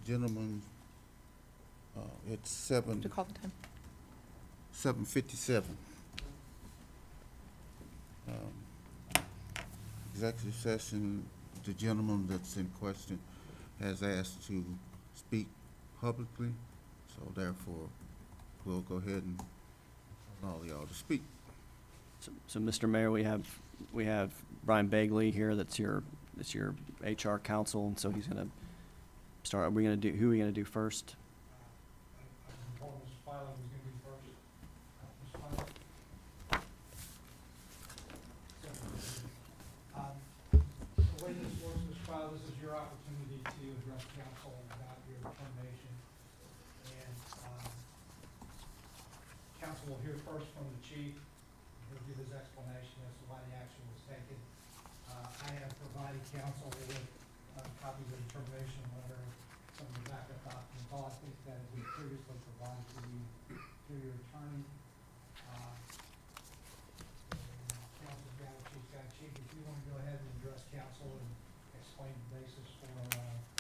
gentleman, it's To call the time. 7:57. Executive session, the gentleman that's in question has asked to speak publicly, so therefore, we'll go ahead and allow y'all to speak. So, Mr. Mayor, we have Brian Bagley here. That's your HR counsel, and so he's going to start. Who are we going to do first? Mr. Filer was going to be first. Mr. Filer? The way this works, Mr. Filer, this is your opportunity to address council about your determination. And council will hear first from the chief. He'll give his explanation as to why the action was taken. I have provided council with copies of the determination letter, some of the backup documents, all I think that we previously provided to you through your attorney. Council's got it, chief's got it. Chief, if you want to go ahead and address council and explain the basis for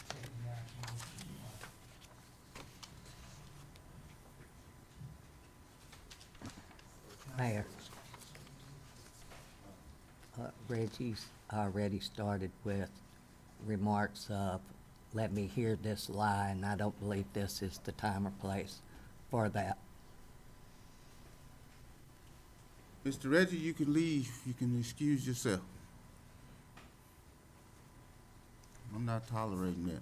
taking the action. Mayor, Reggie's already started with remarks of, let me hear this lie, and I don't believe this is the time or place for that. Mr. Reggie, you can leave. You can excuse yourself. I'm not tolerating that.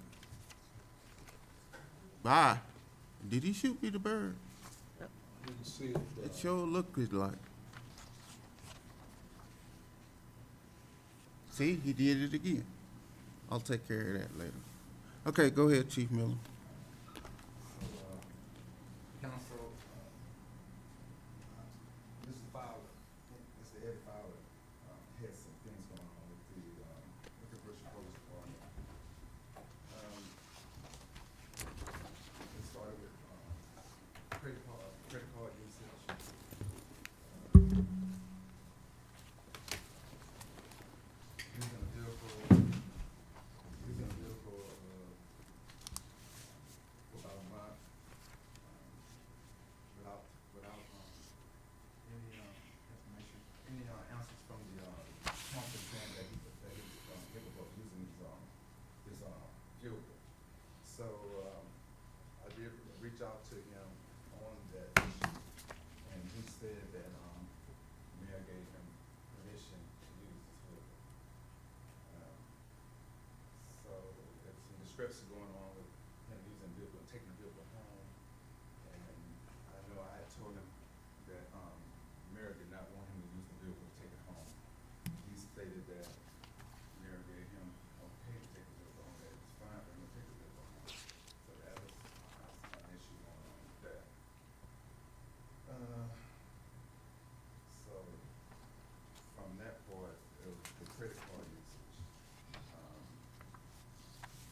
Bye. Did he shoot me the bird? Didn't see it. It sure looked good like. See, he did it again. I'll take care of that later. Okay, go ahead, Chief Miller. Council, Mr. Fowler, Mr. Ed Fowler, had some things going on with the Brookshire Police Department. It started with, credit card usage. Using a vehicle, for about a month, without any information, any answers from the company saying that he was capable of using his vehicle. So I did reach out to him on that issue, and he said that Mayor gave him permission to use his vehicle. So there's some discrepancy going on with him using the vehicle and taking the vehicle home. And I know I had told him that Mayor did not want him to use the vehicle to take it home. He stated that Mayor gave him okay to take the vehicle home, that it's fine for him to take the vehicle home. So that was an issue going on with that. So from that part, it was the credit card usage.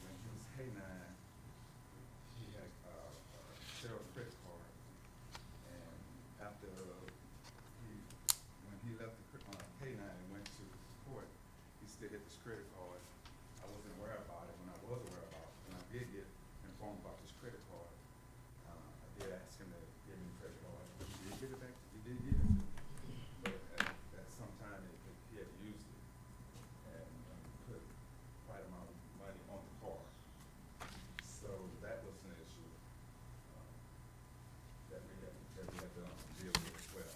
When he was K-9, he had Cheryl's credit card, and after when he left the K-9 and went to court, he still had this credit card. I wasn't aware about it. When I was aware about it, when I did get informed about this credit card, I did ask him to give me the credit card. He did give it back. He did give it to me, but at some time he had used it and put quite amount of money on the card. So that was an issue that we had to deal with as well.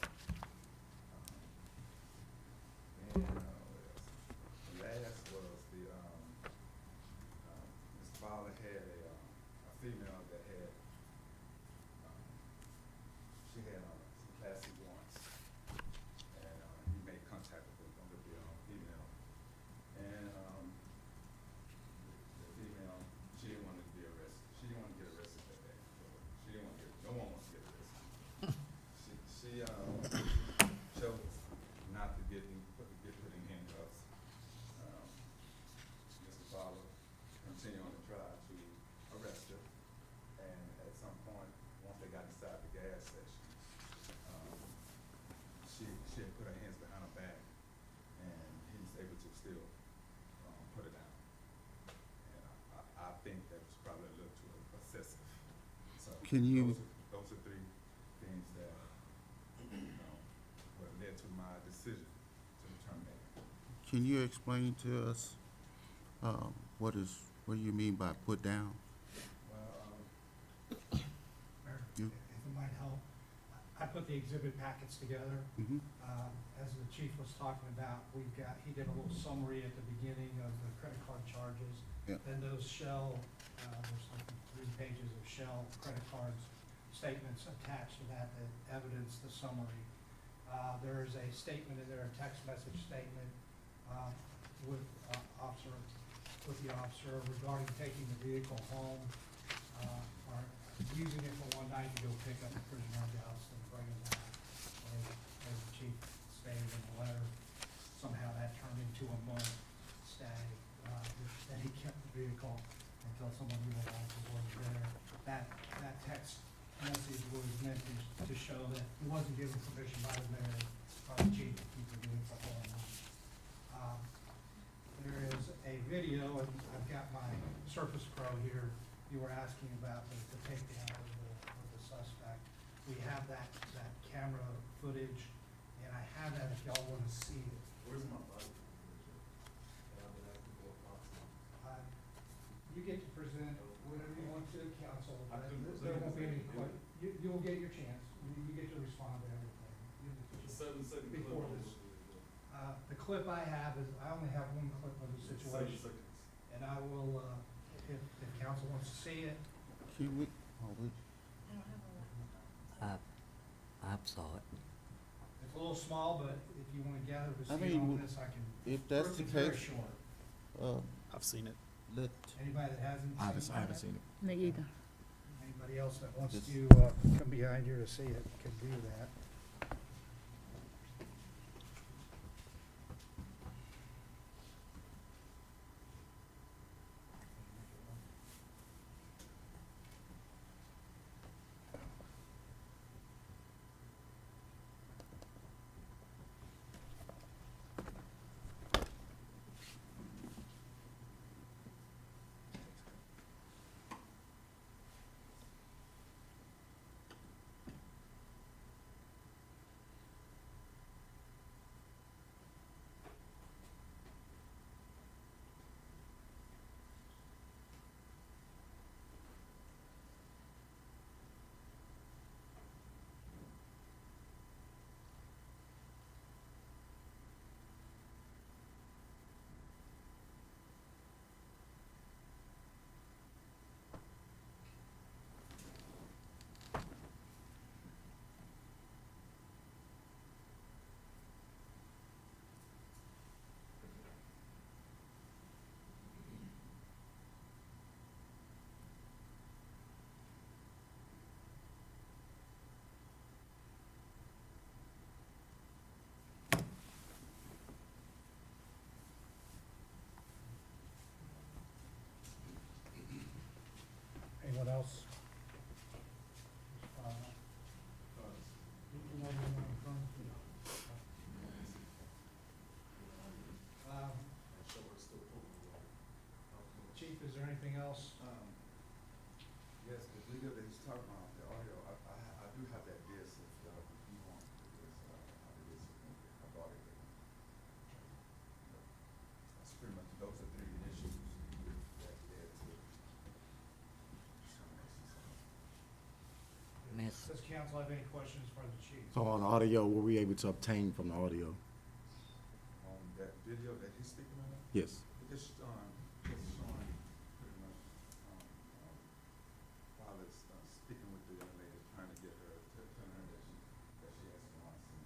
And what else? Last was the Mr. Fowler had a female that had she had some classy warrants, and he made contact with the female, and the female, she didn't want to be arrested. She didn't want to get arrested that day. She didn't want to get. No one wants to get arrested. She chose not to get put in handcuffs. Mr. Fowler continued on to try to arrest her, and at some point, once they got inside the gas station, she had put her hands behind her back, and he was able to still put her down. And I think that was probably a little too Can you, Those are three things that, what led to my decision to terminate. can you explain to us, what do you mean by put down? Well, Mayor, You- if it might help, I put the exhibit packets together. Mm-hmm. As the chief was talking about, he did a little summary at the beginning of the credit card charges. Yeah. Then those there's like 3 pages of shell credit cards, statements attached to that evidence the summary. There is a statement in there, a text message statement, with the officer regarding taking the vehicle home, or using it for one night to go pick up a prisoner of house and bring him back. As the chief stated in the letter, somehow that turned into a month stay, that he kept the vehicle until someone realized it wasn't there. That text message was meant to show that he wasn't given permission by the mayor or the chief to keep the vehicle home. There is a video, and I've got my Surface Pro here. You were asking about the takedown of the suspect. We have that camera footage, and I have that if y'all want to see it. where's my bike? You get to present whatever you want to the council. I couldn't There won't be any present. you'll get your chance. You get to respond to everything. Before this. The clip I have is, I only have one clip of the situation. And I will, if council wants to see it, Can we, I saw it. it's a little small, but if you want to gather the I scene mean, on this, I can. if that's the It's very case, short. I've seen it. let, Anybody that hasn't seen I haven't seen it. Me either. Anybody else that wants Just- to come behind here to see it can do that. Anyone else? Chief, is there anything else? Yes, the video that he's talking about, the audio, I do have that disc if you want the disc, I bought it. That's pretty much, those are 3 issues that led to termination. Miss, Does council have any questions for the chief? So on audio, were we able to obtain from the audio? That video that he's speaking of, Yes. it's showing pretty much, while it's speaking with the young lady, trying to get her to tell her that she has to want to see.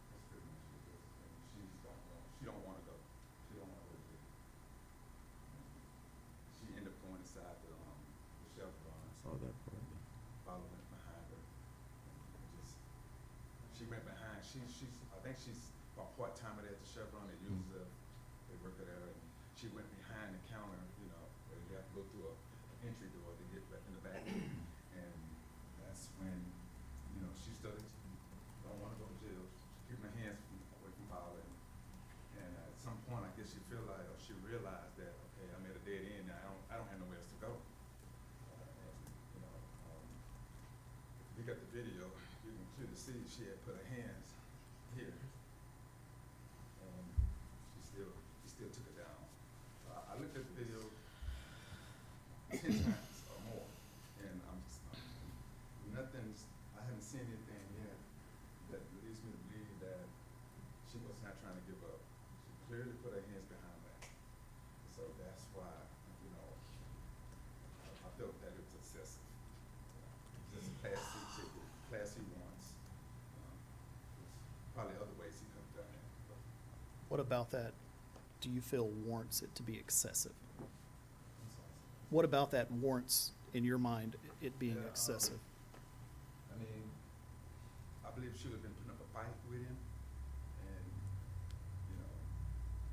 That's pretty much what it is. And she don't want to go. She don't want to go to jail. She ended up going inside the shelter on us, Saw that part. following behind her. And just, she went behind, I think she's a part-timer there at the Chevron, they use they work at her, and she went behind the counter, where you have to go through an entry door to get back in the back. And that's when, she started, don't wanna go to jail, keeping her hands away from violence. And at some point, I guess she realized that, okay, I'm at a dead end now, I don't have nowhere else to go. And, look at the video, you can clearly see she had put her hands here. And he still took it down. I looked at the video 10 times or more, and I haven't seen anything yet that leads me to believe that she was not trying to give up. She clearly put her hands behind her back. So that's why, I felt that it was excessive. Just a Class C ticket, Class C warrants. There's probably other ways he could have done it, but What about that do you feel warrants it to be excessive? I'm sorry. What about that warrants, in your mind, it being Yeah, excessive? I mean, I believe she would have been putting up a fight with him, and,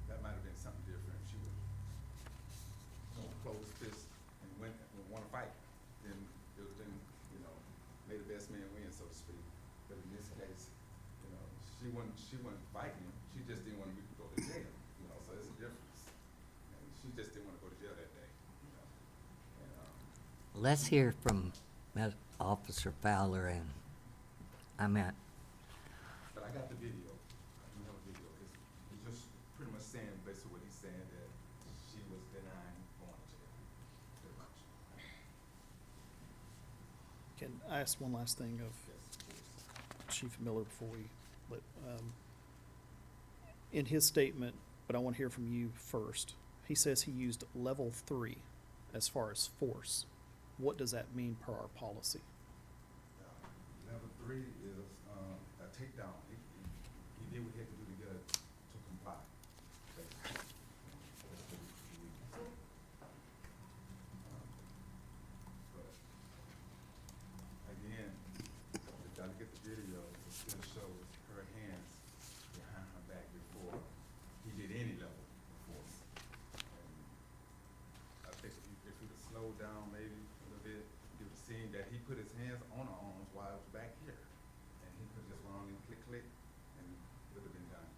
that might have been something different. If she would, close fist and want to fight, then it would have been, may the best man win, so to speak. But in this case, she wasn't fighting him. She just didn't want him to go to jail, so there's a difference. And she just didn't want to go to jail that day, And, Let's hear from Officer Fowler and, But I got the video. I do have a video. It's just pretty much saying basically what he's saying, that she was denying going to jail. Pretty much. Can I ask one last thing of Yes. Chief Miller before we let, in his statement, but I want to hear from you first. He says he used level 3 as far as force. What does that mean per our policy? Level 3 is a takedown. He did what he had to do to get her to comply. Basically. That's what he used. But again, you gotta get the video. It still shows her hands behind her back before he did any level of force. And I think if you could slow down maybe a little bit, you would have seen that he put his hands on her arms while it was back here. And he could just went on and click, click, and it would have been done.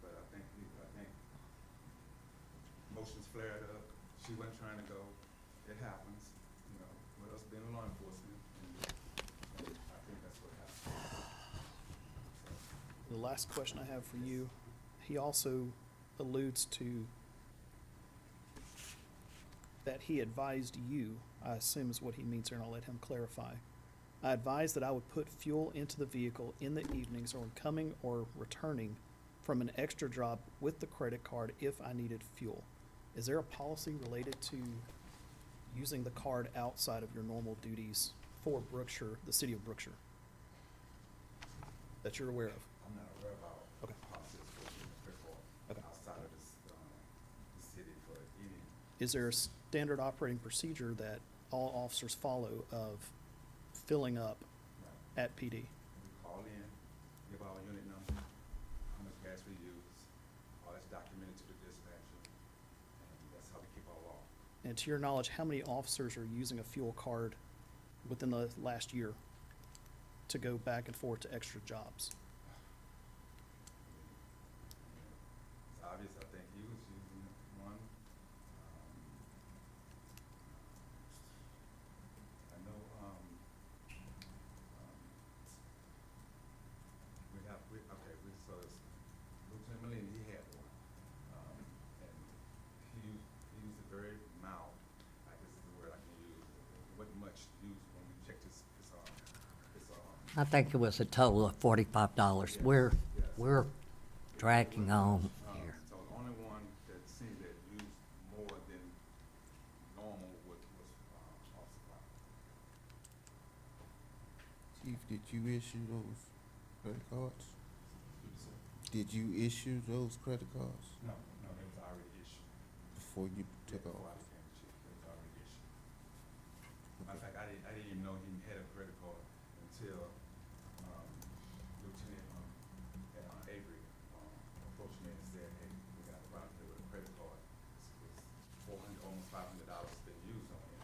But I think emotions flared up. She wasn't trying to go. It happens, with us being law enforcement, and I think that's what happened. The last question I have for you, he also alludes to that he advised you, I assume is what he means here, and I'll let him clarify. I advised that I would put fuel into the vehicle in the evenings or when coming or returning from an extra job with the credit card if I needed fuel. Is there a policy related to using the card outside of your normal duties for Brookshire, the city of Brookshire, that you're aware of? I'm not aware about Okay. the process for using the credit card Okay. outside of this, the city for any. Is there a standard operating procedure that all officers follow of filling up at PD? We call in, give our unit number, how much gas we use, all that's documented to the dispatcher, and that's how we keep our law. And to your knowledge, how many officers are using a fuel card within the last year to go back and forth to extra jobs? It's obvious, I think he was using one. I know, so it's Lieutenant Molina, he had one. And he used it very mild, I guess is the word I can use. It wasn't much used when we checked his I think it was a total of $45. Yes, We're, yes. we're dragging on here. So the only one that seemed that used more than normal was Officer Brown. Chief, did you issue those credit cards? Did you issue those credit cards No, they was already issued. before you took Before I off? became the chief, they was already issued. Matter of fact, I didn't even know he had a credit card until, Lieutenant, Avery, approached me and said, hey, we got around here with a credit card. It's almost $500 been used on it.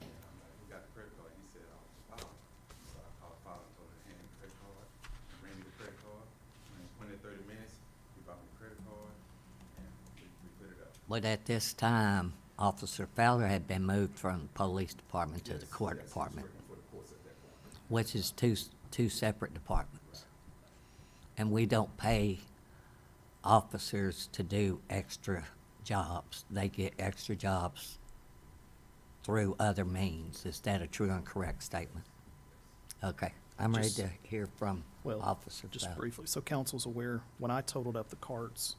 And I'm like, who got the credit card? He said, oh, it's Father. So I called Father and told him to hand me the credit card, bring me the credit card. And in 20 to 30 minutes, he brought me the credit card, and we put it up. But at this time, Officer Fowler had been moved from the police department to the Yes, court yes, he was department. working for the courts at that point. which is two separate departments. And we don't pay officers to do extra jobs. They get extra jobs through other means. Is that a true and correct statement? Okay, I'm ready Just- to hear from Well, Officer just Fowler. briefly, so council's aware, when I totaled up the cards,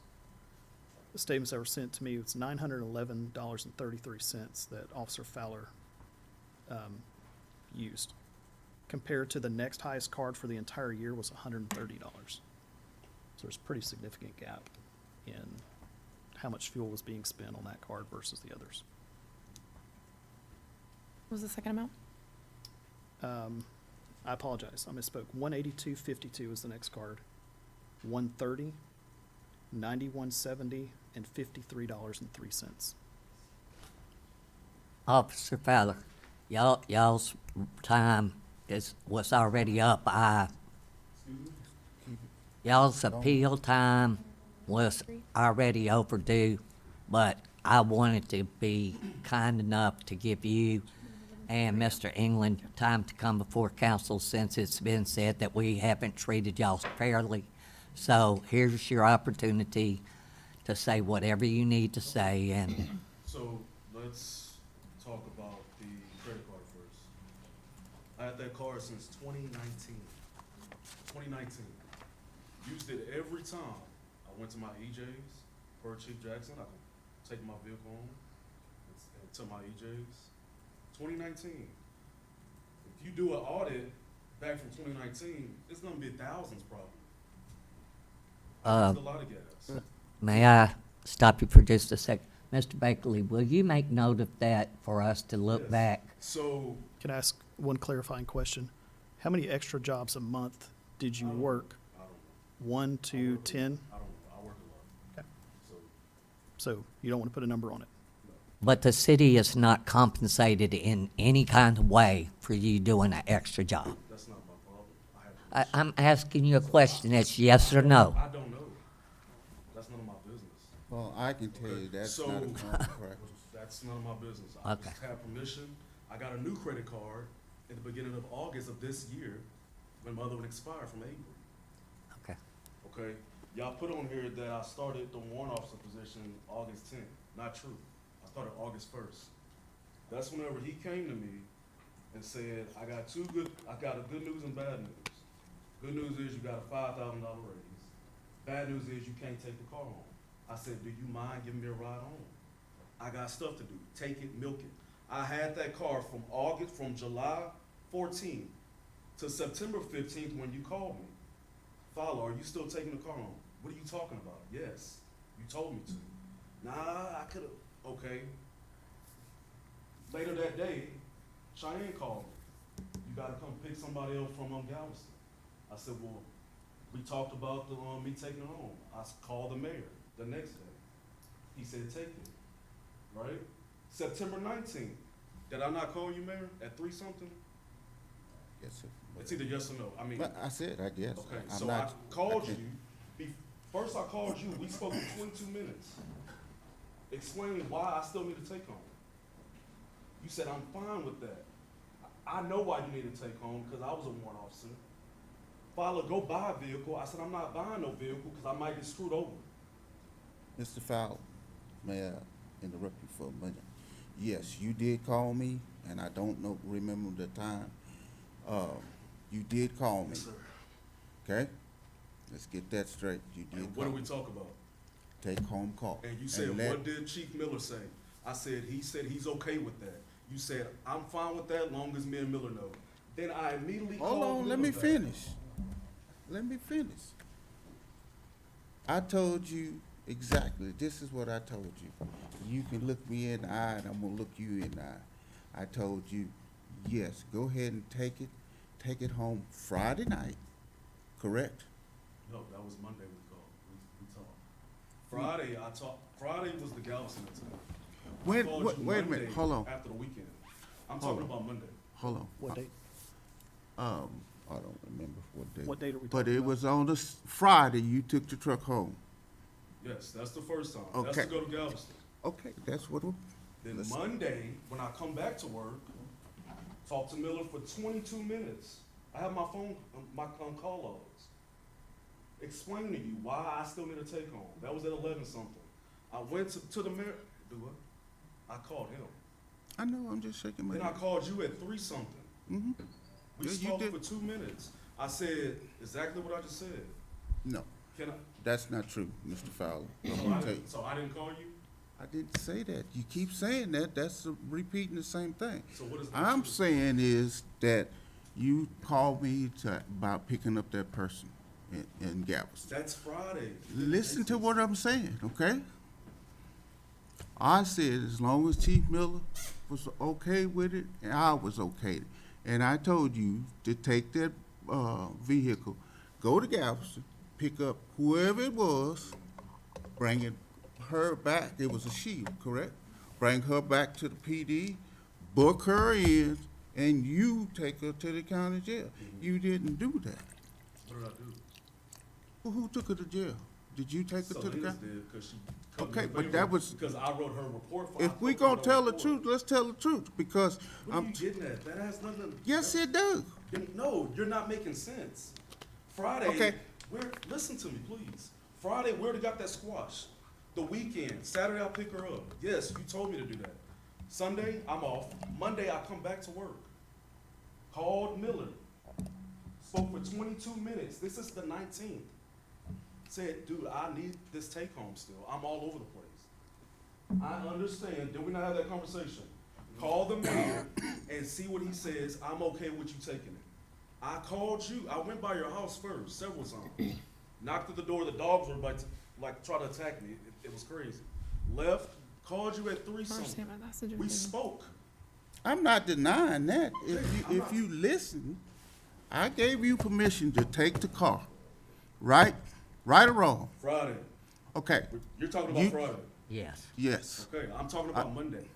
the statements that were sent to me, it's $911.33 that Officer Fowler used. Compared to the next highest card for the entire year was $130. So there's a pretty significant gap in how much fuel was being spent on that card versus the others. What was the second amount? I apologize, I misspoke. 182.52 is the next card. 130, 91.70, and $53.03. Officer Fowler, y'all's time was already up. Y'all's appeal time was already overdue, but I wanted to be kind enough to give you and Mr. England time to come before council, since it's been said that we haven't treated y'all fairly. So here's your opportunity to say whatever you need to say, and So let's talk about the credit card first. I had that card since 2019. 2019. Used it every time I went to my EJs, per Chief Jackson. I could take my vehicle home and to my EJs. 2019. If you do an audit back from 2019, it's gonna be thousands probably. It's a lot of gas. may I stop you for just a second? Mr. Bakley, will you make note of that for us to look Yes. back? So, Can I ask one clarifying question? How many extra jobs a month did you work? I don't know. 1, 2, 10? I don't know. I work a lot. Okay. So, So you don't want to put a number on it? But the city is not compensated in any kind of way for you doing an extra job. that's not my problem. I have to. I'm asking you a question, it's yes or no. I don't know. That's none of my business. Well, I can tell you that's So- not a common practice. That's none of my business. I Okay. just have permission. I got a new credit card at the beginning of August of this year, when my other one expired from April. Okay. Okay? Y'all put on here that I started the warrant officer position August 10th. Not true. I started August 1st. That's whenever he came to me and said, I got a good news and bad news. Good news is you got a $5,000 raise. Bad news is you can't take the car home. I said, do you mind giving me a ride home? I got stuff to do. Take it, milk it. I had that car from July 14th to September 15th when you called me. Fowler, are you still taking the car home? What are you talking about? Yes, you told me to. Nah, I could've, okay. Later that day, Cheyenne called me. You gotta come pick somebody else from Galveston. I said, well, we talked about me taking it home. I called the mayor the next day. He said, take it, right? September 19th, did I not call you, Mayor, at 3-something? Yes, sir. It's either yes or no. I mean, But I said, I guess. okay, I'm so I not- called can't- you. First I called you, we spoke for 22 minutes, explaining why I still need to take home. You said, I'm fine with that. I know why you need to take home, because I was a warrant officer. Fowler, go buy a vehicle. I said, I'm not buying no vehicle, because I might get screwed over. Mr. Fowler, may I interrupt you for a minute? Yes, you did call me, and I don't remember the time. You did call me, Yes, sir. okay? Let's get that straight. You did And what call do we me. talk about? Take home call. And you said, let- what did Chief Miller say? I said, he said he's okay with that. You said, I'm fine with that, long as me and Miller know. Then I immediately called Hold on, let Miller me back. finish. Let me finish. I told you exactly, this is what I told you. You can look me in the eye and I'm gonna look you in the eye. I told you, yes, go ahead and take it home Friday night, correct? No, that was Monday we called, we talked. Friday was the Galveston incident. I When, called you wait a minute, Monday hold on, After the weekend. I'm Hold talking on. about Monday. hold on. What date? I don't remember what day. What date are we But talking it about? was on Friday you took the truck home. Yes, that's the first time. That's Okay. to go to Galveston. Okay, that's what, Then Listen. Monday, when I come back to work, talk to Miller for 22 minutes. I have my phone, my call logs. Explain to you why I still need a take home. That was at 11 something. I went to the mayor, do what? I called him. I know, I'm just shaking my Then I head. called you at 3 something. Mm-hmm. We Yeah, you spoke did. for 2 minutes. I said exactly what I just said. No, Can I? that's not true, Mr. Fowler. I'm gonna tell you. So I didn't call you? I didn't say that. You keep saying that. That's repeating the same thing. So what is the I'm truth? saying is that you called me about picking up that person in Galveston. That's Friday. Listen to what I'm saying, okay? I said as long as Chief Miller was okay with it, and I was okay. And I told you to take that vehicle, go to Galveston, pick up whoever it was, bring her back. It was a she, correct? Bring her back to the PD, book her in, and you take her to the county jail. You didn't do that. What did I do? Well, who took her to jail? Did you take her So to the Liz county? did, because she cut me Okay, a but favor that was- because I wrote her report for. If we gonna tell the truth, let's tell the truth, because What are you I'm, getting at? That has nothing. yes, it does. No, you're not making sense. Friday, Okay. listen to me, please. Friday, we already got that squash. The weekend, Saturday, I'll pick her up. Yes, you told me to do that. Sunday, I'm off. Monday, I come back to work. Called Miller. Spoke for 22 minutes. This is the 19th. Said, dude, I need this take home still. I'm all over the place. I understand. Did we not have that conversation? Call the mayor and see what he says. I'm okay with you taking it. I called you. I went by your house first, several times. Knocked at the door. The dogs were about to, try to attack me. It was crazy. Left. Called you at 3 something. We spoke. I'm not denying that. I'm If not- you listen, I gave you permission to take the car, right? Right or wrong? Friday. Okay, You're talking about You- Friday. Yes. yes. Okay, I'm talking about Monday.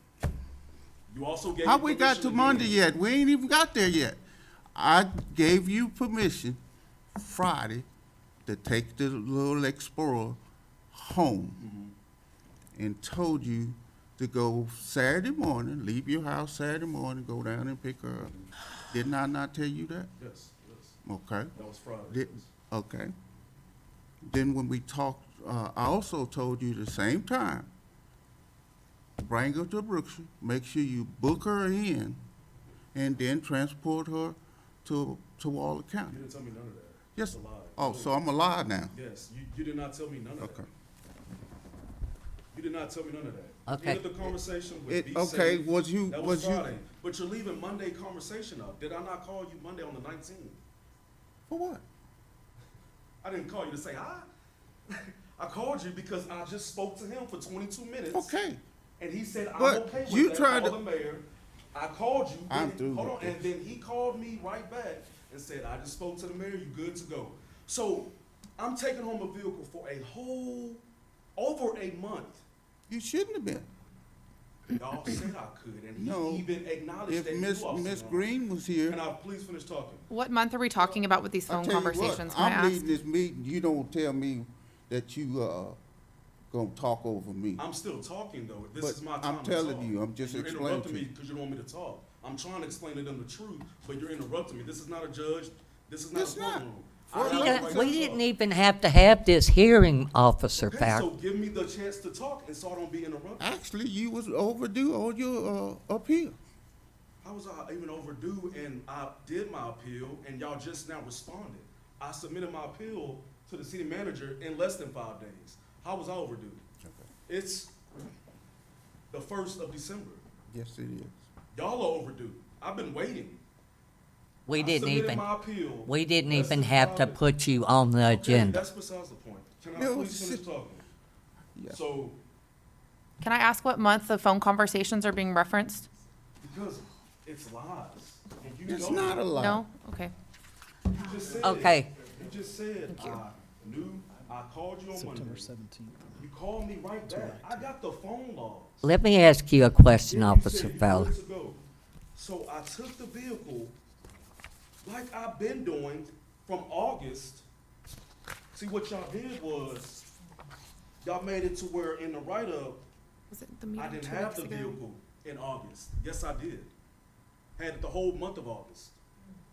You also gave How me we got to permission Monday again. yet? We ain't even got there yet. I gave you permission Friday to take the little Explorer home and told you to go Saturday morning, leave your house Saturday morning, go down and pick her up. Didn't I not tell you that? Yes, Okay. that was Friday. Did, okay. Then when we talked, I also told you the same time, bring her to Brookshire, make sure you book her in, and then transport her to Waller You County. didn't tell me none of that. Yes. That's a lie. Oh, so I'm a liar now. Yes, you did not tell me none of Okay. that. You did not tell me none of that. Okay. End of the conversation with It, be okay, safe. was you, That was was you, Friday. But you're leaving Monday conversation up. Did I not call you Monday on the 19th? for what? I didn't call you to say hi. I called you because I just spoke to him for 22 minutes. Okay, And he said, I'm But okay with you that. tried Call to- the mayor. I called you. I'm then- through Hold with on. And this. then he called me right back and said, I just spoke to the mayor. You good to go. So I'm taking home a vehicle for over a month. you shouldn't have been. Y'all said I could. And he No. even acknowledged If that Miss you also Miss wrong. Green was here, Can I please finish talking? What month are we talking about with these I phone tell you what, conversations? Can I I'm ask? leading this meeting, you don't tell me that you, gonna talk over me. I'm still talking though. This But is my time I'm to telling talk. you, I'm just You're explaining interrupting to me you. because you don't want me to talk. I'm trying to explain to them the truth, but you're interrupting me. This is not a judge. This is not It's a not. courtroom. We I We, have the don't- right we to didn't talk. even have to have this hearing, Officer Okay, Fowler. so give me the chance to talk and so I don't be interrupted. Actually, you was overdue on your, appeal. How was I even overdue and I did my appeal and y'all just now responded? I submitted my appeal to the city manager in less than 5 days. How was I overdue? It's the 1st of December. Yes, it is. Y'all are overdue. I've been waiting. We I didn't submitted even, my appeal we didn't less even than have 5 to days. put you on the Okay, agenda. that's besides the point. Can I No, please finish sit- talking? Yeah. So, Can I ask what month the phone conversations are being referenced? because it's lies. And you It's know not a it. lie. No? Okay. You just said it. Okay. You just said, Thank you. I called you on September Monday. 17th. You called me right back. I got the phone logs. Let me ask you a question, Then you Officer said you Fowler. good to go. So I took the vehicle like I've been doing from August. See, what y'all did was, y'all made it to where in the write-up, Was it the meeting I didn't 2 have weeks the ago? vehicle in August. Yes, I did. Had it the whole month of August.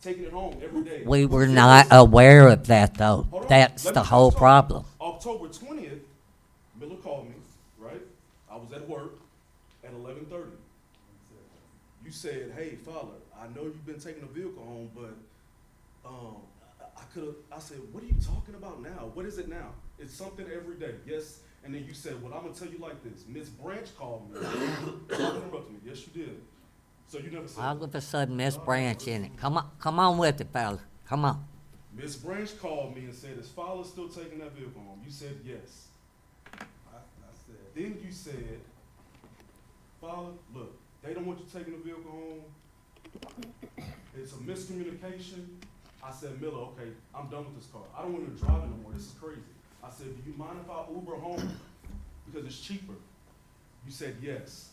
taking it home every day. We were You said not this- aware of that, though. Hold on, That's let the me whole finish talking. problem. October 20th, Miller called me, right? I was at work at 11:30. You said, "Hey, Fowler, I know you've been taking a vehicle home, but I said, "What are you talking about now? What is it now? It's something every day." Yes. And then you said, "Well, I'm gonna tell you like this. Miss Branch called me." Don't interrupt me. Yes, you did. So you never said All that. of a sudden, Miss Branch in it. Come on with it, fella. Come on. Miss Branch called me and said, "Is Fowler still taking that vehicle home?" You said yes. I said, Then you said, "Fowler, look, they don't want you taking the vehicle home. It's a miscommunication." I said, "Miller, okay, I'm done with this car. I don't want to drive it no more. This is crazy." I said, "Do you mind if I Uber home? Because it's cheaper." You said yes.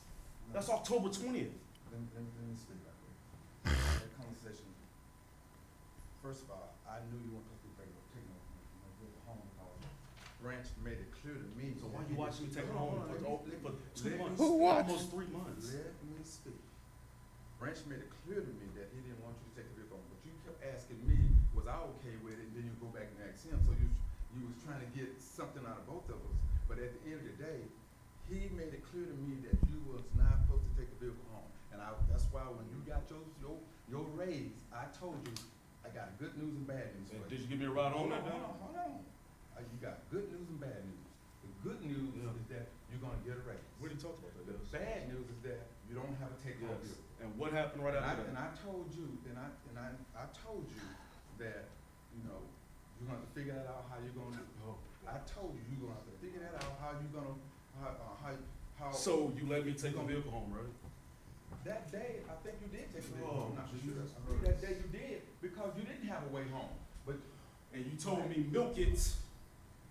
That's October 20th. let me speak right quick. That conversation, first of all, I knew you weren't supposed to take no vehicle home because Branch made it clear to me. So why that you he watching me did- take it Hold home on, for let me 2 speak. months? Who watched? Almost 3 months. Let me speak. Branch made it clear to me that he didn't want you to take the vehicle home, but you kept asking me, was I okay with it, and then you go back and ask him, so you was trying to get something out of both of us. But at the end of the day, he made it clear to me that you was not supposed to take the vehicle home. And that's why when you got your raise, I told you, I got good news and bad news for And you. did you give me a ride home that day? Hold on. You got good news and bad news. The good news Yeah. is that you're gonna get a raise. We didn't talk about that. The Yes. bad news is that you don't have a take-home Yes. vehicle. And what happened right after And that? I told you, I told you that, you know, you're gonna have to figure that out how you're gonna do. Oh. I told you, you're gonna have to figure that out how you're gonna, how. So you let me take the vehicle home, right? That day, I think you did take the vehicle Oh, home, I'm not sure. Jesus I think that day you did, because you didn't have a way home. But And you told me milk it,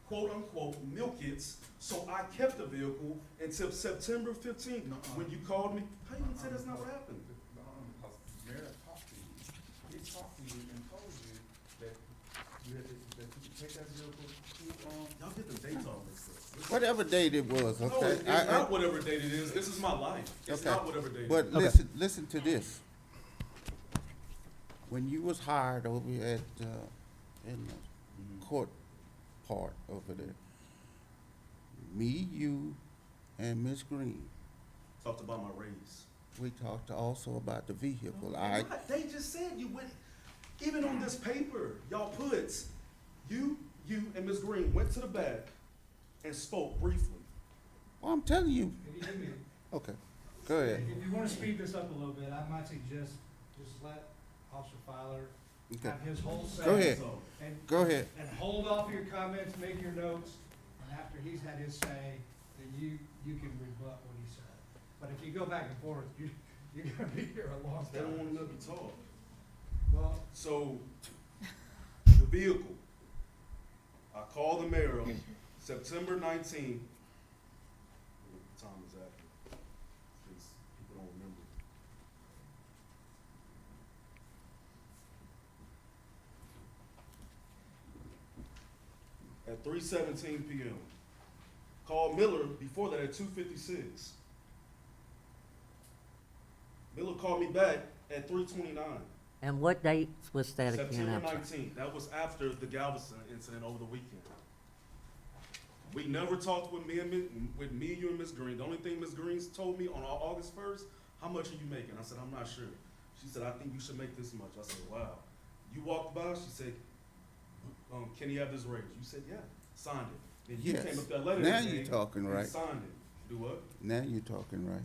quote unquote, milk it, so I kept the vehicle until September 15th, Nuh-uh. when you called me. How you gonna say that's not what happened? Because Mayor talked to you. He talked to you and told you that you had to, that you could take that vehicle to, Y'all get the dates all mixed up. Whatever date it was, No, okay? it's not whatever date it is. This is my life. It's Okay. not whatever date it But is. listen to this. When you was hired over at, in the court part over there, me, you, and Ms. Green, Talked about my raise. we talked also about the vehicle. What? They just said you went, even on this paper, y'all put, you and Ms. Green went to the back and spoke briefly. Well, I'm telling you, If you give me, okay, go ahead. if you wanna speed this up a little bit, I might suggest just let Officer Fowler Okay, have his whole say. Go ahead. So, And, go ahead. and hold off your comments, make your notes, and after he's had his say, then you can rebut what he said. But if you go back and forth, you're gonna be here a long they don't time. wanna let me talk. Well, So, the vehicle, I called the mayor on September 19th. What time is that? Because people don't remember. At 3:17 p.m. Called Miller before that at 2:56. Miller called me back at 3:29. And what date was that again? September I'm sorry. 19th. That was after the Galveston incident over the weekend. We never talked with me, you and Ms. Green. The only thing Ms. Green told me on August 1st, how much are you making? I said, I'm not sure. She said, I think you should make this much. I said, wow. You walked by, she said, can he have this raise? You said, yeah. Signed it. Then you Yes. came up that letter Now that you're day talking and right. signed it. Do what? Now you're talking right.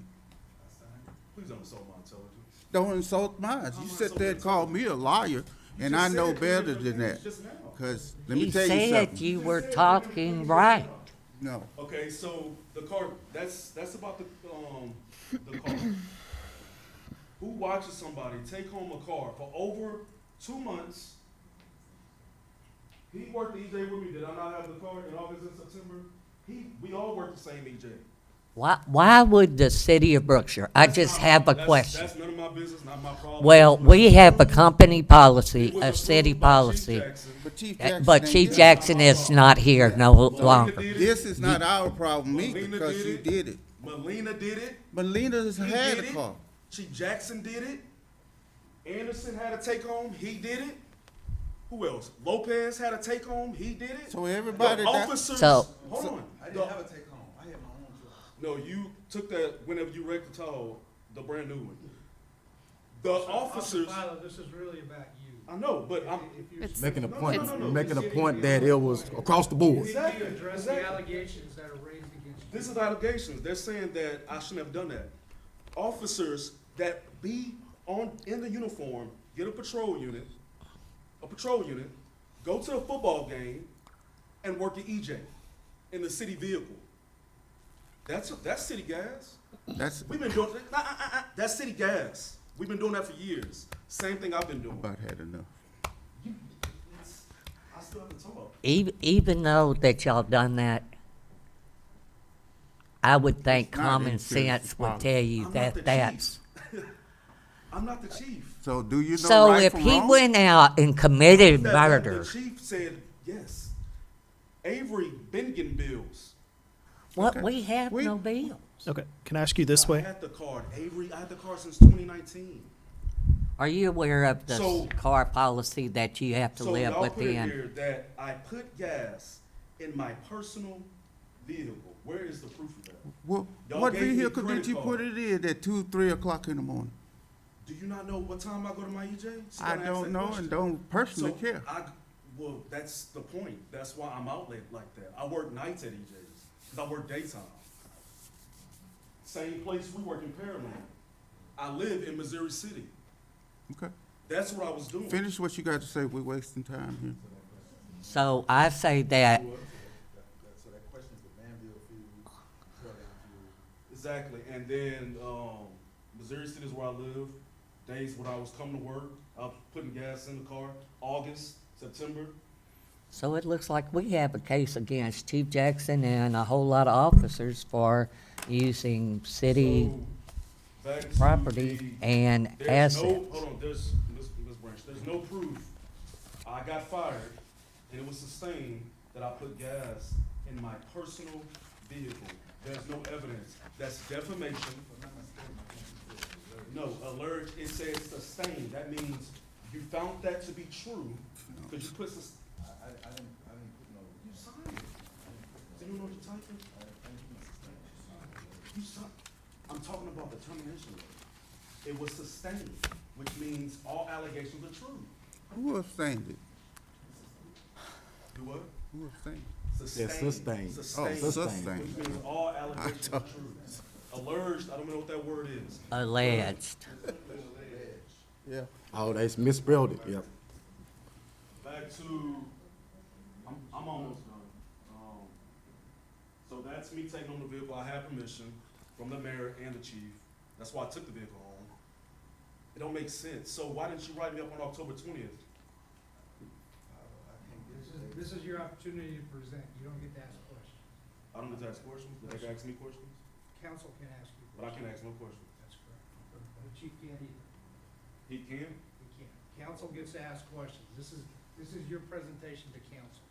Please don't insult my intelligence. Don't insult mine. I'm You not sit there and call me a liar, You and just I said know three better different than that. things just now. Cause, let me He tell you said something. you were said three talking different things right. just now. No, Okay, so the car, that's about the car. Who watches somebody take home a car for over 2 months? He worked the EJ with me. Did I not have the car in August and September? We all worked the same EJ. Why would the city of Brookshire, I That's just not- have a that's- question. That's none of my business, not my problem. Well, we have a company It policy, was a city approved by Chief policy. Jackson. but Chief Uh, Jackson. But ain't Chief here. Jackson is not here no Melina longer. did it. This is not our problem either, Melina because did you it. did it. Melina did it. Melina's He had did a it. car. Chief Jackson did it. And the Anderson had a take home, he did it. Who else? Lopez had a take home, he did it. So everybody The that- officers, So- hold on. I didn't have a take home, I had my own truck. No, you took that whenever you wrecked the Tahoe, the brand new one. The officers, Philo, this is really about you. I know, but I'm, If you- It's- Making a No, point, no, no, no. making a point that it was across the board. You need Exactly, to address the exactly. allegations that are raised against you. this is allegations. They're saying that I shouldn't have done that. Officers that be in the uniform, get a patrol unit, go to a football game, and work at EJ in the city vehicle. That's city gas. That's We've been doing that's city gas. We've been doing that for years. Same thing I've been doing. about had enough. I still have to talk. Even though that y'all done that, I would think It's not common insurance sense would policy. tell you I'm not that the that's. I'm not the chief. So do you know So right if from he wrong? went out and committed The murder, chief said yes. Avery been getting bills. what, Okay. we have We- no bill. Okay, can I ask you this I way? had the card. Avery, I had the card since 2019. Are you aware of the So- car policy that you have to So live y'all put in within? here that I put gas in my personal vehicle. Where is the proof of that? What, Y'all what gave me vehicle credit did you put card. it in at 2, 3 o'clock in the morning? Do you not know what time I go to my EJ? So I gotta ask don't that know question. and don't personally So care. well, that's the point. That's why I'm out late like that. I work nights at EJ's because I work daytime. Same place we work in Pearland. I live in Missouri City. Okay. That's what I was doing. Finish what you got to say. We're wasting time here. So I say that, So that question's the van bill fuel, trail down fuel. Exactly. And then Missouri City is where I live. Days when I was coming to work, I was putting gas in the car. August, September. so it looks like we have a case against Chief Jackson and a whole lot of officers for using city So, back to property the- and There's no, assets. hold on, there's, Ms. Branch, there's no proof. I got fired, and it was sustained that I put gas in my personal vehicle. There's no evidence. That's defamation. No, alert, it says sustained. That means you found that to be true, because you put I didn't put no. you signed it. Do you know what you're typing? You signed, I'm talking about the termination letter. It was sustained, which means all allegations are true. Who abstained it? Do what? Who abstained? Sustained. sustained. Sustained. Oh, sustained. Which means all allegations are true. Alleged, I don't know what that word is. Alleged. Yeah. Oh, they misspelled it, yep. Back to, I'm almost done. So that's me taking on the vehicle. I have permission from the mayor and the chief. That's why I took the vehicle home. It don't make sense. So why didn't you write me up on October 20th? This is your opportunity to present. You don't get to ask questions. I don't get to ask questions. They can ask me questions, Council can ask you. but I can ask no questions. That's correct. But the chief can't either. He can? He can't. Council gets to ask questions. This is your presentation to council.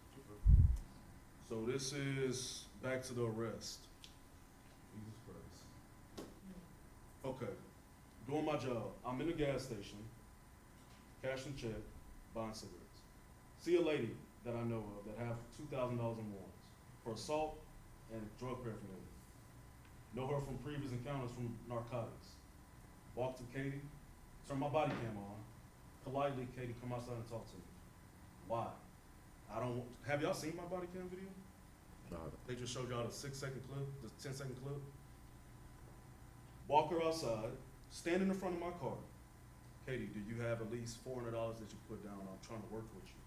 So this is back to the arrest. Jesus Christ. Okay, doing my job. I'm in the gas station, cashing check, buying cigarettes. See a lady that I know of that have $2,000 in warrants for assault and drug paraphernalia. Know her from previous encounters from narcotics. Walk to Katie, turn my body cam on. Politely, Katie, come outside and talk to me. Why? Have y'all seen my body cam video? They just showed y'all the 6-second clip, the 10-second clip. Walk her outside, stand in the front of my car. Katie, do you have at least $400 that you put down? I'm trying to work with you.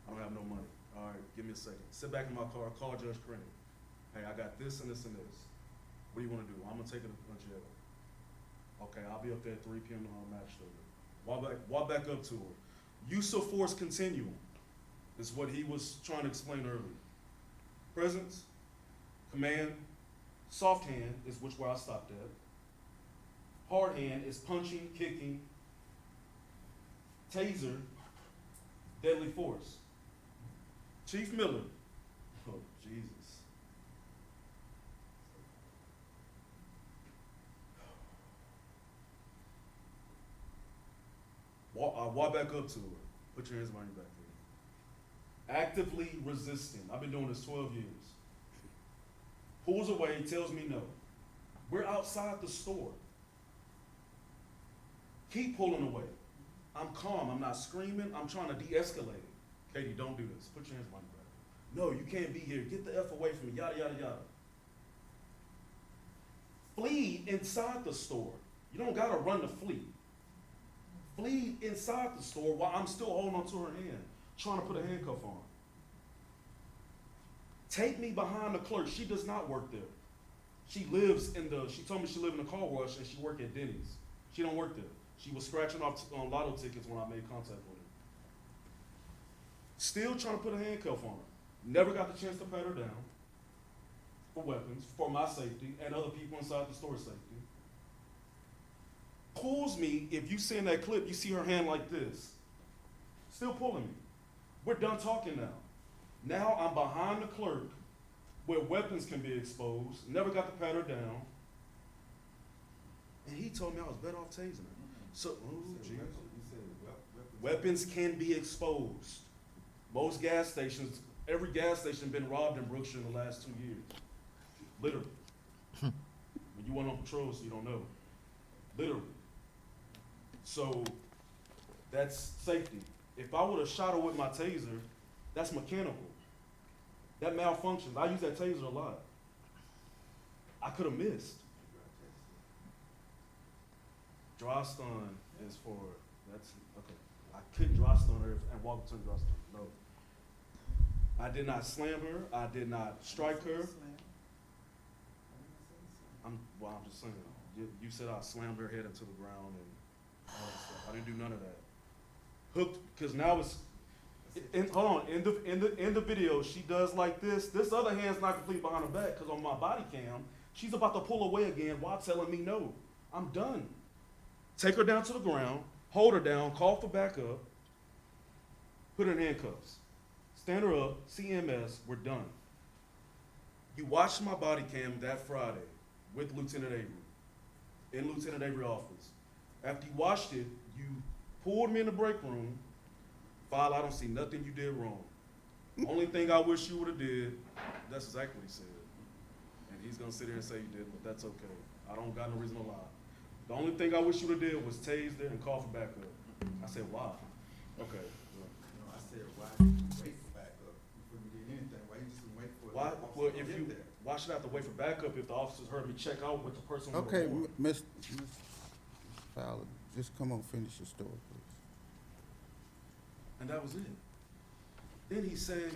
I don't have no money. All right, give me a second. Sit back in my car, call Judge Crenny. Hey, I got this and this and this. What do you want to do? I'm gonna take it to jail. Okay, I'll be up there at 3 p.m. on magistrate. Walk back up to her. Use of force continuum is what he was trying to explain earlier. Presence, command, soft hand is where I stopped at. Hard hand is punching, kicking. Taser, deadly force. Chief Miller, oh Jesus. I walk back up to her. Put your hands behind your back. Here. Actively resisting. I've been doing this 12 years. Pulls away, tells me no. We're outside the store. Keep pulling away. I'm calm. I'm not screaming. I'm trying to de-escalate it. Katie, don't do this. Put your hands behind your back. No, you can't be here. Get the F away from me. Yada, yada, yada. Flee inside the store. You don't gotta run to flee. Flee inside the store while I'm still holding onto her hand, trying to put a handcuff on. Take me behind the clerk. She does not work there. She told me she lived in the car wash and she worked at Denny's. She don't work there. She was scratching off on lotto tickets when I made contact with her. Still trying to put a handcuff on her. Never got the chance to pat her down for weapons, for my safety, and other people inside the store safety. Pulls me, if you see in that clip, you see her hand like this. Still pulling me. We're done talking now. Now I'm behind the clerk where weapons can be exposed. Never got to pat her down. And he told me I was better off tasing her. So, weapons can be exposed. Most gas stations, every gas station been robbed in Brookshire in the last 2 years. Literally. When you went on patrol, so you don't know. Literally. So, that's safety. If I would have shot her with my taser, that's mechanical. That malfunctions. I use that taser a lot. I could have missed. Dry stun is for, that's, okay. I couldn't dry stun her and walk to the dry stun, no. I did not slam her, I did not strike her. I'm just saying, you said I slammed her head into the ground and all that stuff. I didn't do none of that. Hooked, cause now it's, hold on, in the video, she does like this. This other hand's not complete behind her back, cause on my body cam, she's about to pull away again while telling me no. I'm done. Take her down to the ground, hold her down, call for backup, put her in handcuffs. Stand her up, CMS, we're done. You watched my body cam that Friday with Lieutenant Avery, in Lieutenant Avery's office. After you watched it, you pulled me in the break room, File, I don't see nothing you did wrong. Only thing I wish you would have did, that's exactly what he said. And he's gonna sit here and say you did, but that's okay. I don't got no reason to lie. The only thing I wish you would have did was tased her and call for backup. I said, why? Okay. No, I said, why did you wait for backup? You couldn't get anything, why you just wait for Why, the well, officer to if get you, there? why should I have to wait for backup if the officers heard me check out with the person with Okay, the warrant? Ms. Fowler, just come on, finish your story, please. And that was it. Then he said,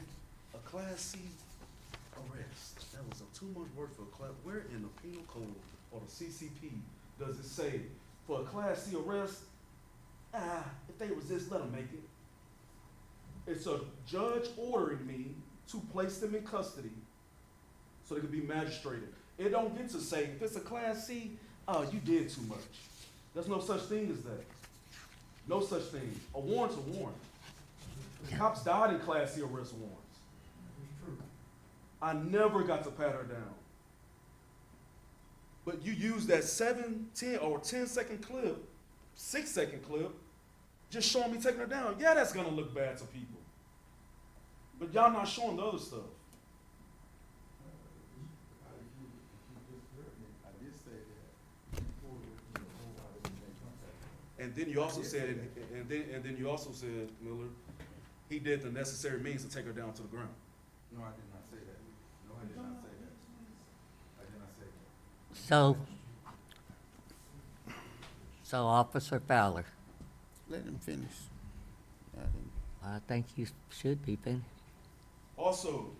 a Class C arrest. That was too much work for a class. Where in the penal code or the CCP does it say for a Class C arrest, if they resist, let them make it? It's a judge ordering me to place them in custody so they could be magistrated. It don't get to say, if it's a Class C, oh, you did too much. There's no such thing as that. No such thing. A warrant's a warrant. Cops died in Class C arrest warrants. I never got to pat her down. But you use that 7, 10, or 10-second clip, 6-second clip, just showing me taking her down. Yeah, that's gonna look bad to people. But y'all not showing the other stuff. I did say that. And then you also said, and then you also said, Miller, he did the necessary means to take her down to the ground. No, I did not say that. No, I did not say that. I did not say that. So Officer Fowler, Let him finish. I didn't- I think you should be finished. Also,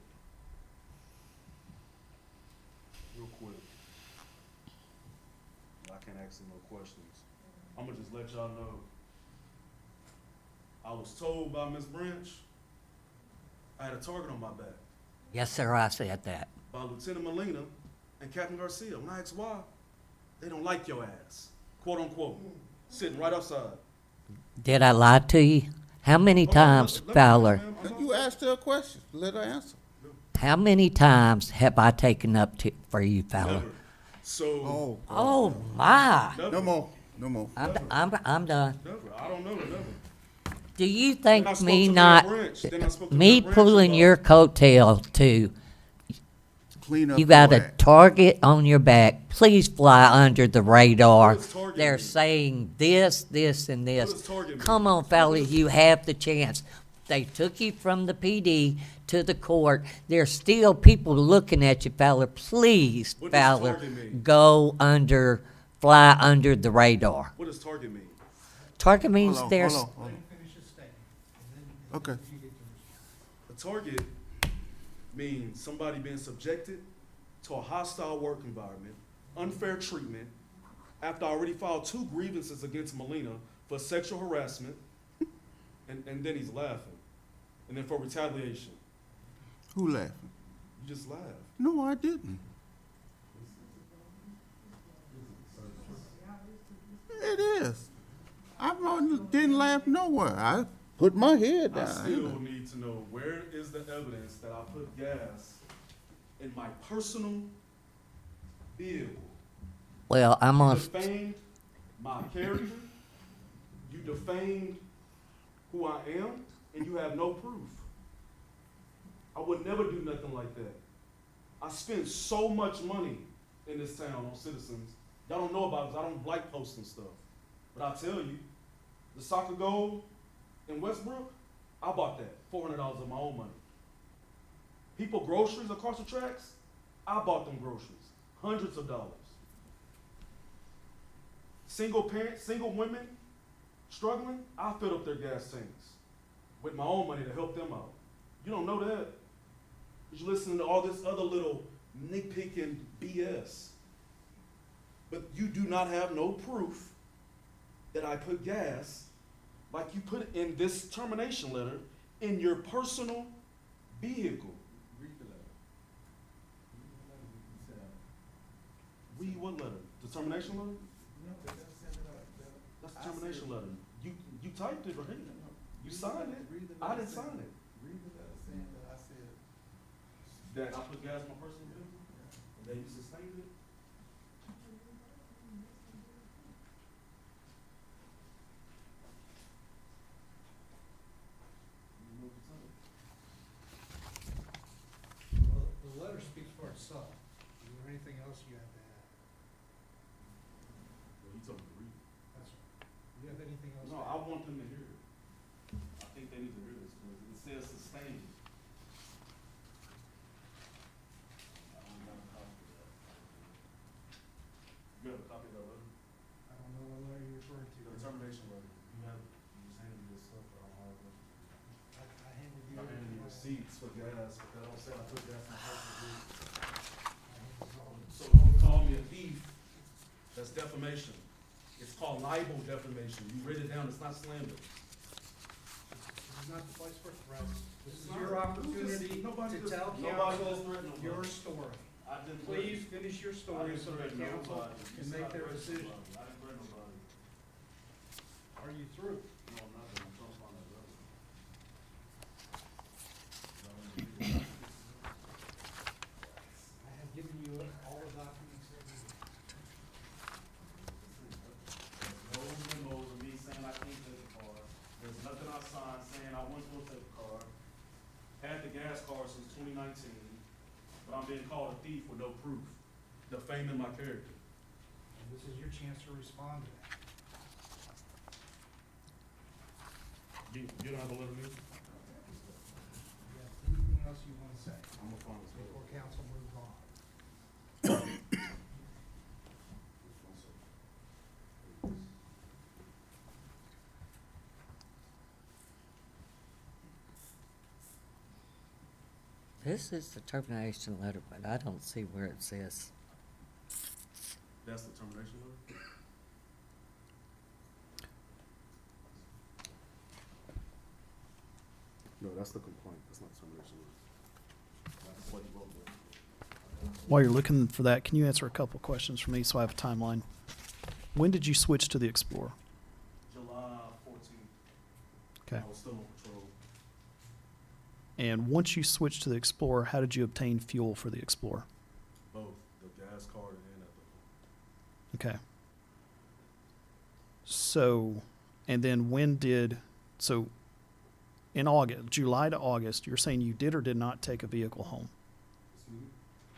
real quick, I can't ask him no questions. I'm gonna just let y'all know. I was told by Ms. Branch I had a target on my back Yes, sir, I said that. by Lieutenant Molina and Captain Garcia. When I asked why, they don't like your ass, quote unquote, sitting right outside. Did I lie to you? How many Hold on, times, let me Fowler, finish, ma'am. I'm not- You asked her a question, let her answer. how many times have I taken up for you, Fowler? Never. So, Oh, Oh, my. never. no more. No more. I'm done. Never. I don't know, never. Do you Then I think spoke me to Mayor not, Branch. Then I spoke to me Mayor Branch pulling about- your coattail to, Clean up you got your a act. target on your back, please fly under the radar. What does target They're mean? saying this, this, and What this. does target mean? Come on, fella, you have the chance. They took you from the PD to the court. There's still people looking at you, fella. Please, What does fella, target mean? fly under the radar. What does target mean? Target means Hold on, there's, hold on, hold Let on. him finish his statement, and then Okay. you get to A target means somebody being subjected to a hostile work environment, unfair treatment, after I already filed 2 grievances against Molina for sexual harassment, and then he's laughing. And then for retaliation. Who laughing? You just laughed. No, I didn't. It is. Didn't laugh nowhere. I put my head I down. still need to know, where is the evidence that I put gas in my personal vehicle? well, I'm You gonna, defamed my character, you defamed who I am, and you have no proof. I would never do nothing like that. I spend so much money in this town on citizens. Y'all don't know about it 'cause I don't like posting stuff. But I tell you, the soccer goal in Westbrook, I bought that, $400 of my own money. People groceries across the tracks, I bought them groceries, hundreds of dollars. Single parents, single women struggling, I filled up their gas tanks with my own money to help them out. You don't know that. You listen to all this other little nitpicking BS. But you do not have no proof that I put gas, like you put in this termination letter, in your personal vehicle. Read the letter. Read what letter? The termination letter? No, they just send it out. That's the termination letter. You typed it, right? You signed it. Read the I letter didn't sign saying- it. Read the letter saying that I said, That I put gas in my personal vehicle? And that you sustained it? You know what you're saying? Well, the letter speaks for itself. Is there anything else you have to add? Well, he told me to read it. That's right. Do you have anything else? No, to I add? want them to hear it. I think they need to hear this, because it says sustained. I don't got a copy of that. You have a copy of that letter? I don't know what letter you're referring to. The termination letter. You have, you just handed me this stuff, but I don't have it. I handed you. I handed you receipts for gas, but that don't say I put gas in my personal vehicle. So if you call me a thief, that's defamation. It's called libel defamation. You write it down, it's not slander. This is not the place for threats. This is It's your not. opportunity Nobody to just- tell nobody just council threatened nobody. your story. I didn't. Please finish your story so that council can make their decision. I didn't threaten nobody. Are you through? No, I'm not, I'm trying to find that letter. I have given you all the documents that you need. No memos of me saying I can't take a car. There's nothing I signed saying I wasn't gonna take a car. Had the gas card since 2019, but I'm being called a thief with no proof, defaming my character. And this is your chance to respond to that. You don't have a letter, me? Do you have anything else you want to say I'm gonna find this letter. before council moves on? this is the termination letter, but I don't see where it says. That's the termination letter? No, that's the complaint, that's not the termination letter. That's what he wrote there. while you're looking for that, can you answer a couple questions for me so I have a timeline? When did you switch to the Explorer? July 14th. Okay. I was still on patrol. And once you switched to the Explorer, how did you obtain fuel for the Explorer? Both, the gas card and at the pump. Okay. So, and then in August, July to August, you're saying you did or did not take a vehicle home?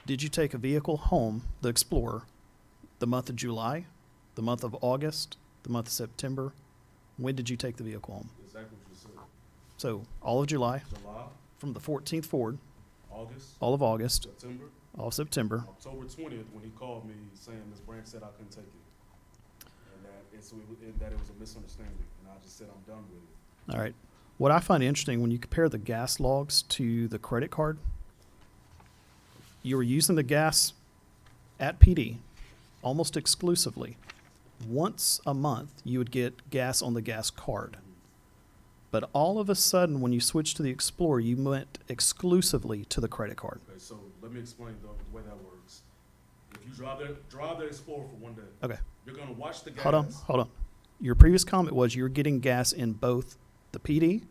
Did you take a vehicle home, the Explorer, the month of July, the month of August, the month of September? When did you take the vehicle home? Exactly what you said. So all of July, July, from the 14th forward, August, all of August, September, all of September. October 20th, when he called me saying Ms. Branch said I couldn't take it. And that it was a misunderstanding, and I just said I'm done with it. All right. What I find interesting, when you compare the gas logs to the credit card, you were using the gas at PD almost exclusively. Once a month, you would get gas on the gas card. But all of a sudden, when you switched to the Explorer, you went exclusively to the credit card. Okay, so let me explain the way that works. If you drive that Explorer for one day, Okay. you're gonna watch the gas. Hold on. Your previous comment was you were getting gas in both the PD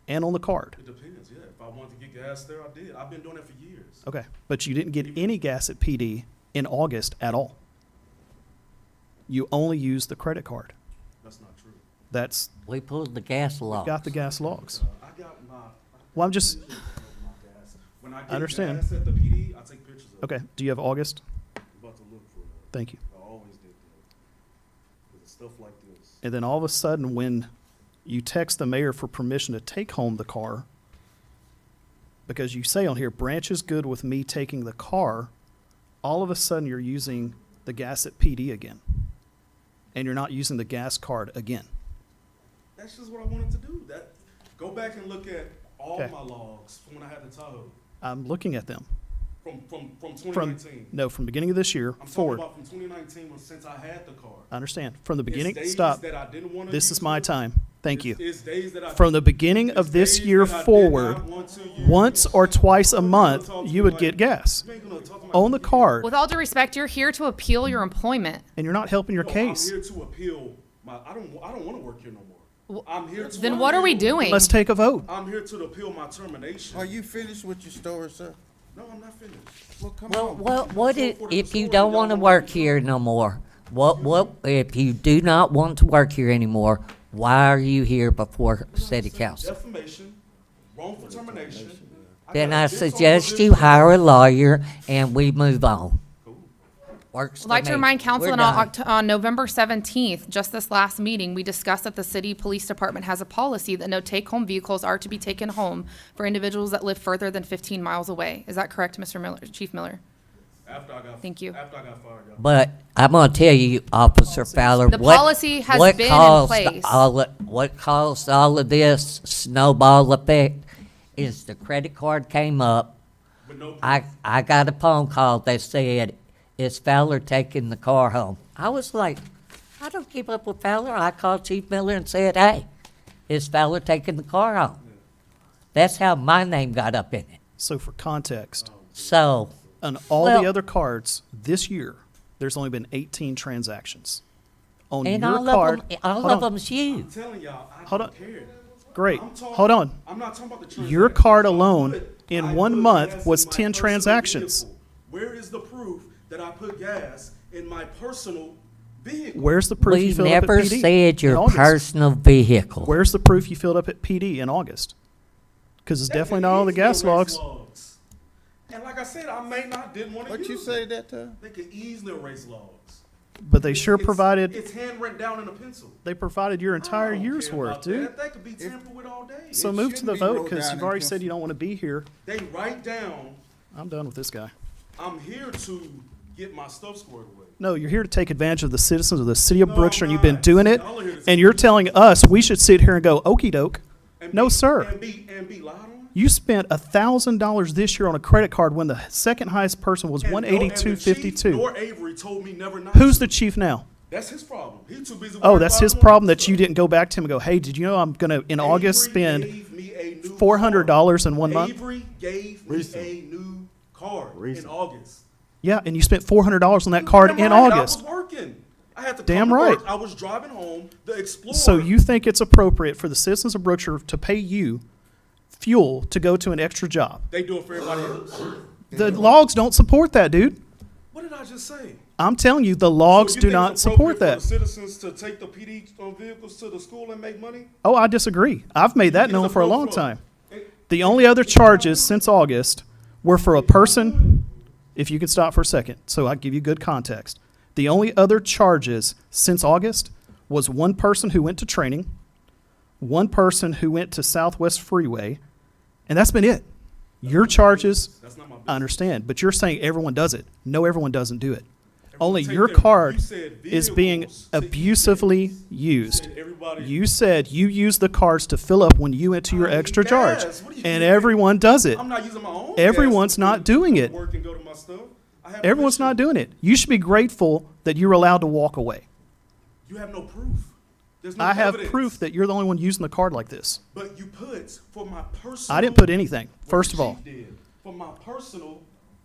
and on the card. It depends, yeah. If I wanted to get gas there, I did. I've been doing it for years. Okay. But you didn't get any gas at PD in August at all. You only used the credit card. That's not true. That's, We pulled the gas logs. got the gas logs. I got my. Well, I'm just, my gas. When I get understand. gas at the PD, I take pictures of it. okay. Do you have August? I'm about to look for it. Thank you. I always did that. 'Cause it's stuff like this. And then all of a sudden, when you text the mayor for permission to take home the car, because you say on here, Branch is good with me taking the car, all of a sudden you're using the gas at PD again. And you're not using the gas card again. That's just what I wanted to do. Go back and look at all Okay. my logs from when I had the Tahoe. I'm looking at them. From From, 2019. no, from beginning of this year I'm talking forward. about from 2019 since I had the car. I understand. From the It's beginning, days stop. that I didn't wanna This use is my it. time. Thank you. It's days that I From the beginning it's of this days year that I did forward, not want to use once it. or twice a You ain't month, gonna talk to you me would like- get gas you ain't gonna talk to me on the like- card, With all due respect, you're here to appeal your employment. and you're not helping your No, case. I'm here to appeal my. I don't want to work here no more. I'm here to. Then what are we appeal- doing? Let's take a vote. I'm here to appeal my termination. Are you finished with your story, sir? No, I'm not finished. Well, come Well, on. what So if, for the if you story, don't y'all want to don't work want to here no more? What if you do not want to work here anymore? Why are you here before city council? Defamation, wrongful termination. Then got I a big suggest song for you this. hire a lawyer and we move on. Cool. Works I'd like for to me. remind council We're on, done. on November 17th, just this last meeting, we discussed that the city police department has a policy that no take-home vehicles are to be taken home for individuals that live further than 15 miles away. Is that correct, Mr. Miller, Chief Miller? Thank you. After I got fired, y'all. But I'm gonna tell you, Officer Fowler, The what, policy has what been in caused place. what caused all of this snowball effect is the credit card came up. With no proof. I got a phone call that said, is Fowler taking the car home? I was like, I don't keep up with Fowler. I called Chief Miller and said, hey, is Fowler taking the car home? That's how my name got up in it. So for context, So, on all Well- the other cards this year, there's only been 18 transactions. On and your all card, of them, all hold of on. them's you. I'm telling y'all, I Hold don't on. care. Great. I'm talking- Hold on. I'm not talking about the transaction. Your card I alone put- in I one put month gas was in my 10 personal transactions. vehicle. Where is the proof that I put gas in my personal vehicle? Where's the proof We you filled never up at PD? said in your August? personal vehicle. Where's the proof you filled up at PD in August? Because it's They definitely could not all the easily gas erase logs. And like I said, I didn't want to What use you it. say that to? They could easily erase logs. But they sure It's- provided, It's handwritten down in a pencil. they provided your entire I don't year's care worth, about dude. that. They could be tampered with all day. So It move to shouldn't the be vote wrote because down you've in already said pencil. you don't want to be here. They write down, I'm done with this guy. I'm here to get my stuff squared away. No, you're here to take advantage of the citizens of the city of No, Brookshire, I'm and you've been not. doing it, Y'all are here to and take you're telling us we should sit here and go okey doke. And No, be- sir. And be lied on. You spent $1,000 this year on a credit card when the second highest person was And and the chief, 182.52. Nor Avery told me never not Who's to. the chief now? That's his problem. He's too busy. Oh, worried that's about his doing problem his that you stuff. didn't go back to him and go, hey, did you know I'm gonna in August Avery spend gave me a new $400 in 1 car. month? Avery gave me Recent. a new car Recent. in August. Yeah, and you spent $400 on that card Damn in right, August. I was working. I had to Damn come to right. work. I was driving home. The Explorer. So you think it's appropriate for the citizens of Brookshire to pay you fuel to go to an extra job? They do it for everybody else. The logs don't support that, dude. What did I just say? I'm telling you, the logs So you do think not it's support appropriate that. for the citizens to take the PD vehicles to the school and make money? Oh, I disagree. I've made that It's known a for a pro long flow. time. It- The only other charges since August were for a person, if you could stop for a second, so I give you good context. The only other charges since August was one person who went to training, one person who went to Southwest Freeway, and that's been it. Your charges, That's not my business. I understand, but you're saying everyone does it. No, everyone doesn't do it. Everyone Only take your their- card you said is being vehicles to abusively events. used. said everybody- You said you use the cards to fill up when you enter your I need extra charge, gas. What do you and mean? everyone does it. I'm not using my own. Everyone's gas to not go doing to it. Work and go to my stuff. I have Everyone's permission. not doing it. You should be grateful that you're allowed to walk away. You have no proof. There's no I have evidence. proof that you're the only one using the card like this. But you put for my personal. I didn't put anything, what first the of all. chief did. For my personal.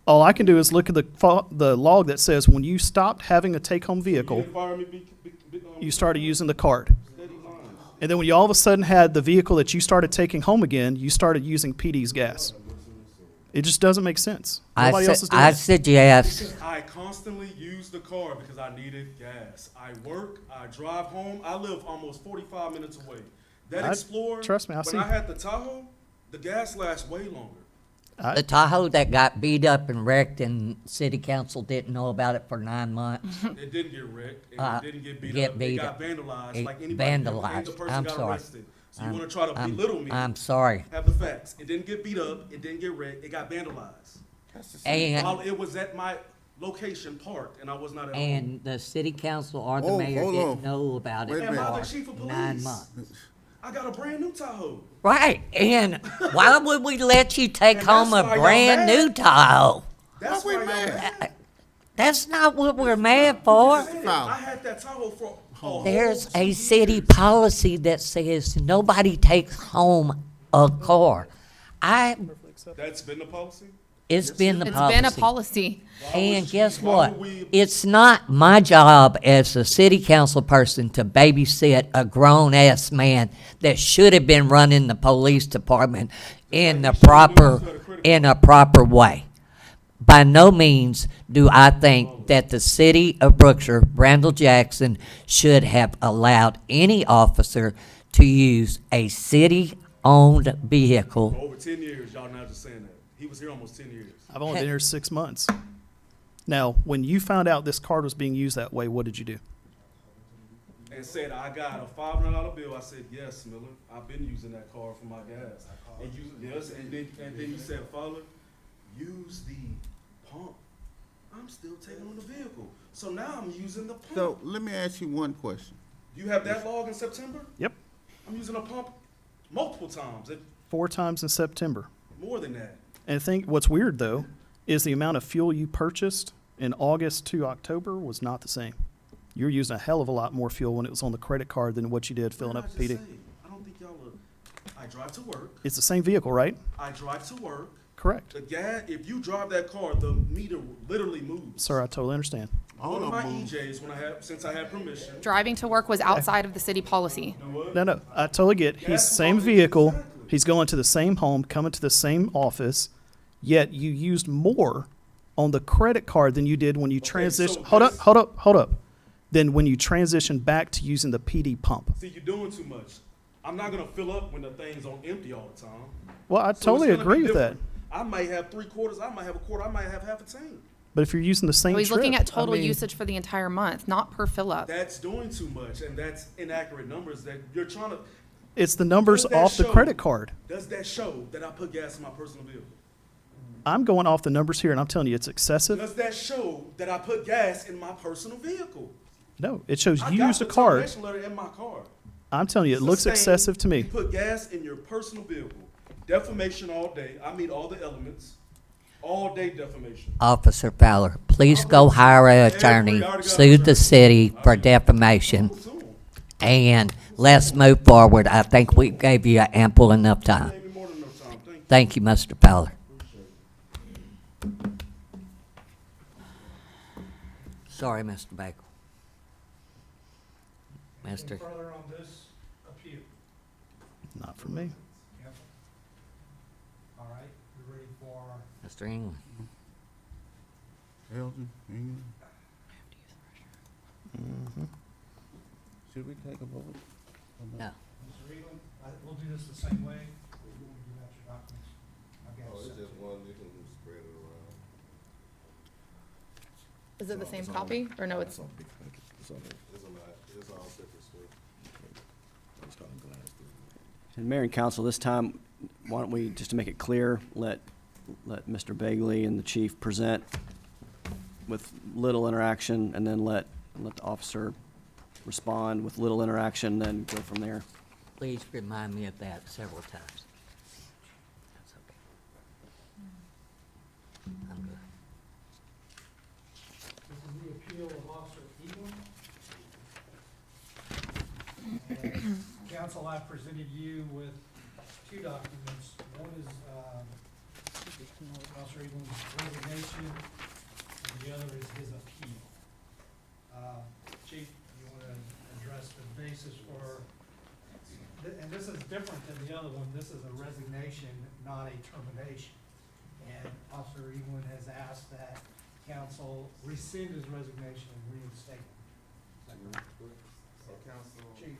All I can do is look at the log that says when you stopped having a take-home vehicle, you started using the card. Steady lines. And then when you all of a sudden had the vehicle that you started taking home again, you started using PD's gas. It just doesn't make sense. Nobody else is doing I it. suggest, Because I constantly use the car because I needed gas. I work, I drive home. I live almost 45 minutes away. That Explorer, trust me, I when see. I had the Tahoe, the gas lasts way longer. the Tahoe that got beat up and wrecked and city council didn't know about it for 9 months. It didn't get wrecked, and Uh, it didn't get beat get up. It beat got up. vandalized It like anybody. And the vandalized. person I'm got sorry. arrested. So you want to try to belittle me? I'm sorry. Have the facts. It didn't get beat up. It didn't get wrecked. It got vandalized. While And, it was at my location parked, and I was not at home. and the city council or the Oh, mayor hold didn't on. know about Wait it a Am minute. I the for chief of 9 police? months. I got a brand new Tahoe. Right, and why would we let you take And home a that's why y'all brand mad. new Tahoe? That's Why why we y'all mad? mad. That's not what we're mad for. I had that Tahoe for a whole There's 2 a city years. policy that says nobody takes home a car. That's been the policy? It's been the It's policy. been a policy. And guess why what? would we- It's not my job as a city council person to babysit a grown-ass man that should have been running the police department in the in a proper way. By no means do I think that the city of Brookshire, Randall Jackson, should have allowed any officer to use a city-owned vehicle. For over 10 years, y'all not just saying that. He was here almost 10 years. I've only been here 6 months. Now, when you found out this card was being used that way, what did you do? And said, I got a $500 bill. I said, yes, Miller. I've been using that car for my gas. And you, yes, and then you said, Fowler, use the pump. I'm still taking on the vehicle. So now I'm using the pump. So let me ask you one question. You have that log in September? Yep, I'm using a pump multiple times, 4 times in September. more than that. And I think what's weird, though, is the amount of fuel you purchased in August to October was not the same. You were using a hell of a lot more fuel when it was on the credit card than what you did filling What up did I PD. just say? I don't think y'all are. I drive to work. It's the same vehicle, right? I drive to work. Correct. The gas, if you drive that car, the meter literally moves. Sir, I totally understand. One of All my of 'em move. EJs, since I had permission. Driving to work was outside of the city policy. You know what? No, I totally get. He's the That's same what- vehicle. exactly. He's going to the same home, coming to the same office, yet you used more on the credit card than you did when you transitioned. so Hold this- up. Than when you transitioned back to using the PD pump. See, you're doing too much. I'm not gonna fill up when the thing's on empty all the time. Well, I So it's totally gonna be agree with that. different. I might have 3/4, I might have a quarter, I might have half a tank. But if you're using the same So he's trip, looking at total I mean, usage for the entire month, not per fill up. That's doing too much, and that's inaccurate numbers that you're trying to. It's the numbers Does that off the show- credit card. Does that show that I put gas in my personal vehicle? I'm going off the numbers here, and I'm telling you, it's excessive. Does that show that I put gas in my personal vehicle? No, it shows I you got used a the card. termination letter in my car. I'm telling you, it looks Sustained, excessive to You me. put gas in your personal vehicle. Defamation all day. I meet all the elements. All day defamation. Officer Fowler, please go hire an attorney, sue the city for defamation, Soon. and let's move forward. I think we gave you ample enough time. Maybe more than enough time. Thank you. Thank you, Mr. Fowler. Sorry, Mr. Baker. Anything Mr. further on this appeal? Not for me. Yep. All right, you're ready for, Mr. England. Elton, England? Should we take a vote? No. Mr. Egan, we'll do this the same way. You want to give out your documents? I've got Oh, it it's set just to- one, you can spread it around. Is it the same copy, or no, it's, It's a lot, it's all separate stuff. And Mayor and Council, this time, why don't we, just to make it clear, let Mr. Bagley and the chief present with little interaction, and then let the officer respond with little interaction, then go from there. Please remind me of that several times. That's okay. I'm good. This is the appeal of Officer Egan. And Council, I presented you with two documents. One is, Officer Egan's resignation, and the other is his appeal. Chief, you want to address the basis for, and this is different than the other one. This is a resignation, not a termination. And Officer Egan has asked that council rescind his resignation and reinstate him. Is that correct? So council, Chief,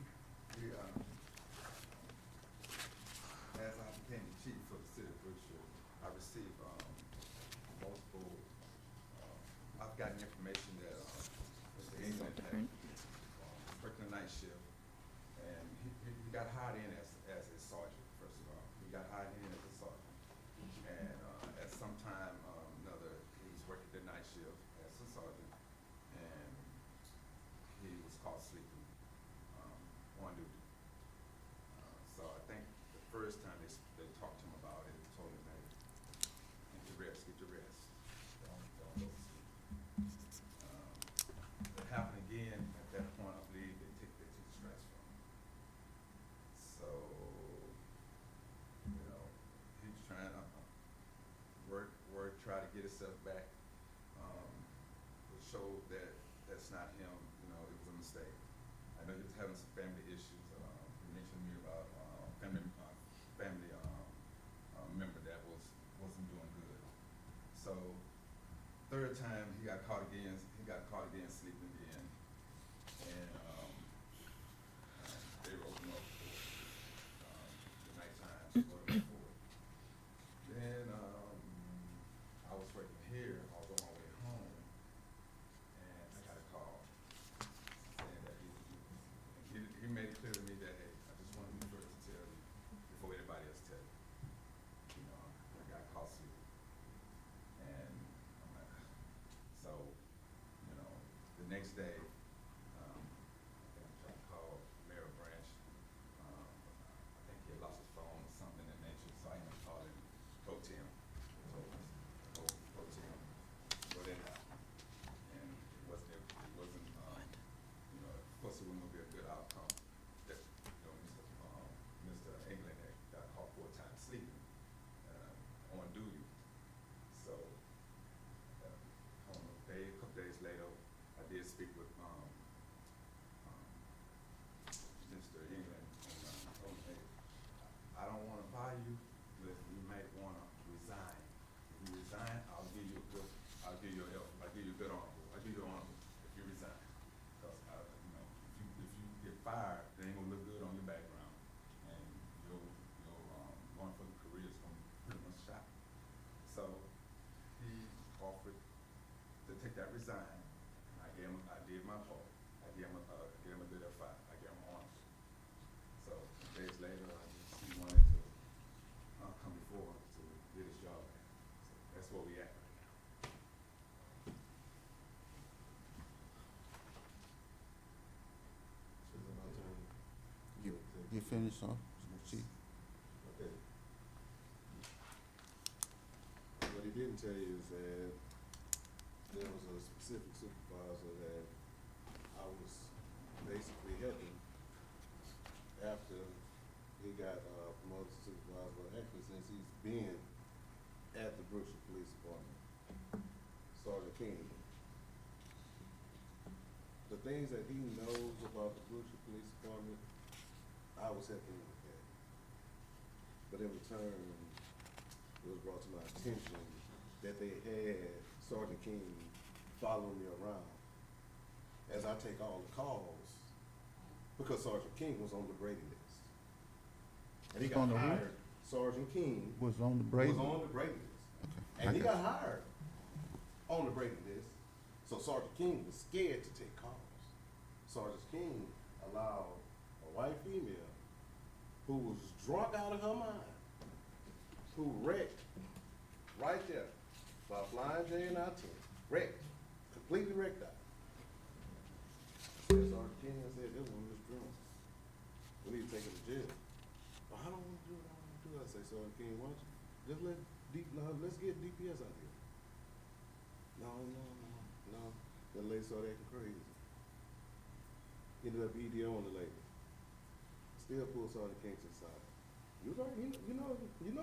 we, as I became the chief for the city of Brookshire, I received, multiple, I've gotten information that, Mr. England had, working the night shift, and he got hired in as a sergeant, first of all. He got hired in as a sergeant. And, at some time, another, he was working the night shift as a sergeant, and he was caught sleeping, on duty. So I think the first time they talked to him about it, told him, hey, get your rest, get your rest. Don't go to sleep. It happened again, at that point, I believe they took the stress from him. So, you know, he's trying to, try to get himself back. It showed that that's not him, you know, it was a mistake. I know he was having some family issues, he mentioned to me about, family member that wasn't doing good. So, third time, he got caught again sleeping again. And, they wrote him up for, the nighttime, wrote him up for it. Then, I was working here, I was on my way home, and I got a call saying that he made it clear to me that, hey, I just wanted you first to tell you before anybody else tell you. You know, I got caught sleeping. And I'm like, so, you know, the next day, I think I tried to call Mayor Branch. I think he had lost his phone or something of that nature, so I ended up calling Pro Tem. Pro Tem, what had happened. And it wasn't, you know, of course it wasn't gonna be a good outcome. That, you know, Mr. England had got caught 4 times sleeping, on duty. So, a couple days later, I did speak with, Mr. England, and, told him, hey, I don't wanna buy you, but you might wanna resign. If you resign, I'll give you a good honorable, I'll give you honorable if you resign. Cause you know, if you get fired, it ain't gonna look good on your background, and your going for the career is gonna be pretty much shot. So, he offered to take that resign. I did my part. I gave him a good F5. I gave him honor. So, days later, he wanted to, come before to get his job back. So, that's where we at right now. This is my turn. You finished, huh, Chief? Okay. What he didn't tell you is that there was a specific supervisor that I was basically helping after he got promoted to supervisor, actually since he's been at the Brookshire Police Department, Sergeant King. The things that he knows about the Brookshire Police Department, I was helping him with that. But in return, it was brought to my attention that they had Sergeant King following me around as I take all the calls, because Sergeant King was on the Brady list. And he got On the who? hired, Sergeant King Was on the Brady? was on the Brady list. I And he got got hired on the Brady list, so Sergeant King was scared to take calls. Sergeant King allowed a white female who was drunk out of her mind, who wrecked right there by flying J and I-10, wrecked, completely wrecked out. Said Sergeant King, I said, this one was drunk. We need to take him to jail. Well, I don't want to do it, I don't want to do it. I say, Sergeant King, why don't you just let's get DPS out here. No. The lady started acting crazy. Ended up EDO on the lady. Still pulled Sergeant King to the side. You right, you know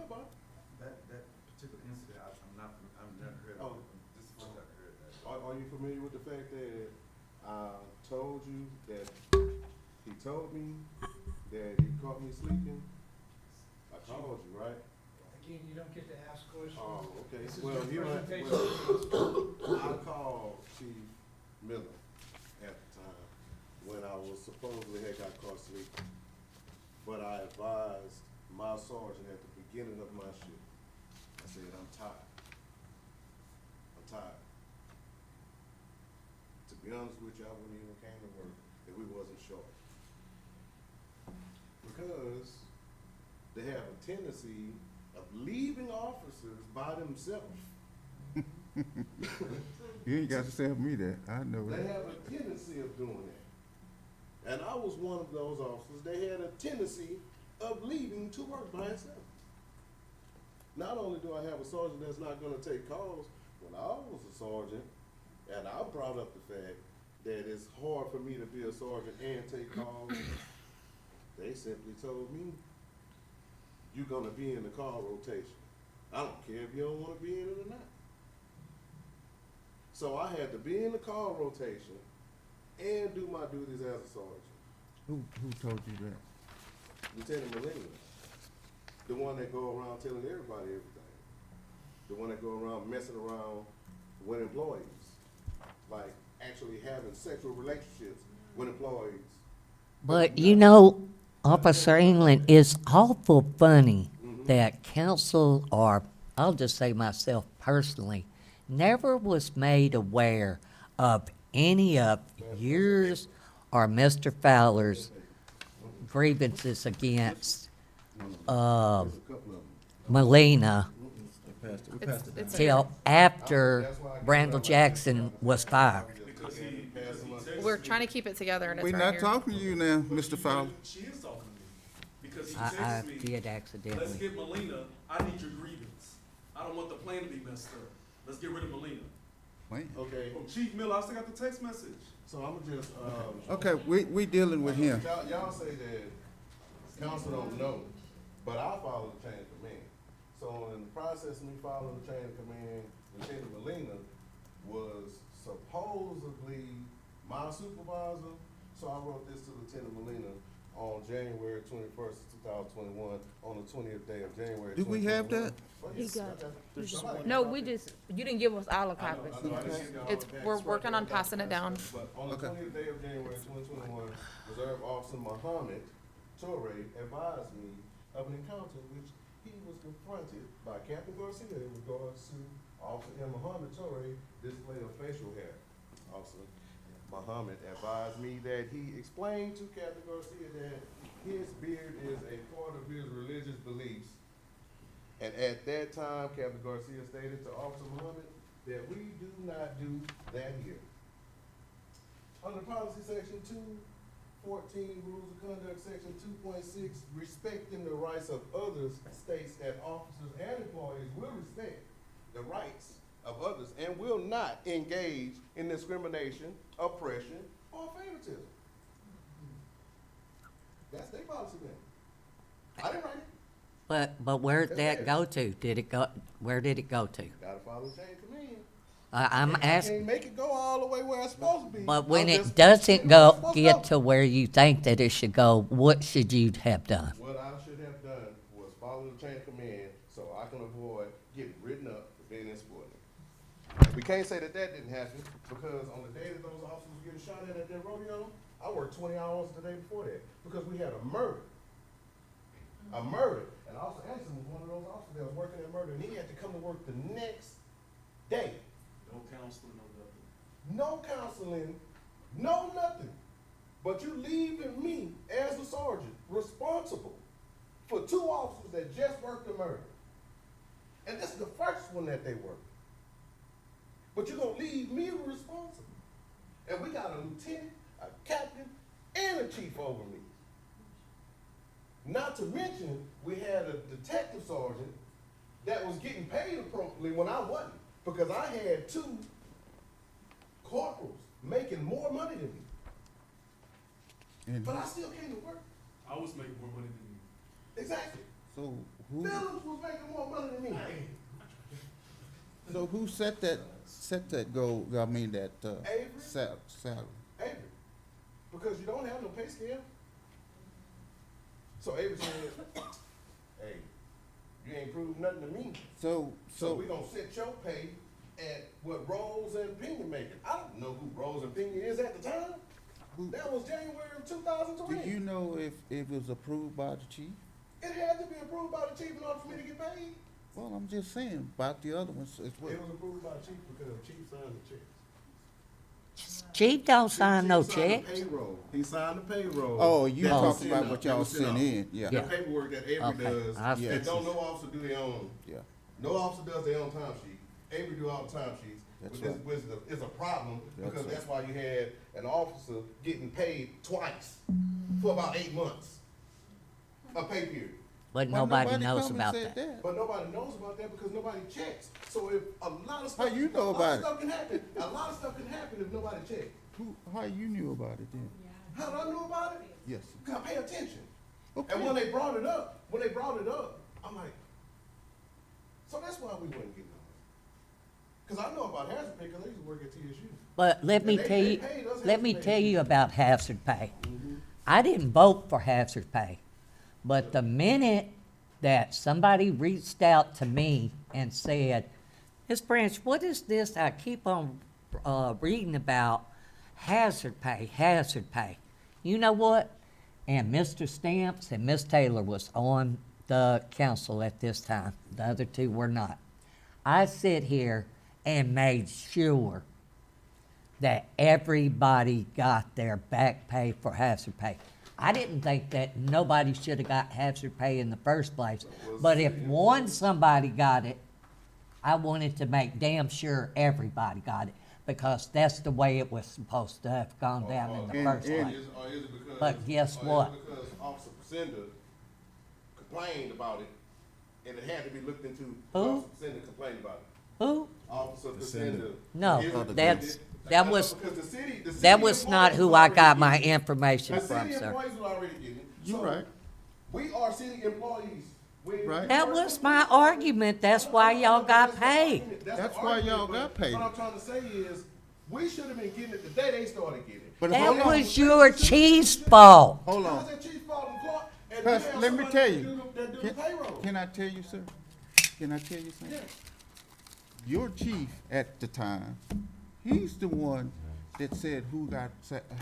about it. That particular incident, I've never heard Oh. of it. This is the first I've heard that. Are you familiar with the fact that I told you that he told me that he caught me sleeping? I called you, right? Again, you don't get to ask questions. Oh, okay. This is Well, your you presentation. I called Chief Miller at the time when I was supposedly had got caught sleeping. But I advised my sergeant at the beginning of my shift. I said, I'm tired. I'm tired. To be honest with you, I wouldn't even came to work if we wasn't short. Because they have a tendency of leaving officers by themselves. You ain't got to tell me that. I know They that. have a tendency of doing that. And I was one of those officers. They had a tendency of leaving to work by himself. Not only do I have a sergeant that's not gonna take calls, when I was a sergeant, and I brought up the fact that it's hard for me to be a sergeant and take calls, they simply told me, you're gonna be in the call rotation. I don't care if you don't wanna be in it or not. So I had to be in the call rotation and do my duties as a sergeant. Who told you that? Lieutenant Molina, the one that go around telling everybody everything. The one that go around messing around with employees, like actually having sexual relationships with employees. But you know, Officer England, it's awful funny that council, or I'll just say myself personally, never was made aware of any of yours or Mr. Fowler's grievances against There's a couple of them. Molina It's till after Randall Jackson was fired. Because he We're trying to keep it together and it's We're right not here. talking to you now, Mr. Fowler. She is talking to me. Because he I texted me, did let's accidentally. get Molina, I need your grievance. I don't want the plan to be messed up. Let's get rid of Molina. Wait. Okay, From Chief Miller, I still got the text message. so I'm just, Okay, we dealing with him. Y'all say that council don't know, but I follow the chain of command. So in the process of me following the chain of command, Lieutenant Molina was supposedly my supervisor. So I wrote this to Lieutenant Molina on January 21st, 2021, on the 20th day of January. Do we have that? He got it. No, we just, you didn't give us all the copies. It's, we're working on passing it down. But on the Okay. 20th day of January 2021, Reserve Officer Muhammad Torre advised me of an encounter in which he was confronted by Captain Garcia in regards to Officer M. Muhammad Torre display of facial hair. Officer Muhammad advised me that he explained to Captain Garcia that his beard is a part of his religious beliefs. And at that time, Captain Garcia stated to Officer Muhammad that we do not do that here. Under policy section 214, rules of conduct, section 2.6, respecting the rights of others states that officers and employees will respect the rights of others and will not engage in discrimination, oppression, or favoritism. That's their policy then. I didn't write it. But where'd that go to? Did it go, where did it go to? Gotta follow the chain of command. I'm I asking, can't make it go all the way where it's supposed to be. but when I'm it just doesn't saying where it's go, supposed to get go. to where you think that it should go, what should you have done? What I should have done was follow the chain of command so I can avoid getting written up for being insubordinate. We can't say that that didn't happen, because on the day that those officers were getting shot at that rodeo, I worked 20 hours the day before that, because we had a murder. A murder, and Officer Anderson was one of those officers that was working that murder, and he had to come to work the next day. No counseling, no nothing. No counseling, no nothing. But you leaving me as a sergeant responsible for 2 officers that just worked the murder. And this is the first one that they worked. But you're gonna leave me responsible. And we got a lieutenant, a captain, and a chief over me. Not to mention, we had a detective sergeant that was getting paid appropriately when I wasn't, because I had 2 corporals making more money than me. And But I still came to work. I was making more money than you. Exactly. so who, Phillips was making more money than me. so who set that goal, I mean, that, Avery? salary? Avery. Because you don't have no pay scale. So Avery said, hey, you ain't proved nothing to me. So we gonna set your pay at what Rose and Pena making. I don't know who Rose and Pena is at the time. That was January of 2020. Do you know if it was approved by the chief? It had to be approved by the chief in order for me to get paid. Well, I'm just saying about the other ones as well. It was approved by the chief because the chief signed the check. Chief don't sign no Chief signed checks. the payroll. He signed the payroll. Oh, you that was talking sent about out, what that y'all was sent sent out. in, yeah. The paperwork that Avery Okay, does, I and fix don't no officer do their own. Yeah. No officer does their own time sheet. Avery do all the time sheets. That's But right. this is a problem, That's because right. that's why you had an officer getting paid twice for about 8 months. A pay period. But Well, nobody knows come and about said that. But nobody knows about that because nobody checks. So if a lot of stuff, How you know a lot about of it? stuff can happen. A lot of stuff can happen if nobody checks. How you knew about it then? How did I know about it? Yes. Cause I pay attention. Okay. And when they brought it up, I'm like, so that's why we wouldn't get none. Cause I know about hazard pay, cause I used to work at TSU. But let me And tell they you, paid us let me hazard tell pay. you about hazard pay. I didn't vote for hazard pay, but the minute that somebody reached out to me and said, Ms. Branch, what is this I keep on reading about hazard pay, hazard pay? You know what? And Mr. Stamps and Miss Taylor was on the council at this time. The other 2 were not. I sit here and made sure that everybody got their back pay for hazard pay. I didn't think that nobody should have got hazard pay in the first place. But if somebody got it, I wanted to make damn sure everybody got it, because that's the way it was supposed to have gone down in the first place. Or is it because? But guess or what? Is it because Officer Presenda complained about it, and it had to be looked into? Who? Officer Presenda complained about it. Who? Officer Presenda. No, Is it- that was, because the city that was not employees who was I already got my getting it. information The from, city sir. employees was already getting it. You So, right. We are city employees. Right. That was my argument, that's why y'all got paid. That's why y'all got paid. What I'm trying to say is, we should have been getting it the day they started getting it. But That hold on. was your chief's fault. Hold How on. is that chief fault and Clark? And Cause you have let me somebody tell that you, do the payroll. can I tell you, sir? Can I tell you something? Yes. Your chief at the time, he's the one that said who got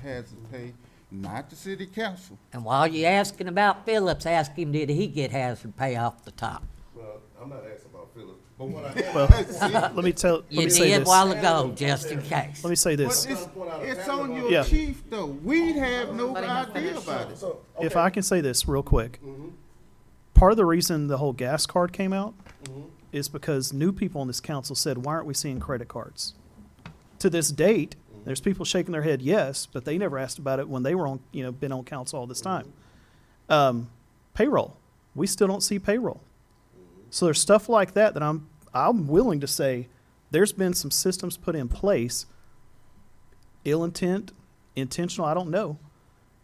hazard pay, not the city council. And while you're asking about Phillips, ask him, did he get hazard pay off the top? Well, I'm not asking about Phillips, but what I am. Well, let You me say did this. while ago, just in case. Let me say this. It's on your Yeah. chief though. We have no idea about it. So, If okay. I can say this real quick. Mhm. Part of the reason the whole gas card came out Mhm. is because new people on this council said, why aren't we seeing credit cards? To this date, there's people shaking their head, yes, but they never asked about it when they were on, been on council all this time. Payroll, we still don't see payroll. So there's stuff like that that I'm willing to say, there's been some systems put in place, ill intent, intentional, I don't know.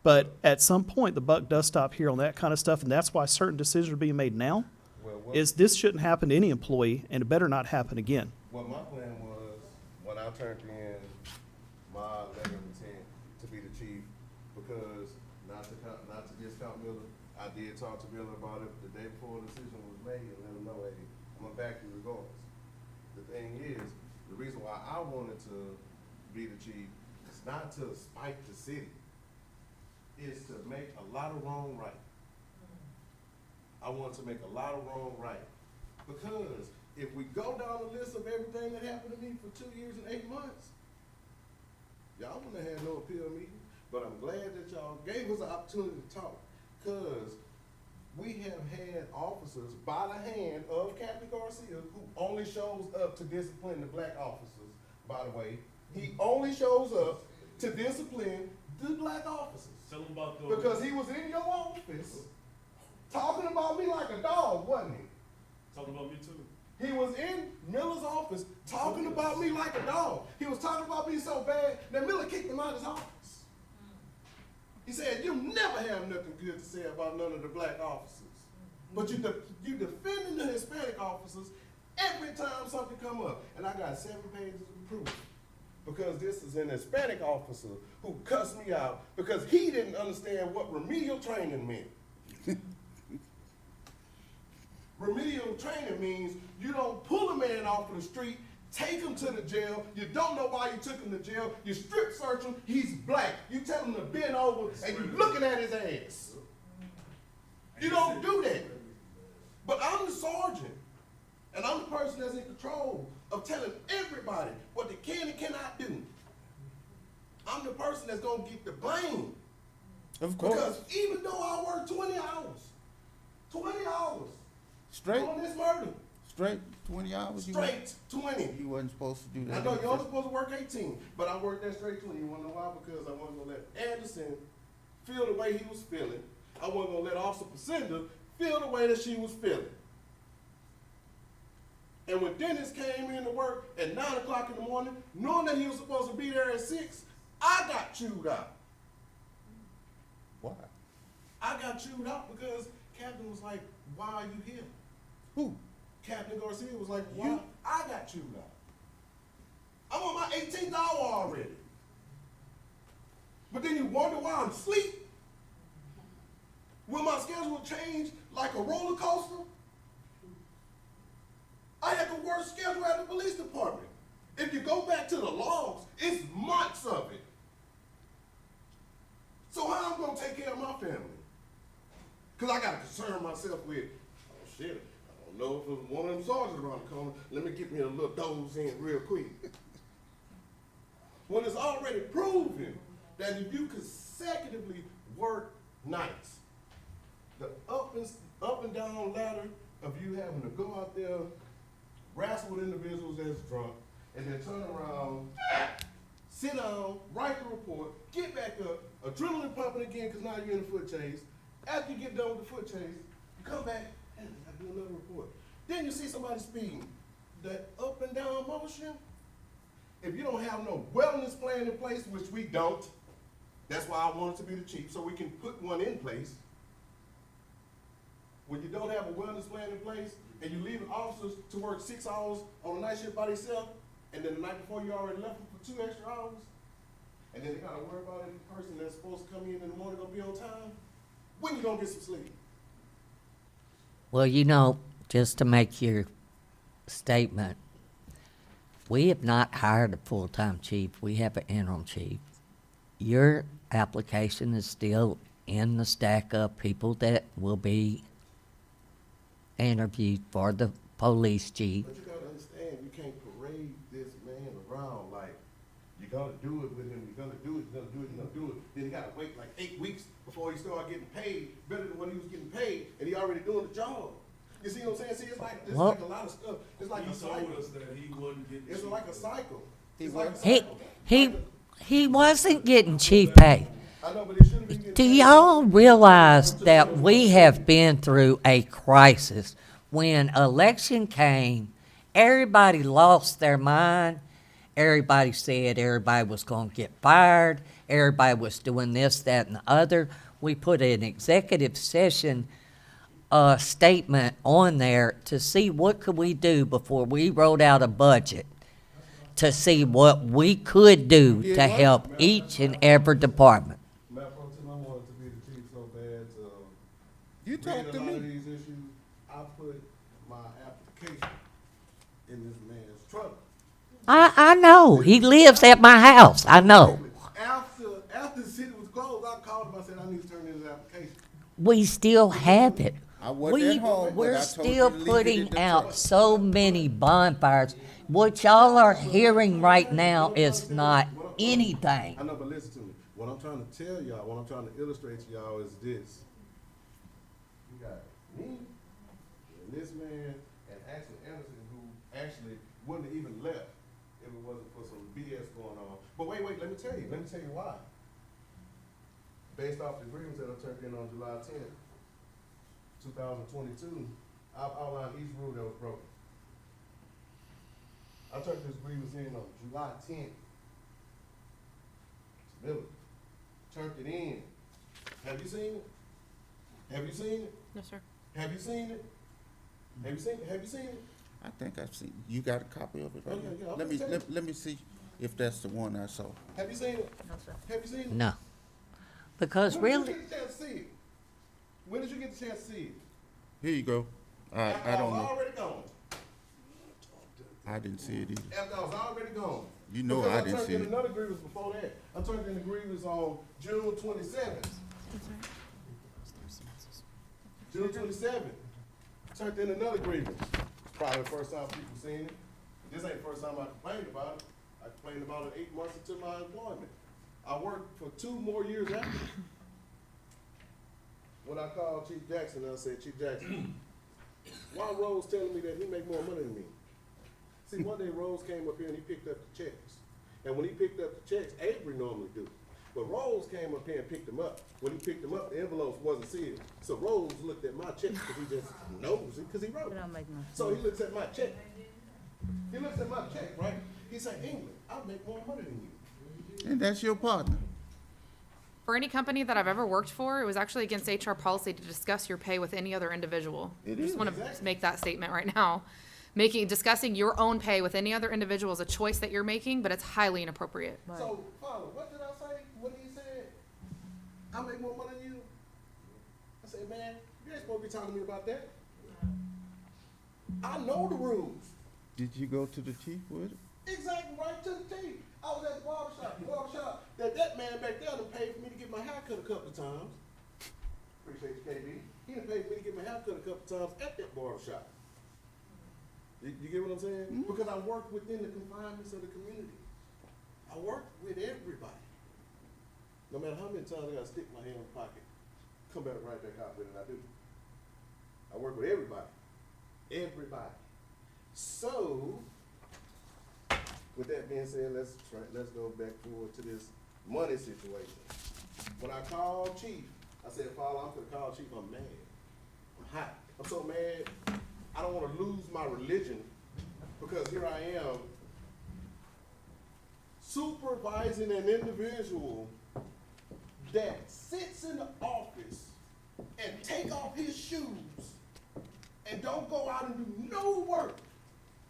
But at some point, the buck does stop here on that kind of stuff, and that's why certain decisions are being made now, Well, is this shouldn't happen to any employee, and it better not happen again. What my plan was, when I turned in my letter of intent to be the chief, because not to discount Miller, I did talk to Miller about it the day before the decision was made and let him know, hey, I'm gonna back you regardless. The thing is, the reason why I wanted to be the chief is not to spite the city. It's to make a lot of wrong right. I want to make a lot of wrong right. Because if we go down the list of everything that happened to me for 2 years and 8 months, y'all wouldn't have had no appeal meeting. But I'm glad that y'all gave us an opportunity to talk. Because we have had officers by the hand of Captain Garcia who only shows up to discipline the black officers, by the way. He only shows up to discipline the black officers. Tell them about the. Because he was in your office talking about me like a dog, wasn't he? Talking about me too. He was in Miller's office talking about me like a dog. He was talking about me so bad that Miller kicked him out of his office. He said, you never have nothing good to say about none of the black officers. But you defending the Hispanic officers every time something come up. And I got 7 pages of proof. Because this is an Hispanic officer who cussed me out because he didn't understand what remedial training meant. Remedial training means you don't pull a man off of the street, take him to the jail, you don't know why you took him to jail, you strip search him, he's black. You tell him to bend over and you're looking at his ass. You don't do that. But I'm the sergeant, and I'm the person that's in control of telling everybody what they can and cannot do. I'm the person that's gonna get the blame. Of course. Because even though I work 20 hours Straight, on this murder, straight 20 hours? straight 20. You wasn't supposed to do that. I know you're only supposed to work 18, but I worked that straight 20. You wanna know why? Because I wasn't gonna let Anderson feel the way he was feeling. I wasn't gonna let Officer Pacinda feel the way that she was feeling. And when Dennis came in to work at 9 o'clock in the morning, knowing that he was supposed to be there at 6, I got chewed out. Why? I got chewed out because Captain was like, why are you here? Who? Captain Garcia was like, why? I got chewed out. I'm on my 18th hour already. But then you wonder why I'm asleep? Will my schedule change like a roller coaster? I had the worst schedule at the police department. If you go back to the logs, it's months of it. So how am I gonna take care of my family? Because I gotta concern myself with, oh shit, I don't know if it was one of them sergeants around the corner. Let me get me a little doze in real quick. When it's already proven that if you consecutively work nights, the up and down ladder of you having to go out there, wrestle with individuals that's drunk, and then turn around, sit down, write the report, get back up, adrenaline pumping again because now you're in a foot chase. After you get done with the foot chase, you come back, and I do another report. Then you see somebody speeding. That up and down motion, if you don't have no wellness plan in place, which we don't, that's why I wanted to be the chief, so we can put one in place. When you don't have a wellness plan in place, and you leave officers to work 6 hours on a night shift by themselves, and then the night before you already left them for 2 extra hours, and then they gotta worry about if the person that's supposed to come in the morning gonna be on time, when you gonna get some sleep? Well, you know, just to make your statement, we have not hired a full-time chief. We have an interim chief. Your application is still in the stack of people that will be interviewed for the police chief. But you gotta understand, you can't parade this man around like, you're gonna do it with him, you're gonna do it, you're gonna do it, you're gonna do it. Then you gotta wait like 8 weeks before he start getting paid better than when he was getting paid, and he already doing the job. You see what I'm saying? See, it's like a lot of stuff. It's like He a cycle. told us that he wasn't getting. It's chief like a pay. cycle. He It's like a was? cycle. He wasn't getting chief pay. I know, but he shouldn't be getting Do paid. y'all realize that we have been through a crisis? When election came, everybody lost their mind. Everybody said everybody was going to get fired. Everybody was doing this, that, and the other. We put an executive session statement on there to see what could we do before we wrote out a budget to see what we could do to help each and every department. Matt Pro Tem, I wanted to be the chief so bad to You talk read to a lot of me. these issues. I put my application in this man's truck. I know. He lives at my house. I know. After the city was closed, I called him, I said, I need to turn in his application. We still have it. I wasn't at home, but We're I told still you to leave it in putting the out truck. so many bonfires. What y'all are hearing right now is not anything. I know, but listen to me. What I'm trying to tell y'all, what I'm trying to illustrate to y'all is this. You got me, and this man, and actually Anderson, who actually wouldn't have even left if it wasn't for some BS going on. But wait, let me tell you why. Based off the agreements that I turned in on July 10th, 2022, I've outlined each rule that was broken. I turned this grievance in on July 10th. Miller, turned it in. Have you seen it? Have you seen it? Yes, sir. Have you seen it? Have you seen it? I think I've seen, you got a copy of it, right? Yeah, yeah, I'm Let me, just let me see if that's the one I saw. Have you seen it? No, sir. Have you seen it? No. Because When really, did you get the chance to see it? When did you get the chance to see it? Here you go. I After don't was know. already gone. I didn't see it either. After I was already gone. You know Because I didn't see I turned in it. another grievance before that. I turned in the grievance on June 27th. June 27th. Turned in another grievance. Probably the first time people seen it. This ain't the first time I complained about it. I complained about it 8 months into my employment. I worked for 2 more years after. When I called Chief Jackson, I said, Chief Jackson, why Rose telling me that he make more money than me? See, one day Rose came up here and he picked up the checks. And when he picked up the checks, Avery normally do. But Rose came up here and picked them up. When he picked them up, the envelopes wasn't sealed. So Rose looked at my check because he just knows it because he wrote It it. don't make no So he looks at my check. He looks at my check, right? He said, England, I make more money than you. And that's your partner. For any company that I've ever worked for, it was actually against HR policy to discuss your pay with any other individual. I just want to make that statement right now. Discussing your own pay with any other individual is a choice that you're making, but it's highly inappropriate. So, Father, what did I say when he said, I make more money than you? I said, man, you ain't supposed to be talking to me about that. I know the rules. Did you go to the chief with it? Exactly, right to the T. I was at the barbershop that man back there done paid for me to get my hair cut a couple of times. Appreciate you, KB. He done paid for me to get my hair cut a couple of times at that barbershop. You get what I'm saying? Mm-hmm. Because I work within the confinements of the community. I work with everybody. No matter how many times I gotta stick my hand in my pocket, come back right back out with it, I do. I work with everybody. Everybody. So, with that being said, let's go back forward to this money situation. When I called Chief, I said, Father, I'm gonna call Chief, I'm mad. I'm hot. I'm so mad, I don't wanna lose my religion because here I am supervising an individual that sits in the office and take off his shoes and don't go out and do no work.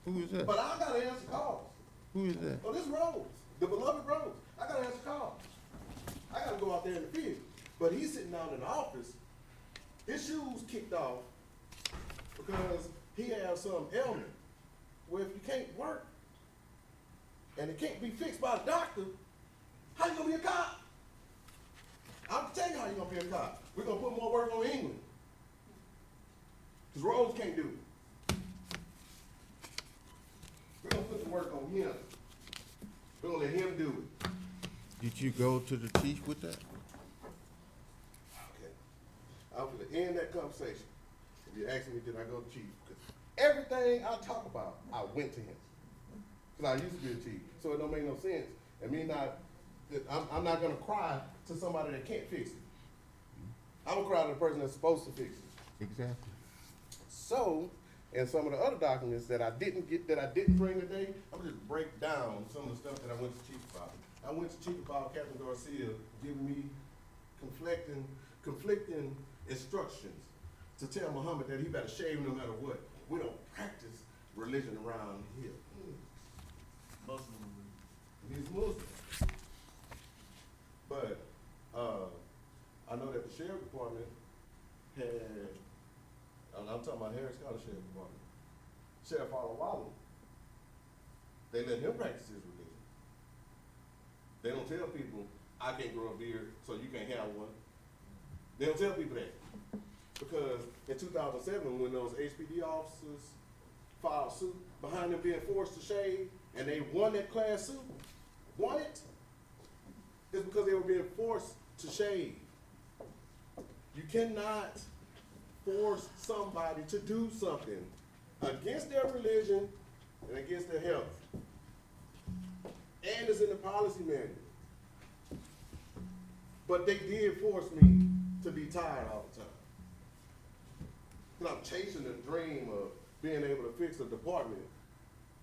Who is that? But I gotta answer calls. Who is that? Oh, this Rose, the beloved Rose. I gotta answer calls. I gotta go out there in the field. But he's sitting down in the office, his shoes kicked off because he has some ailment where if you can't work and it can't be fixed by a doctor, how you gonna be a cop? I'm gonna tell you how you gonna be a cop. We're gonna put more work on England. Because Rose can't do it. We're gonna put the work on him. We're gonna let him do it. Did you go to the chief with that? Okay. I'm gonna end that conversation. If you ask me, did I go to chief? Because everything I talk about, I went to him. Because I used to be a chief, so it don't make no sense. And me not, I'm not gonna cry to somebody that can't fix it. I'm gonna cry to the person that's supposed to fix it. Exactly. So, and some of the other documents that I didn't bring today, I'm gonna just break down some of the stuff that I went to Chief about. I went to Chief about Captain Garcia giving me conflicting instructions to tell Muhammad that he better shave no matter what. We don't practice religion around here. Muslim. He's Muslim. But I know that the sheriff department had, I'm talking about Harris County Sheriff Department, Sheriff Wallen They let him practice his religion. They don't tell people, I can't grow a beard, so you can't have one. They don't tell people that. Because in 2007, when those HPD officers filed suit behind them being forced to shave, and they won that class suit, won it, it's because they were being forced to shave. You cannot force somebody to do something against their religion and against their health. And it's in the policy manual. But they did force me to be tired all the time. Because I'm chasing the dream of being able to fix a department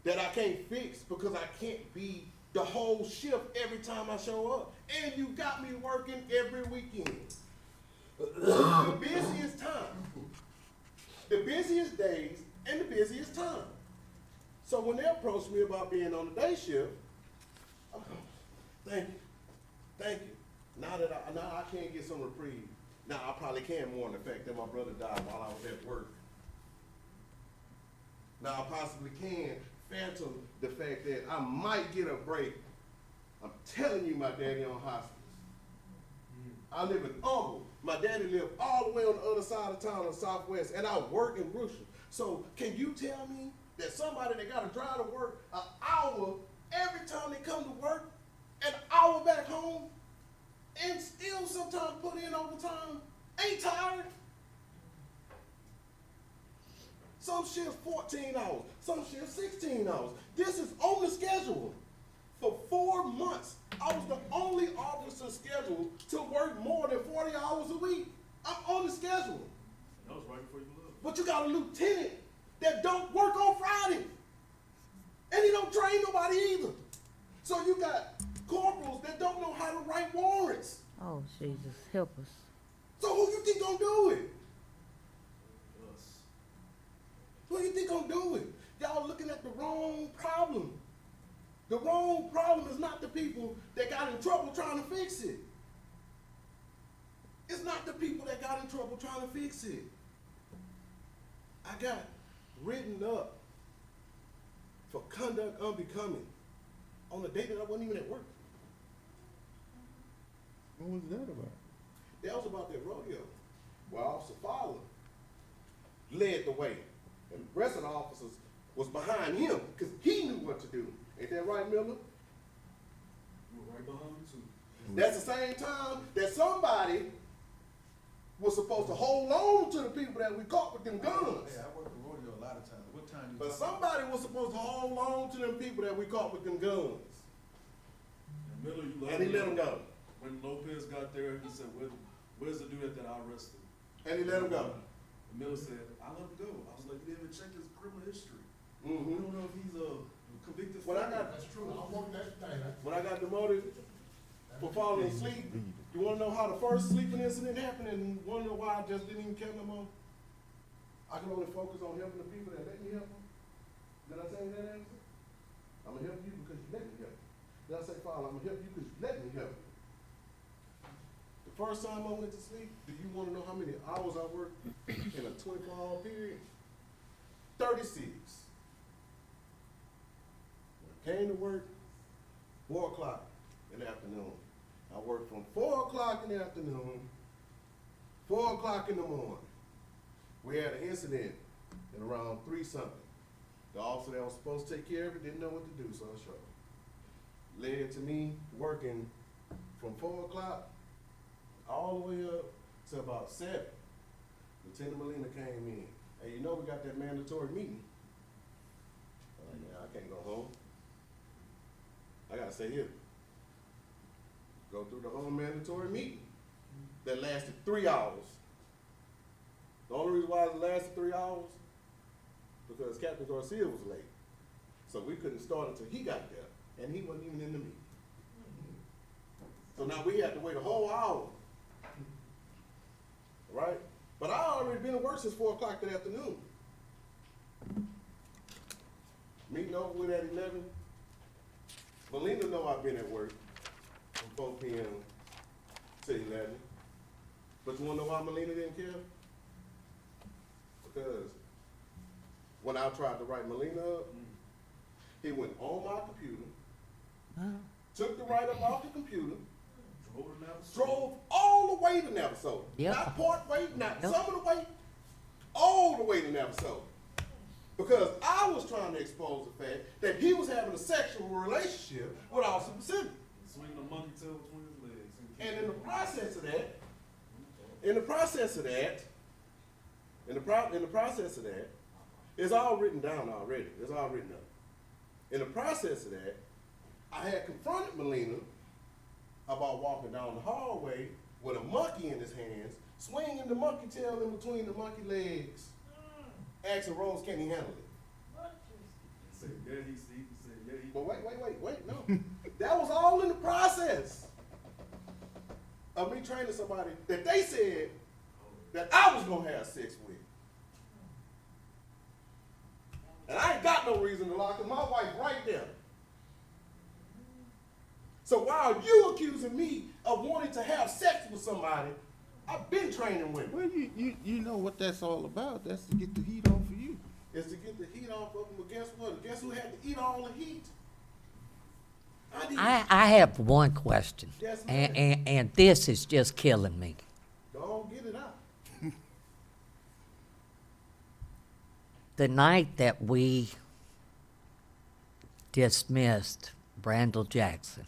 that I can't fix because I can't be the whole shift every time I show up. And you got me working every weekend. The busiest time, the busiest days, and the busiest time. So when they approached me about being on the day shift, I'm like, thank you. Now I can't get some reprieve. Now I probably can mourn the fact that my brother died while I was at work. Now I possibly can phantom the fact that I might get a break. I'm telling you, my daddy on hospice. I live in Humble. My daddy lived all the way on the other side of town in Southwest, and I work in Brookshire. So can you tell me that somebody that got to drive to work an hour every time they come to work, an hour back home, and still sometimes put in overtime, ain't tired? Some shifts 14 hours, some shifts 16 hours. This is on the schedule. For 4 months, I was the only officer scheduled to work more than 40 hours a week. I'm on the schedule. That was right before you left. But you got a lieutenant that don't work on Friday. And he don't train nobody either. So you got corporals that don't know how to write warrants. Oh, Jesus, help us. So who you think gonna do it? Us. Who you think gonna do it? Y'all looking at the wrong problem. The wrong problem is not the people that got in trouble trying to fix it. It's not the people that got in trouble trying to fix it. I got written up for conduct unbecoming on the day that I wasn't even at work. What was that about? That was about that rodeo, where Officer Fowler led the way, and the rest of the officers was behind him because he knew what to do. Ain't that right, Miller? You were right behind me too. That's the same time that somebody was supposed to hold on to the people that we caught with them guns. Hey, I work the rodeo a lot of times. What time you? But somebody was supposed to hold on to them people that we caught with them guns. And Miller, you And he let them go. When Lopez got there, he said, where's the dude that I arrested? And he let them go. And Miller said, I let him go. I was like, you didn't even check his criminal history. We Mm-hmm. don't know if he's a convicted When I felon. got, That's true, I worked that day. when I got demoted for falling asleep, you wanna know how the first sleeping incident happened and wanna know why I just didn't even care no more? I can only focus on helping the people that let me help them. Did I say that answer? I'm gonna help you because you let me help you. Did I say, Father, I'm gonna help you because you let me help you? The first time I went to sleep, do you wanna know how many hours I worked in a 24-hour period? 36. When I came to work, 4 o'clock in the afternoon. I worked from 4 o'clock in the afternoon, 4 o'clock in the morning. We had an incident at around 3 something. The officer that was supposed to take care of it didn't know what to do, so I showed him. Led to me working from 4 o'clock all the way up to about 7. Lieutenant Molina came in. Hey, you know we got that mandatory meeting. I'm like, yeah, I can't go home. I gotta stay here. Go through the whole mandatory meeting that lasted 3 hours. The only reason why it lasted 3 hours, because Captain Garcia was late. So we couldn't start until he got there, and he wasn't even in the meeting. So now we had to wait a whole hour, right? But I already been at work since 4 o'clock that afternoon. Meeting over with at 11. Melina know I've been at work from 4 p.m. to 11. But you wanna know why Melina didn't care? Because when I tried to write Melina up, He went on my computer, took the write-up off the computer, drove all the way to Navasota. Yep. Not part way, not Yep. some of the way, all the way to Navasota. Because I was trying to expose the fact that he was having a sexual relationship with Officer Pacific. Swinging a monkey tail between his legs. And in the process of that, in the process of that, it's all written down already. It's all written up. In the process of that, I had confronted Melina about walking down the hallway with a monkey in his hands, swinging the monkey tail in between the monkey legs. Asking Rose, can he handle it? He said, yeah, he said, yeah, he. But wait, no. That was all in the process of me training somebody that they said that I was gonna have sex with. And I ain't got no reason to lie, cause my wife right there. So while you accusing me of wanting to have sex with somebody, I've been training women. Well, you know what that's all about. That's to get the heat off of you. It's to get the heat off of them, but guess what? Guess who had to eat all the heat? I did. I have one question, Yes, ma'am. and this is just killing me. Don't get it out. The night that we dismissed Brandel Jackson,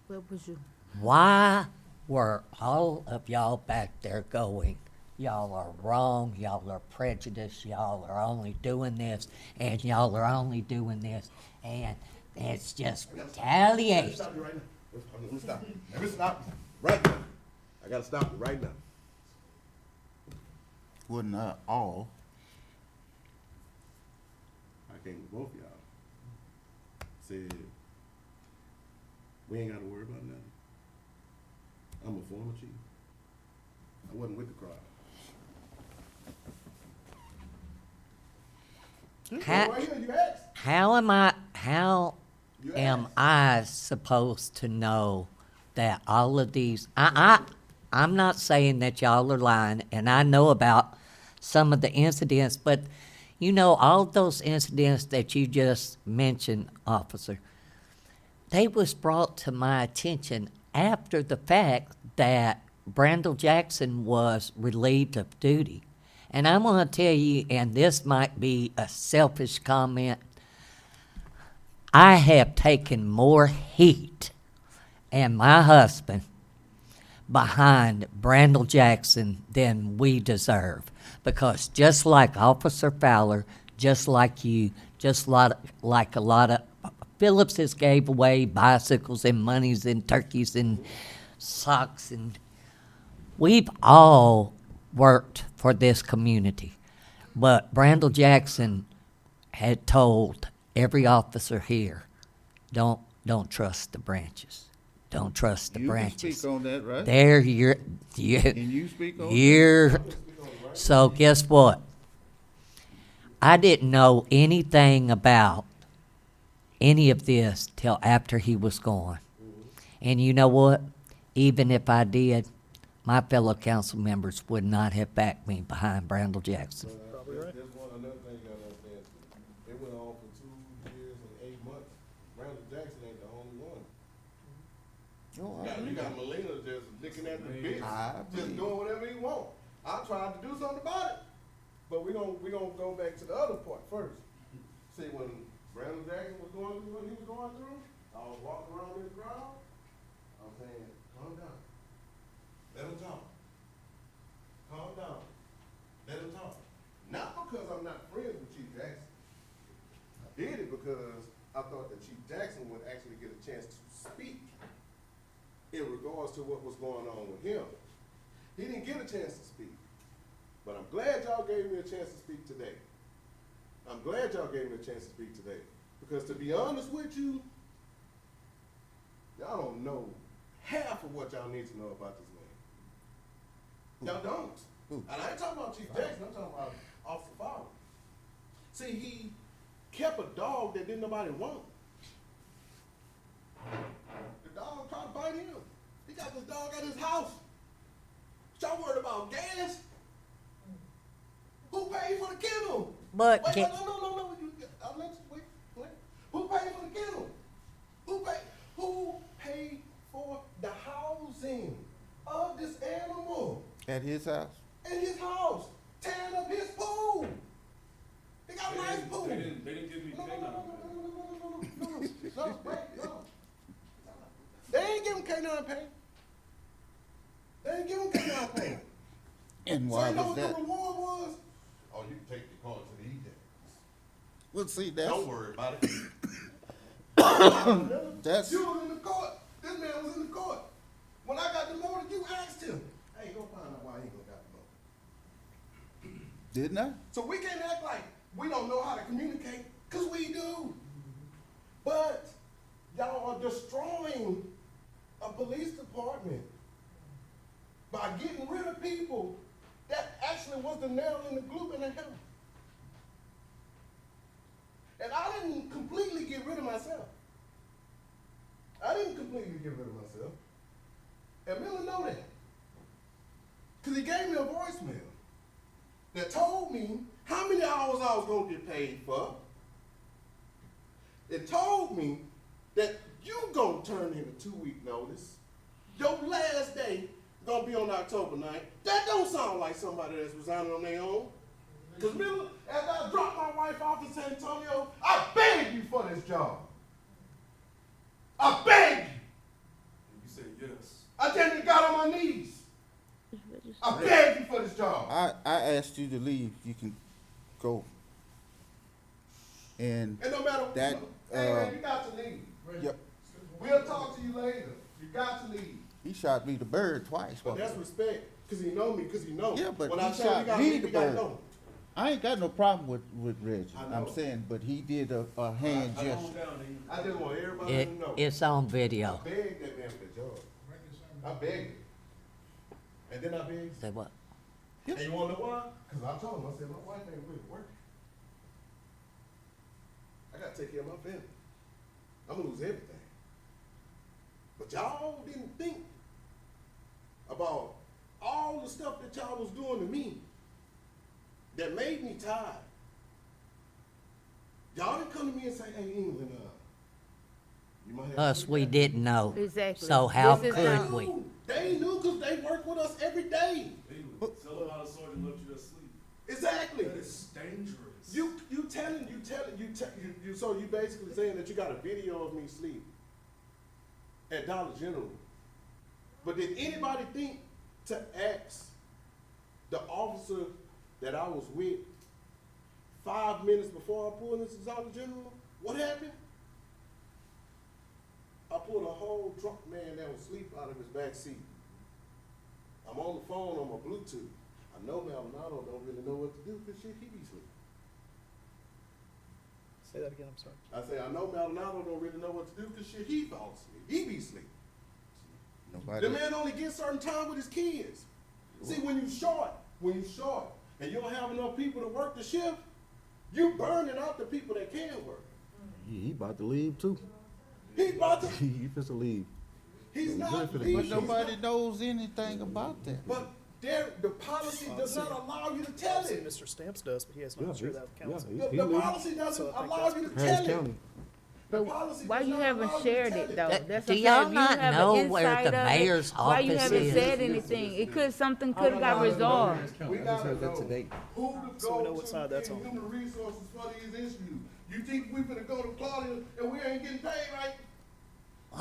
What was you? why were all of y'all back there going, y'all are wrong, y'all are prejudiced, y'all are only doing this, and y'all are only doing this, and it's just Let me retaliation. stop you right now. Let me stop you. Let me stop you right now. I gotta stop you right now. Wasn't all. I came to both of y'all. Said, we ain't gotta worry about nothing. I'm a former chief. I wasn't with the crowd. How, Right here, you asked. how You am asked. I supposed to know that all of these, I'm not saying that y'all are lying, and I know about some of the incidents, but you know, all of those incidents that you just mentioned, officer, they was brought to my attention after the fact that Brandel Jackson was relieved of duty. And I'm going to tell you, and this might be a selfish comment, I have taken more heat and my husband behind Brandel Jackson than we deserve. Because just like Officer Fowler, just like you, just like a lot of Phillips has gave away bicycles and monies and turkeys and socks, and we've all worked for this community. But Brandel Jackson had told every officer here, don't trust the branches. Don't trust the You can branches. speak on that, right? There Can you speak on that? you're so guess what? I didn't know anything about any of this till after he was gone. And you know what? Even if I did, my fellow council members would not have backed me behind Brandel Jackson. Probably right. There's another thing you gotta understand. It went on for 2 years and 8 months. Brandel Jackson ain't the only one. You got Melina just licking at the bitch, just doing whatever he want. I tried to do something about it, but we gonna go back to the other part first. See, when Brandel Jackson was going through what he was going through, I was walking around in the crowd. I was saying, calm down, let him talk. Calm down, let him talk. Not because I'm not friends with Chief Jackson. I did it because I thought that Chief Jackson would actually get a chance to speak in regards to what was going on with him. He didn't get a chance to speak. But I'm glad y'all gave me a chance to speak today. I'm glad y'all gave me a chance to speak today. Because to be honest with you, y'all don't know half of what y'all need to know about this man. Y'all don't. And I ain't talking about Chief Jackson, I'm talking about Officer Fowler. See, he kept a dog that didn't nobody want. The dog tried to bite him. He got this dog at his house. Y'all worried about gas? Who paid for the kennel? But Wait, can- no. I'll let you wait. At his house? in his house, tearing up his pool. He got a nice pool. They didn't give me No, no, K9. no, wait, no. They ain't give him K9 pay. They ain't give him K9 pay. And So why you know was what that? the reward was? Oh, you can take the car to the EJ. Well, see, that's, Don't worry about it. that's, You was in the court. This man was in the court. When I got the motor, you asked him. Hey, go find out why he ain't got the motor. didn't I? So we can't act like we don't know how to communicate, because we do. But y'all are destroying a police department by getting rid of people that actually was the nail in the glue in the hammer. And I didn't completely get rid of myself. I didn't completely get rid of myself. And Miller know that. Because he gave me a voicemail that told me how many hours I was going to get paid for. It told me that you going to turn in a 2-week notice. Your last day going to be on October 9th. That don't sound like somebody that's resigning on their own. Because Miller, as I dropped my wife off in San Antonio, I begged you for this job. I begged you. And you said yes. I came and got on my knees. I begged you for this job. I asked you to leave, you can go. And And no matter that, hey man, you got to leave. yep, We'll talk to you later. You got to leave. he shot me the bird twice. But that's respect, because he know me, because he know me. Yeah, but when he I say shot we gotta me leave, the we gotta bird. go. I ain't got no problem with Reggie, I know. I'm saying, but he did a hand I gesture. calmed down, England. I just want everybody It, to know. it's on I video. begged that man for the job. I begged him. And then I begged. Say what? And you wanna know why? Because I told him, I said, my wife ain't really working. I gotta take care of my family. I'm gonna lose everything. But y'all didn't think about all the stuff that y'all was doing to me that made me tired. Y'all didn't come to me and say, hey, England, you might have Us, to we do that." didn't know. Exactly. So how This is could not- we? They knew because they work with us every day. England, tell them how the sergeant left you asleep. Exactly. That is dangerous. You so you basically saying that you got a video of me sleep at Dollar General. But did anybody think to ask the officer that I was with 5 minutes before I pulled into Dollar General? What happened? I pulled a whole drunk man that was asleep out of his back seat. I'm on the phone on my Bluetooth. I know Maldonado don't really know what to do because shit, he be sleeping. Say that again, I'm sorry. I say, I know Maldonado don't really know what to do because shit, he falls asleep. He be asleep. Nobody, The man only gets certain time with his kids. See, when you short, and you don't have enough people to work the shift, you burning out the people that can work. He about to leave too. He about to, He finna leave. he's not But but leaving. nobody knows anything about that. But the policy does not allow you to tell Obviously, it. Mr. Stamps does, but he has Yeah, not shared he's- that with council. yeah, The leaving. policy doesn't So I think allow you to Harris tell it. County. The But policy why does you not haven't allow you to shared tell it though? That's Do what I'm y'all saying. If you not have an know where insight the of it, mayor's why you office haven't is? said anything? It could, something could have got resolved. We gotta know who to So we go know what side that's to in on. human resources for these issues. You think we finna go to Claudia and we ain't getting paid right?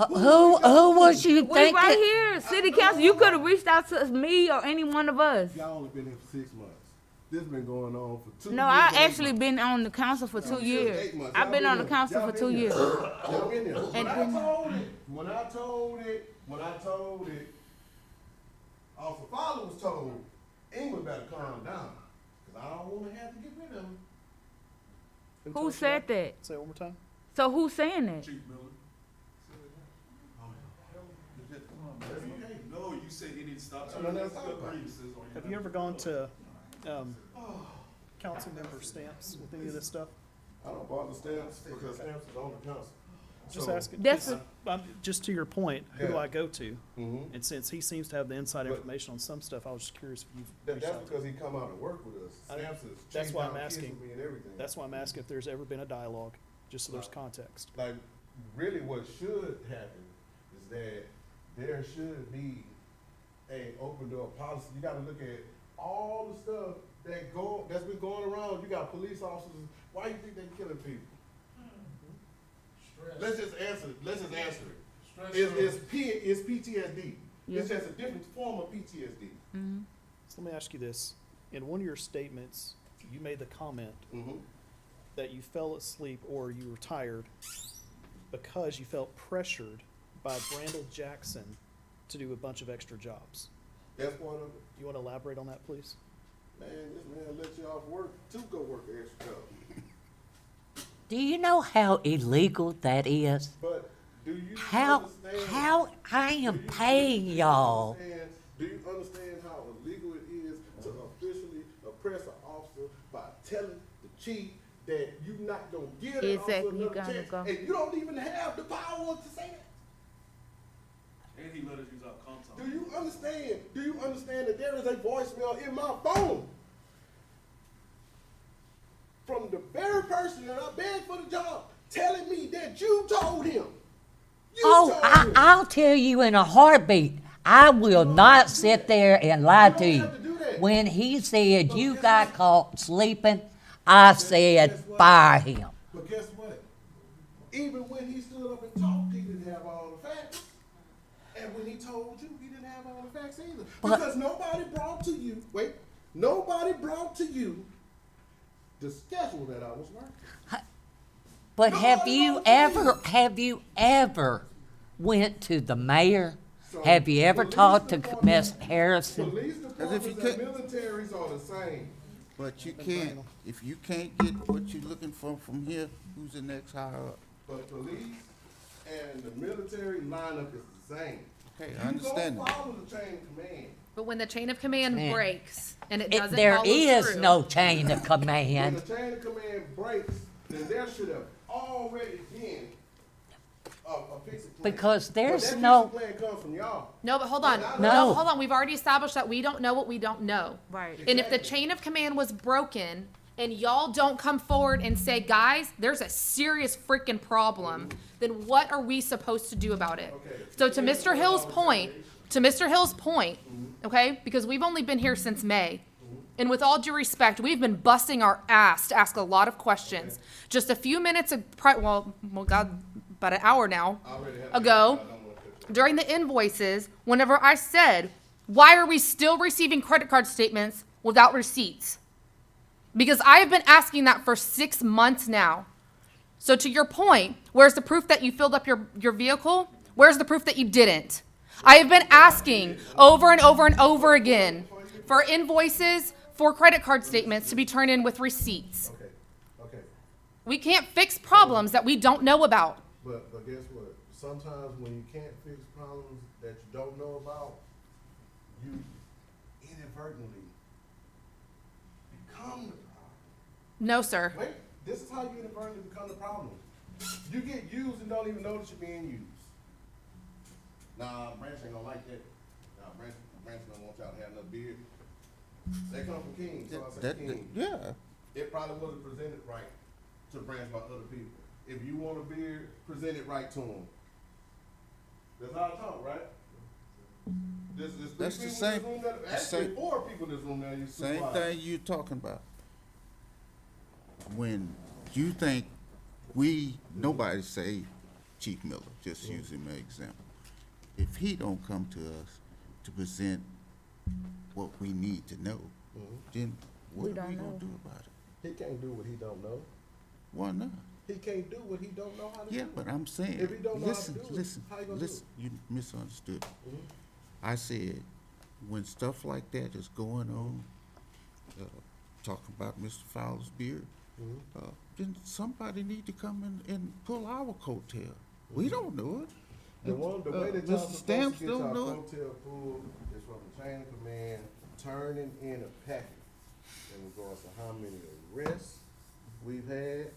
Who was you We right thinking? here, city council, you could have reached out to me or any one of us. Y'all only been here for 6 months. This been going on for 2 years. No, I and 8 actually months. been on the council for 2 years. 8 months. I've Y'all been on the here. council Y'all for been 2 here. years. Y'all been here. And When I told it, Officer Fowler was told, England better calm down, cause I don't wanna have to get rid of him. Who Who told you said that? Say it one more time. So who's saying that? Chief Miller. That's okay. No, you said he needs to stop No, turning no, his no, good no. grievances on you. Have you ever gone to, council member Stamps with any of this stuff? I don't bother Stamps because Stamps is on the council. Just So- asking. That's Just to your point, who do Yeah. I go to? Mhm. And since he seems to have the inside But- information on some stuff, I was just curious if you've reached That's out to because him. he come out and work with us. I know. Stamps is That's chasing why I'm down kids asking. with me and everything. That's why I'm asking if there's ever been a dialogue, just so there's context. Like, really what should happen is that there should be a open door policy. You gotta look at all the stuff that's been going around. You got police officers. Why you think they killing people? Let's just answer it. It's PTSD. Yeah. It's just a different form of PTSD. So let me ask you this. In one of your statements, you made the comment Mm-hmm. that you fell asleep or you were tired because you felt pressured by Brandel Jackson to do a bunch of extra jobs. That's part of it. You want to elaborate on that, please? Man, this man let you off work to go work an extra job. Do you know how illegal that is? But do you How I am paying y'all. Do you understand how illegal it is to officially oppress an officer by telling the chief that you not gonna give that officer Exactly, you another gotta chance, go. and you don't even have the power to say that? And he let us use our comp time. Do you understand? Do you understand that there is a voicemail in my phone from the very person that I begged for the job, telling me that you told him? I'll tell you in a heartbeat. I will not sit there and lie to you. When he said you got caught sleeping, I said fire him. But guess what? Even when he stood up and talked, he didn't have all the facts. And when he told you, he didn't have all the facts either. Because nobody brought to you the schedule that I was working. But have you ever went to the mayor? Have you ever talked to Miss Harrison? Police departments and militaries are the same. But you can't, if you can't get what you're looking for from here, who's the next higher up? But police and the military lineup is the same. Okay, I understand You that. don't follow the chain of command. But when the chain of command Man. breaks and it doesn't There follow is through, no chain of When command. the chain of command breaks, then there should have already been a fixed plan. Because there's But no- that fixed plan comes from y'all. No, but hold on. No. Hold on. We've already established that we don't know what we don't know. Right. And if the chain of command was broken and y'all don't come forward and say, guys, there's a serious freaking problem, then what are we supposed to do about it? Okay. So to Mr. Hill's point, okay, because we've only been here since May. And with all due respect, we've been busting our ass to ask a lot of questions. Just a few minutes well, God, about an hour now ago, during the invoices, whenever I said, why are we still receiving credit card statements without receipts? Because I have been asking that for 6 months now. So to your point, where's the proof that you filled up your vehicle? Where's the proof that you didn't? I have been asking over and over and over again for invoices, for credit card statements to be turned in with receipts. Okay. We can't fix problems that we don't know about. But guess what? Sometimes when you can't fix problems that you don't know about, you inadvertently become the problem. No, sir. Wait, this is how you inadvertently become the problem. You get used and don't even know that you're being used. Nah, Branch ain't gonna like that. Nah, Branch don't want y'all to have no beard. They come from King, so I say King. Yeah, It probably wasn't presented right to Branch by other people. If you want a beard, present it right to them. That's how I talk, right? There's That's three the people in same- this room that, the actually same- 4 people in this room that you same supervise. thing you talking about. When you think nobody say Chief Miller, just use him as an example. If he don't come to us to present what we need to know, then what We are we don't gonna know. do about it? He can't do what he don't know. Why not? He can't do what he don't know how to Yeah, do. but I'm saying, If he don't know how to listen, do it, listen, how you gonna do listen, you misunderstood. Mhm. I said, when stuff like that is going on, talking about Mr. Fowler's beard, Mhm. then somebody need to come and pull our coattail. We don't know it. The way that Mr. y'all supposed Stamps to get don't y'all know it. coattail pulled is from the chain of command, turning in a packet in regards to how many arrests we've had,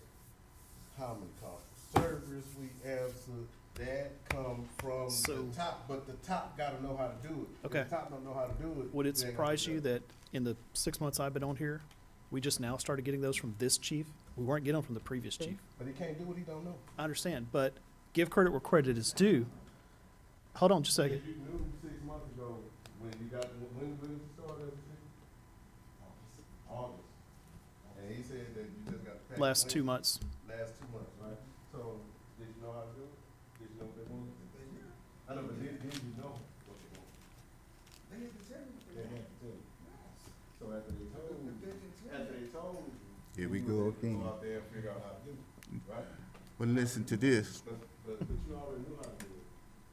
how many calls for service we answered. That come from So- the top, but the top gotta know how to do it. If Okay. the top don't know how to do it. Would it they ain't surprise gonna you do that in the 6 months I've been on here, we just now started getting those from this chief? We weren't getting them from the previous chief. But he can't do what he don't know. I understand, but give credit where credit is due. Hold on just a If second. you knew 6 months ago when you got, when did you start as a chief? August. And he said that you just got the package. Last 2 months. Last 2 months, right? So, did you know how to do it? Did you know what they wanted? I know, but did you know what they wanted? They had to tell you. They had to tell you. So after they told you, Here we you go was able to again. go out there and figure out how to do it, right? But listen to this. But you already knew how to do it.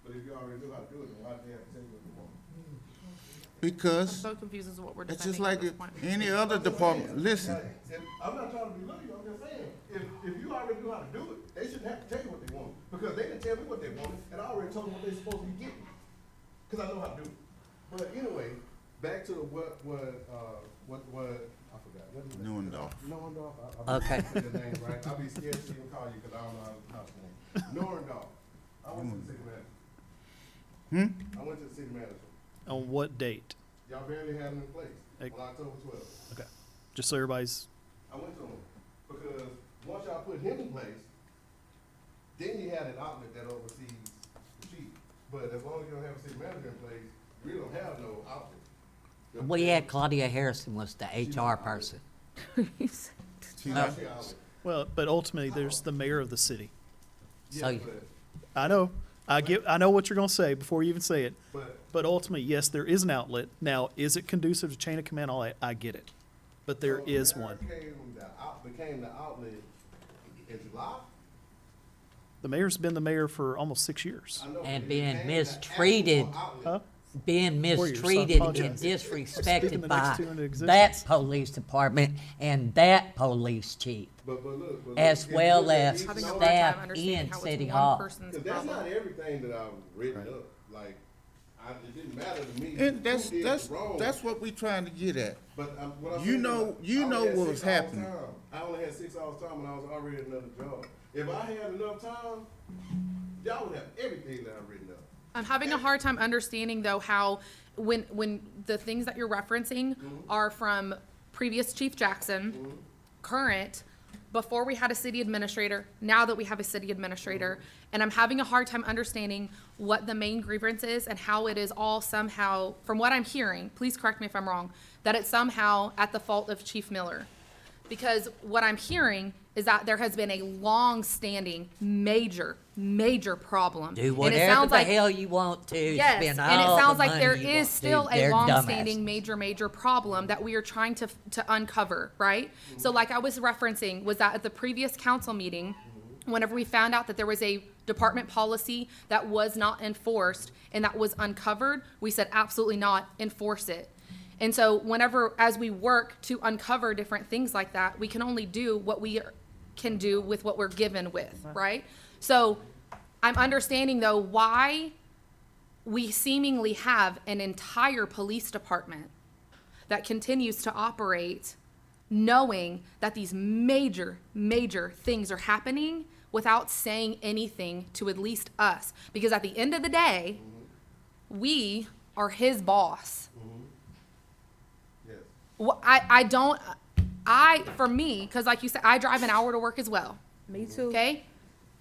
But if you already knew how to do it, then why did they have to tell you what they wanted? I'm Because so confused as to what we're it's defending just at like this if point. any other department, listen, I'm not trying to be looking, I'm just saying, if you already knew how to do it, they shouldn't have to tell you what they wanted, because they didn't tell me what they wanted, and I already told them what they supposed to be getting, because I know how to do it. But anyway, back to what, I forgot, what is it? Neuendorf. Neuendorf, Okay. I the name right, I'll be scared to even call you, because I don't know how to name. Neuendorf, I went to the city manager. I went to the city manager, On what date? y'all barely had him in place, Hey. on October 12th. Okay. Just so everybody's, I went to him, because once y'all put him in place, then you had an outlet that oversees the chief. But as long as you don't have a city manager in place, you really don't have no outlet. We had Claudia Harrison was the HR person. She's not the outlet. well, but ultimately, there's the mayor of the city. So Yes, I know. I know what you're gonna say before you even say it. but But ultimately, yes, there is an outlet. Now, is it conducive to chain of command? All that, I get it. But there so is the mayor one. became the outlet in July. The mayor's been the mayor for almost 6 years. I know, And but it being became the mistreated. actual outlet. Huh? being Warriors, I mistreated apologize. and Speaking disrespected the by next two into existence. that police department and that police chief, But look, as if you well look at as each Having a note- hard time staff understanding in how it's City one Hall. person's Cause that's problem. not everything that I've written up, like, it didn't matter to me. and who did wrong. that's what we trying to get at. But what I'm You saying know- is, you I know only had what was 6 hours happening. time. I only had 6 hours time when I was already at another job. If I had enough time, y'all would have everything that I've written up. I'm having a hard time understanding though how when the things that you're referencing are from previous Chief Jackson, current, before we had a city administrator, now that we have a city administrator, and I'm having a hard time understanding what the main grievance is and how it is all somehow, from what I'm hearing, please correct me if I'm wrong, that it's somehow at the fault of Chief Miller. Because what I'm hearing is that there has been a long-standing, major problem. Do And it whatever sounds the like- hell you want to, Yes, spend and it all sounds the like there money you is want to. still a They're long-standing, dumbasses. major problem that we are trying to uncover, right? So like I was referencing, was that at the previous council meeting, whenever we found out that there was a department policy that was not enforced and that was uncovered, we said absolutely not, enforce it. And so whenever, as we work to uncover different things like that, we can only do what we can do with what we're given with, right? So I'm understanding though why we seemingly have an entire police department that continues to operate knowing that these major things are happening without saying anything to at least us. Because at the end of the day, we are his boss. Yes. For me, because like you said, I drive an hour to work as well. Me too. Okay?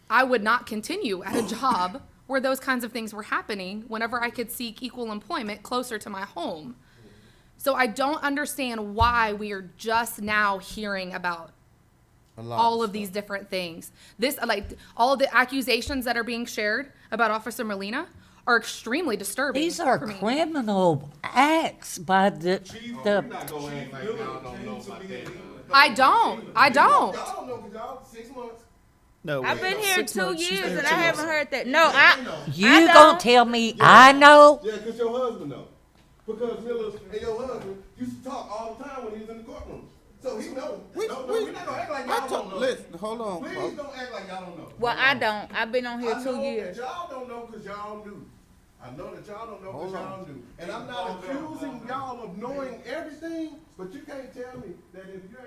I would not continue at a job where those kinds of things were happening whenever I could seek equal employment closer to my home. So I don't understand why we are just now hearing about A lot all of stuff. these different things. This, like, all of the accusations that are being shared about Officer Molina are extremely disturbing. These are for me. criminal acts by the We're not gonna act like Chief y'all Miller don't came know to about me that. and- I don't. Y'all don't know, cause y'all 6 months. No, I've been here 6 2 months, she's years been here and 2 I months. haven't heard that. No, I You don't. gonna tell me I know? Yeah, cause your husband know. Because Miller and your husband used to talk all the time when he was in the courtroom. So he knows. We're not gonna act like y'all don't know. Listen, hold on, Please folks. don't act like y'all don't know. Well, I don't. I've been on here I 2 know years. that y'all don't know cause y'all knew. I know that y'all don't know cause Hold on. y'all knew. And I'm not accusing y'all of knowing everything, but you can't tell me that if you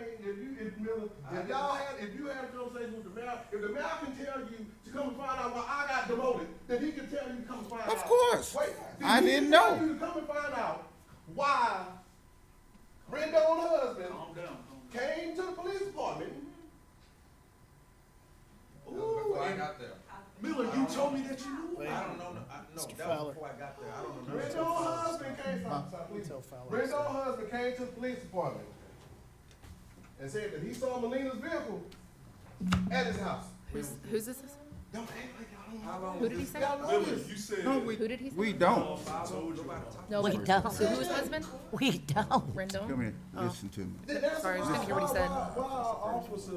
had a conversation with the mayor, if the mayor can tell you to come and find out why I got demoted, then he can tell you to come and find out. Of course. Wait, I he didn't can tell know. you to come and find out why Rendo's husband came to the police department. Before I got there. Miller, you told me that you knew. Wait. I don't know, no, Mr. that Fowler. was before I got there, I don't remember. Rendo's husband stop, please. Tell Fowler. Brenda's husband came to the police department and said that he saw Melina's vehicle at his house. Who's this? Don't act like y'all don't know. Who did he say? Y'all know Miller, this. you said. No, Who did he say? we don't. No, We but- don't. So who was husband? We don't. Rendon? Come here, listen to me. Sorry, I was gonna hear what he said. Why officer,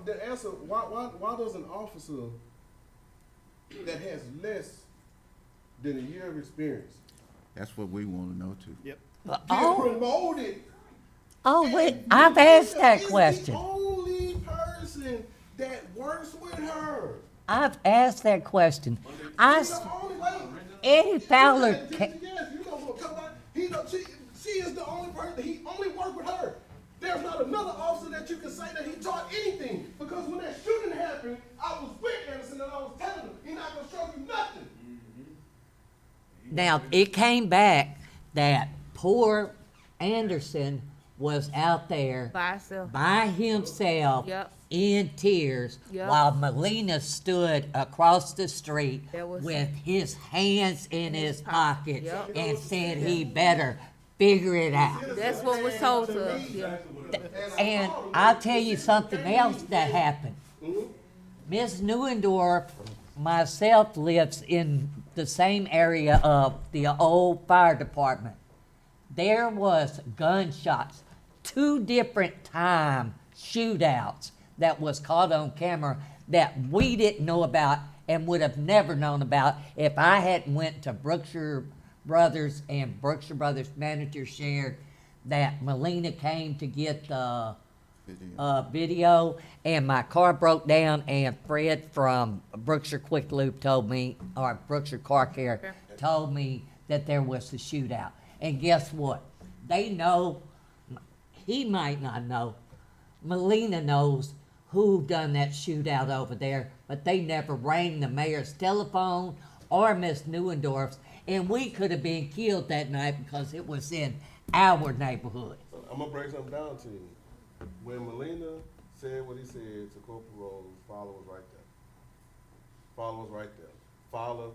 the answer, why does an officer that has less than a year of experience That's what we wanna know too. get Oh, promoted? oh, wait, I've asked that Is question. the only person that works with her. I've asked that question. I, He's s- the only way. Eddie Fowler Yes, ca- you know what come out. She is the only person. He only worked with her. There's not another officer that you can say that he taught anything. Because when that shooting happened, I was with Anderson and I was telling him, he's not gonna show you nothing. now, it came back that poor Anderson was out there By herself. by himself Yep. in tears Yep. while Melina stood across the street That was- with his hands in his pocket Yep. and said he better figure it out. That's what was told to us, yeah. And I'll tell you something else that happened. Miss Neuendorf, myself, lives in the same area of the old fire department. There was gunshots, 2 different time shootouts that was caught on camera that we didn't know about and would have never known about if I hadn't went to Brookshire Brothers and Brookshire Brothers manager shared that Melina came to get the video, and my car broke down, and Fred from Brookshire Quick Loop told me, or Brookshire Car Care, told me that there was a shootout. And guess what? They know, he might not know, Melina knows who done that shootout over there, but they never rang the mayor's telephone or Miss Neuendorf's, and we could have been killed that night because it was in our neighborhood. I'm gonna break something down to you. When Melina said what he said to Corporal Rose, Fowler was right there. Fowler was right there. Fowler,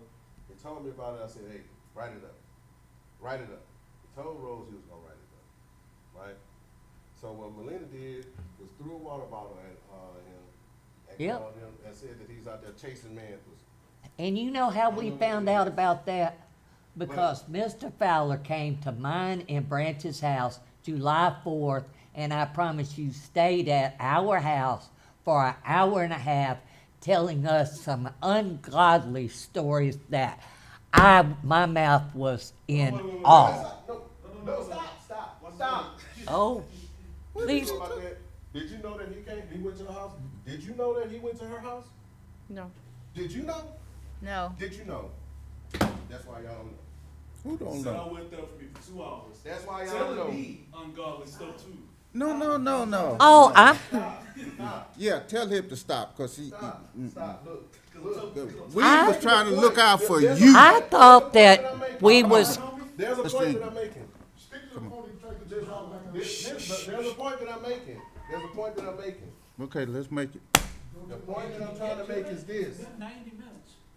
he told me about it, I said, hey, write it up. Write it up. He told Rose he was gonna write it up, right? So what Melina did was threw a water bottle at him and Yep. called him and said that he's out there chasing manhood. And you know how we found out about that? Because Mr. Fowler came to mine and Branch's house July 4th, and I promise you stayed at our house for an hour and a half telling us some ungodly stories that my mouth was in awe. No, stop. Oh, What did you please. know about that? Did you know that he went to her house? Did you know that he went to her house? No. Did you know? No. Did you know? That's why y'all don't know. Who don't Said I know? went there for me for 2 hours. That's why y'all don't know. Telling me ungodly stuff too. No. Oh, Yeah, tell him to stop, cause Stop, look. we was trying to look out for you. I thought that we was, There's a Let's point see. that I'm making. Stick to the point you try to just There's a point that I'm making. There's a point that I'm making. Okay, let's make it. The point that I'm trying to make is this.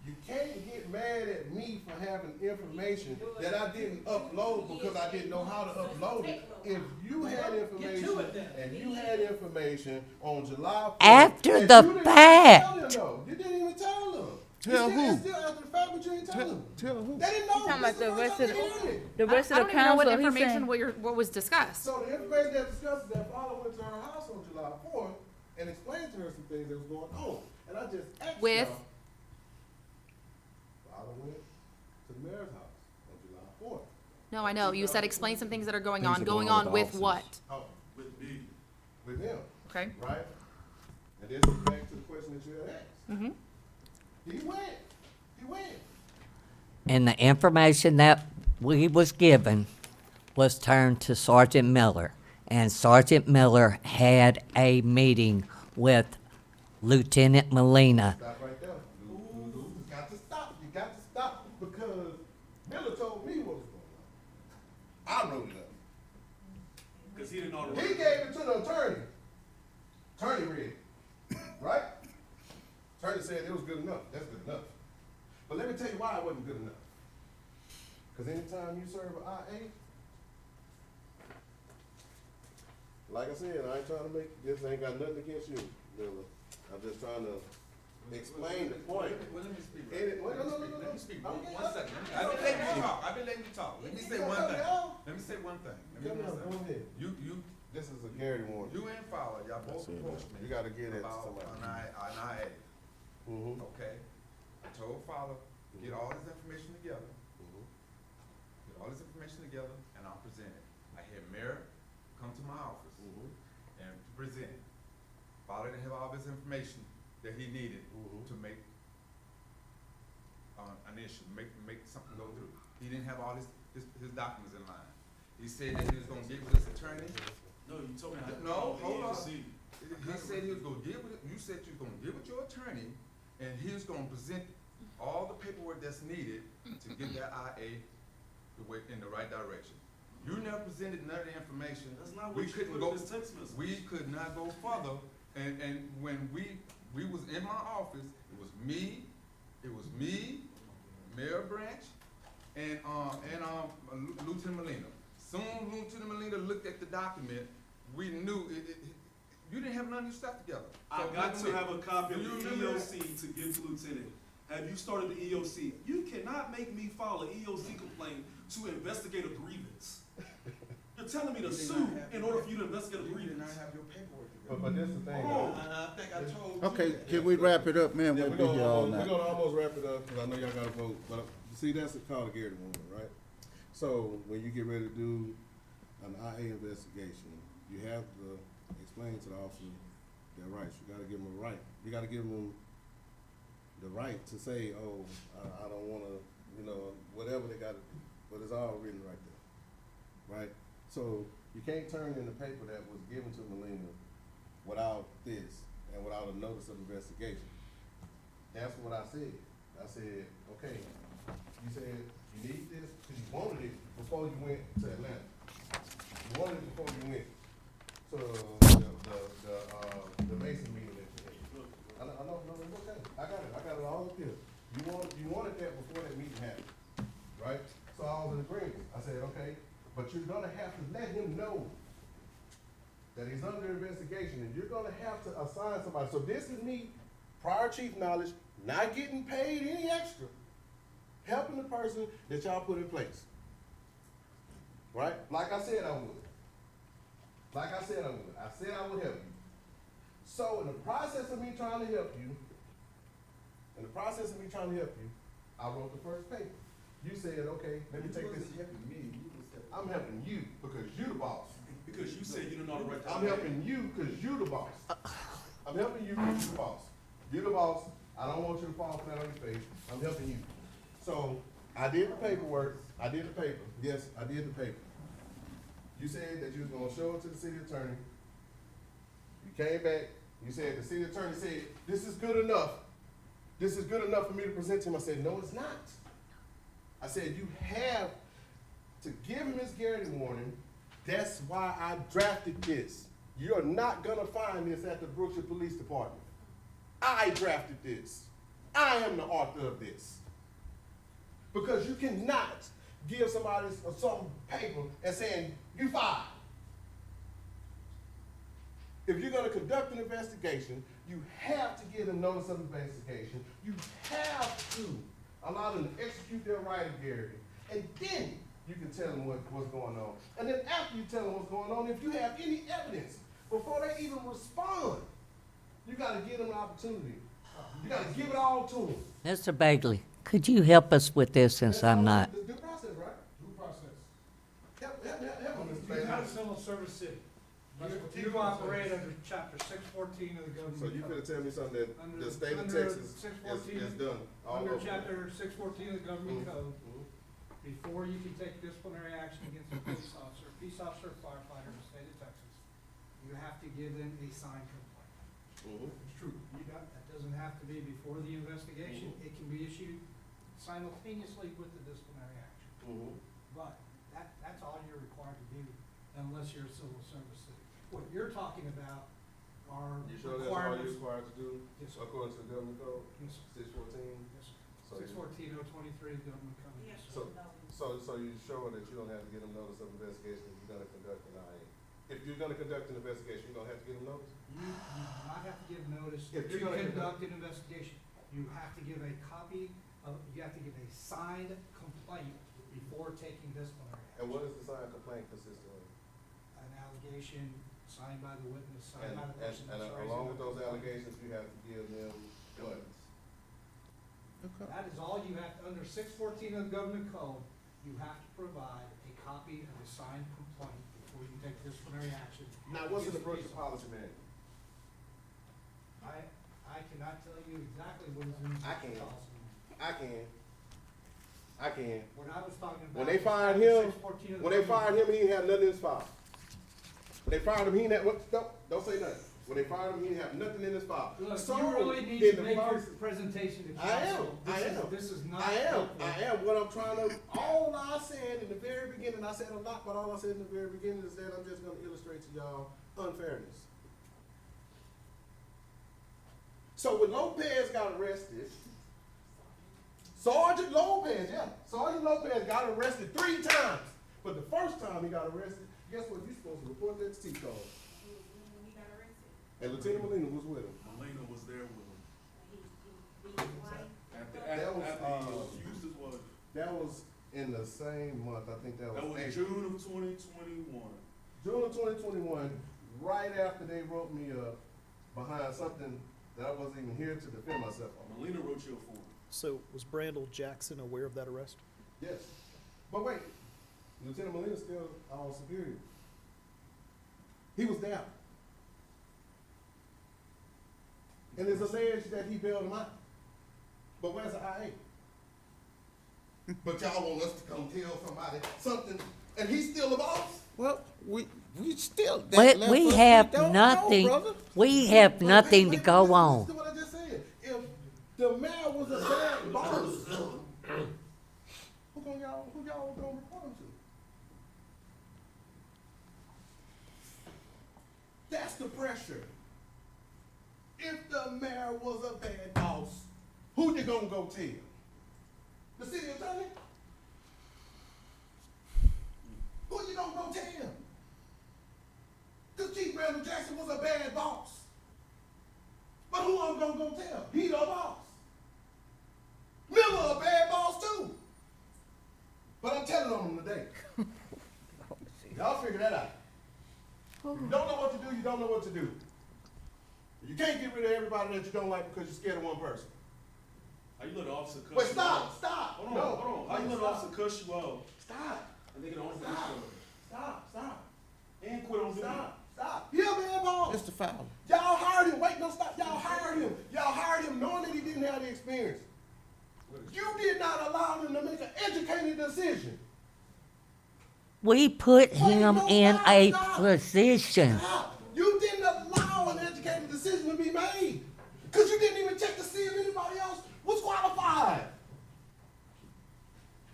You can't get mad at me for having information that I didn't upload because I didn't know how to upload it. If you had information and you had information on July 4th. After and the you didn't fact. tell him, though. You didn't even tell them. Tell who? It's still after the fact, but you didn't tell them. Tell who? They didn't know. Talking about the rest of the, I don't even know what council, he's information, saying. what was discussed. So the information that discusses that Paula went to her house on July 4th and explained to her some things that was going on. And I just asked With? y'all, Paula went to the mayor's house on July 4th. No, I know. You said explain some things that are going Things on. are Going going on on with with the what? Oh, With me. with him, Okay. right? And this is back to the question that you had asked. Mm-hmm. He went. and the information that we was given was turned to Sergeant Miller. And Sergeant Miller had a meeting with Lieutenant Molina. Stop right there. You got to stop. You got to stop because Miller told me what was going on. I wrote it up. Because he didn't know the He right. gave it to the attorney. Attorney read it, right? Attorney said it was good enough. That's good enough. But let me tell you why it wasn't good enough. Cause anytime you serve an IA, like I said, I ain't trying to make, this ain't got nothing against you, Miller. I'm just trying to explain the point. Well, let me speak. And it- Let no, no, me no, speak. no, Let me speak. no. One second. Okay, I've been letting you talk. I've been letting you talk. Let me say one thing. Let me say one thing. Let me Come say on, one go thing. ahead. You, This is a Garrity warning. you and Fowler, y'all both approached me. You gotta get it to about somebody. an IA. Mm-hmm. Okay? I told Fowler, get all this information together, Mm-hmm. get all this information together, and I'll present it. I had Mayor come to my office Mm-hmm. and present it. Fowler didn't have all this information that he needed Mhm. to make an issue, make something go through. He didn't have all his documents in line. He said that he was gonna get with his attorney. No, you told me I had to. No, call hold the on. EOC. He said he was gonna get with, you said you was gonna get with your attorney, and he was gonna present all the paperwork that's needed to get that IA in the right direction. You never presented none of the information. That's not We what you couldn't put go, in this text message. we could not go further, and when we was in my office, it was me, Mayor Branch, and Lieutenant Molina. Soon Lieutenant Molina looked at the document, we knew you didn't have none of your stuff together. I So, got look to at me. have a copy of Do the you remember that? EOC to give to Lieutenant. Have you started the EOC? You cannot make me file an EOC complaint to investigate a grievance. You're telling me to You did sue not have in your order for you to investigate a You did not grievance. have your paperwork together. But this is the thing. Oh. And I think I told you. Okay, that. can we wrap it up, man? Yeah, We'll be here all night. we're gonna almost wrap it up, cause I know y'all gotta vote, but see, that's called a Garrity warning, right? So, when you get ready to do an IA investigation, you have to explain to the officer their rights. You gotta give them a right. You gotta give them the right to say, oh, I don't wanna, whatever they gotta do, but it's all written right there, right? So, you can't turn in the paper that was given to Molina without this and without a notice of investigation. That's what I said. I said, okay, you said you need this, cause you wanted it before you went to Atlanta. You wanted it before you went to the Mason meeting that you had. I know, it's okay. I got it all up here. You wanted that before that meeting happened, right? So I was in agreement. I said, okay, but you're gonna have to let him know that he's under investigation, and you're gonna have to assign somebody. So this is me, prior chief knowledge, not getting paid any extra, helping the person that y'all put in place. Right? Like I said I would. I said I would help you. So in the process of me trying to help you, I wrote the first paper. You said, okay, let me take this. Helping me, you was helping. I'm helping you because you the boss. Because you said you didn't know the right. I'm helping you because you the boss. I'm helping you because you the boss. You the boss. I don't want you to fall flat on your face. I'm helping you. So I did the paperwork. Yes, I did the paper. You said that you was gonna show it to the city attorney. You came back. You said the city attorney said, this is good enough. This is good enough for me to present to him. I said, no, it's not. I said, you have to give him his Garrity warning. That's why I drafted this. You're not gonna find this at the Brookshire Police Department. I drafted this. I am the author of this. Because you cannot give somebody some paper and saying, you fired. If you're gonna conduct an investigation, you have to give them notice of investigation. You have to allow them to execute their right of Garrity. And then you can tell them what's going on. And then after you tell them what's going on, if you have any evidence, before they even respond, you gotta give them an opportunity. You gotta give it all to them. Mr. Bagley, could you help us with this since I'm not? It's due process, right? Due process. Help them, Mr. You're not a Bailey. civil service city. You- You operate under chapter 614 of the government So you code. finna tell me something that Under- the state of under Texas 614 is done all Under over. chapter 614 of the government Mhm. code, Mhm. before you can take disciplinary action against a police officer, or firefighter in the state of Texas, you have to give them a signed complaint. Mhm. It's true. That doesn't have to be before the investigation. Mhm. It can be issued simultaneously with the disciplinary action. Mhm. But that's all you're required to do unless you're a civil service city. What you're talking about are You sure that's all you're requirements. required to do Yes, sir. according to the government code, Yes, sir. 614? Yes, sir. So you- 614-023, government code. So you sure that you don't have to get them notice of investigation if you're gonna conduct an IA? If you're gonna conduct an investigation, you don't have to get them notice? You do not have to give notice If to you're gonna conduct an investigation. You have to give a copy of, you have to give a signed complaint before taking disciplinary And action. what is the signed complaint consist of? An allegation signed by the witness, signed And, by the person and that's raising along with the those complaint. allegations, you have to give them what? Okay. That is all you have, under 614 of the government code, you have to provide a copy of a signed complaint before you take disciplinary action. Now, what's in the against Brookshire people. policy manual? I cannot tell you exactly what is in the I can. policy. I can. What I was talking about. When they is fired chapter him, 614 of the when they government fired him, he didn't have nothing in his file. When they fired him, he didn't have, what, don't say nothing. When they fired him, he didn't have nothing in his file. Look, So, you really need in to the make your policy- presentation to I am, council. I am. This is not. I helpful. am. What I'm trying to, all I said in the very beginning, I said a lot, but all I said in the very beginning is that I'm just gonna illustrate to y'all unfairness. So when Lopez got arrested, Sergeant Lopez got arrested 3 times. But the first time he got arrested, guess what? You're supposed to report that to T-Code. And Lieutenant Molina was with him. Molina was there with him. That was, Houston was, That was in the same month, I think that was that was April. June of 2021. June of 2021, right after they wrote me up behind something that I wasn't even here to defend myself on. Molina wrote you a form. So was Brandel Jackson aware of that arrest? Yes. But wait, Lieutenant Molina's still our superior. He was there. And it's alleged that he bailed him out. But where's the IA? But y'all want us to come tell somebody something, and he's still the boss? Well, we still. that But left we us, have don't know, nothing, brother. we have But nothing to listen go to on. what I just said. If the mayor was a bad boss, who y'all gonna report him to? That's the pressure. If the mayor was a bad boss, who you gonna go tell? The city attorney? Who you gonna go tell? Cause Chief Brandon Jackson was a bad boss. But who I'm gonna go tell? He the boss. Miller a bad boss too. But I'm telling on him today. Y'all figure that out. You don't know what to do, you don't know what to do. You can't get rid of everybody that you don't like because you're scared of one person. How you let the officer cuss Wait, you stop, out? stop. Hold on, No, hold on. How you let the stop. officer cuss you out? Stop, And they get on for stop. and quit on duty? Stop. He a bad boss. Mr. Fowler. Y'all hired him. Wait, no, stop. Y'all hired him. Y'all hired him knowing that he didn't have the experience. You did not allow him to make an educated decision. We put him no, in stop, a stop. position. Stop. You didn't allow an educated decision to be made. Because you didn't even check to see if anybody else was qualified.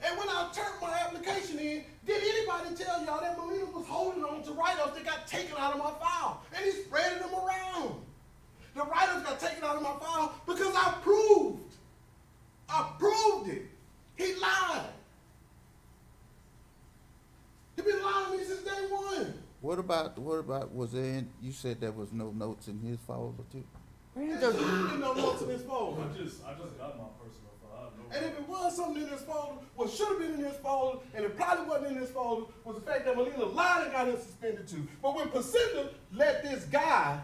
And when I turned my application in, did anybody tell y'all that Molina was holding on to write-ups that got taken out of my file? And he spreading them around. The write-ups got taken out of my file because I proved it. He lied. He been lying to me since day one. What about, was there, you said there was no notes in his folder too? There's no notes in his folder. I just got my personal file. I And if it was something in this folder, what should have been in this folder, and it probably wasn't in this folder, was the fact that Molina lied and got him suspended too. But when Pacinda let this guy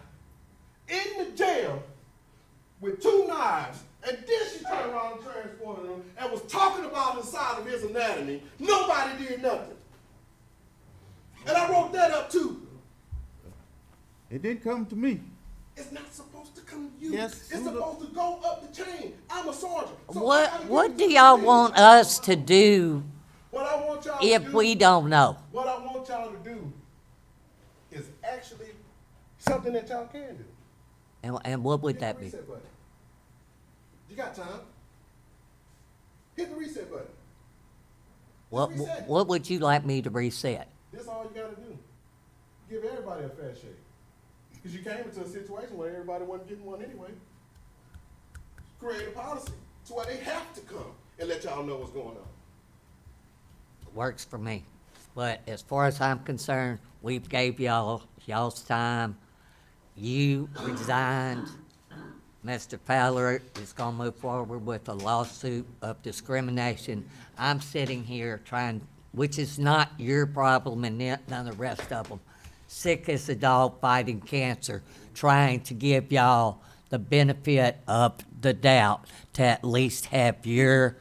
in the jail with 2 knives, and then she turned around and transported him and was talking about the side of his anatomy, nobody did nothing. And I wrote that up too. It didn't come to me. It's not supposed to come to you. Yes, It's who the- supposed to go up the chain. I'm a sergeant. So I What, gotta what give do it to y'all the want city. us to do What I want y'all to if do, we don't know? what I want y'all to do is actually something that y'all can do. And what would Hit that the be? reset button. You got time. Hit the reset button. Reset. What would you like me to reset? That's all you gotta do. Give everybody a fair shake. Because you came into a situation where everybody wasn't getting one anyway. Create a policy. to where they have to come and let y'all know what's going on. Works for me. But as far as I'm concerned, we've gave y'all's time. You resigned. Mr. Fowler is gonna move forward with a lawsuit of discrimination. I'm sitting here trying, which is not your problem and none of the rest of them, sick as a dog fighting cancer, trying to give y'all the benefit of the doubt to at least have your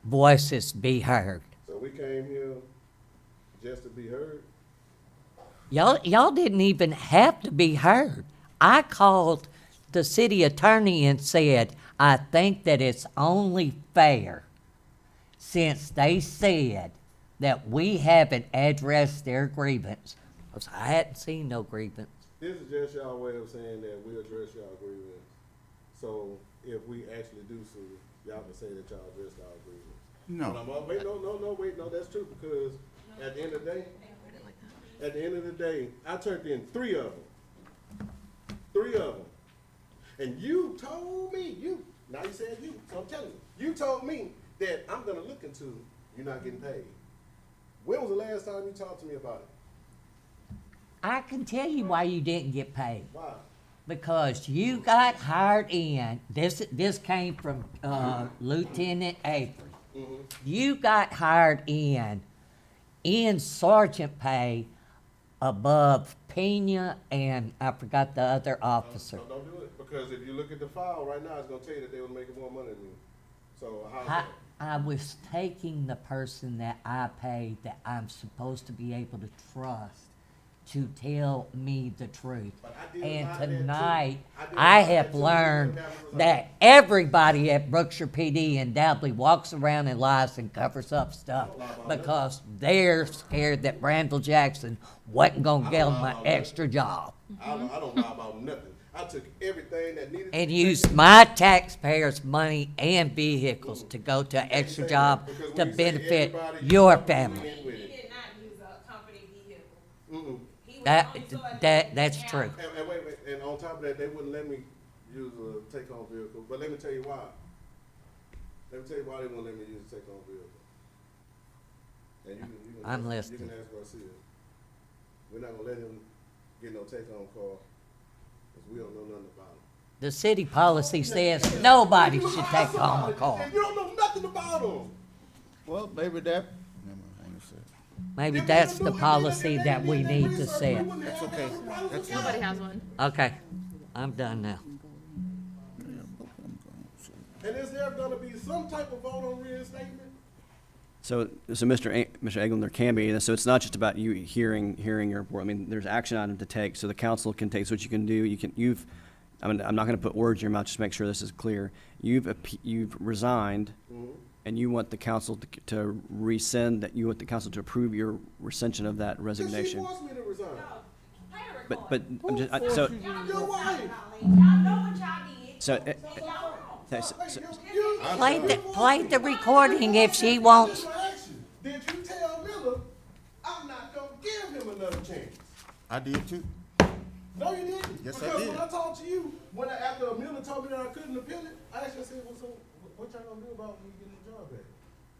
voices be heard. So we came here just to be heard. Y'all didn't even have to be heard. I called the city attorney and said, I think that it's only fair, since they said that we haven't addressed their grievance, 'cause I hadn't seen no grievance. This is just y'all way of saying that we address y'all grievance. So if we actually do sue, y'all can say that y'all addressed our grievance. No. But wait, no, that's true, because at the end of the day, I turned in 3 of them. 3 of them. And you told me, now you said you, so I'm telling you told me that I'm gonna look into you not getting paid. When was the last time you talked to me about it? I can tell you why you didn't get paid. Why? Because you got hired in, this came from Lieutenant Avery. Mm-hmm. You got hired in sergeant pay above Pena and I forgot the other officer. No, don't do it, because if you look at the file right now, it's gonna tell you that they were making more money than you. So how's that? I was taking the person that I paid that I'm supposed to be able to trust to tell me the truth. But I did And lie that too. tonight, did I lie have that too. learned That was that everybody at Brookshire PD undoubtedly walks around and lies and covers up stuff because they're scared that Randall Jackson wasn't gonna give them an extra job. I don't lie about nothing. I took everything that needed to And be used taken. my taxpayers' money and vehicles to go to an extra Say job that, because to when you say benefit everybody, your you family. went with it. did not use a company vehicle. Mm-mm. He was That, only sold that's it true. And wait, and on top of that, they wouldn't let me use a take-home vehicle, but let me tell you why. Let me tell you why they wouldn't let me use a take-home vehicle. And you can I'm ask, listening. You can ask Garcia. We're not gonna let him get no take-home car, because we don't know nothing about him. The city policy says nobody should take home a car. And you don't know nothing about him. Well, maybe that, Never mind, I said. Maybe If we that's knew- the if they policy did that we their need to research, we set. wouldn't have That's okay. no problems with Nobody that. has one. Okay, I'm done now. And is there gonna be some type of vote on reinstatement? So Mr. Eglin, there can be, so it's not just about you hearing your report. I mean, there's action item to take, so the council can take, so what you can do, I mean, I'm not gonna put words in your mouth, just to make sure this is clear. You've resigned, and you want the council to rescind, that you want the council to approve your rescission of that Because she resignation. wants me to resign. Play the But, recording. I'm just, so, Your wife. Y'all know what y'all did. so, And y'all wrong. Play the recording if she wants. Did you tell Miller I'm not gonna give him another chance? I did too. No, you didn't. Yes, I Because did. when I talked to you, after Miller told me that I couldn't appeal it, I actually said, well, so what y'all gonna do about me getting the job back?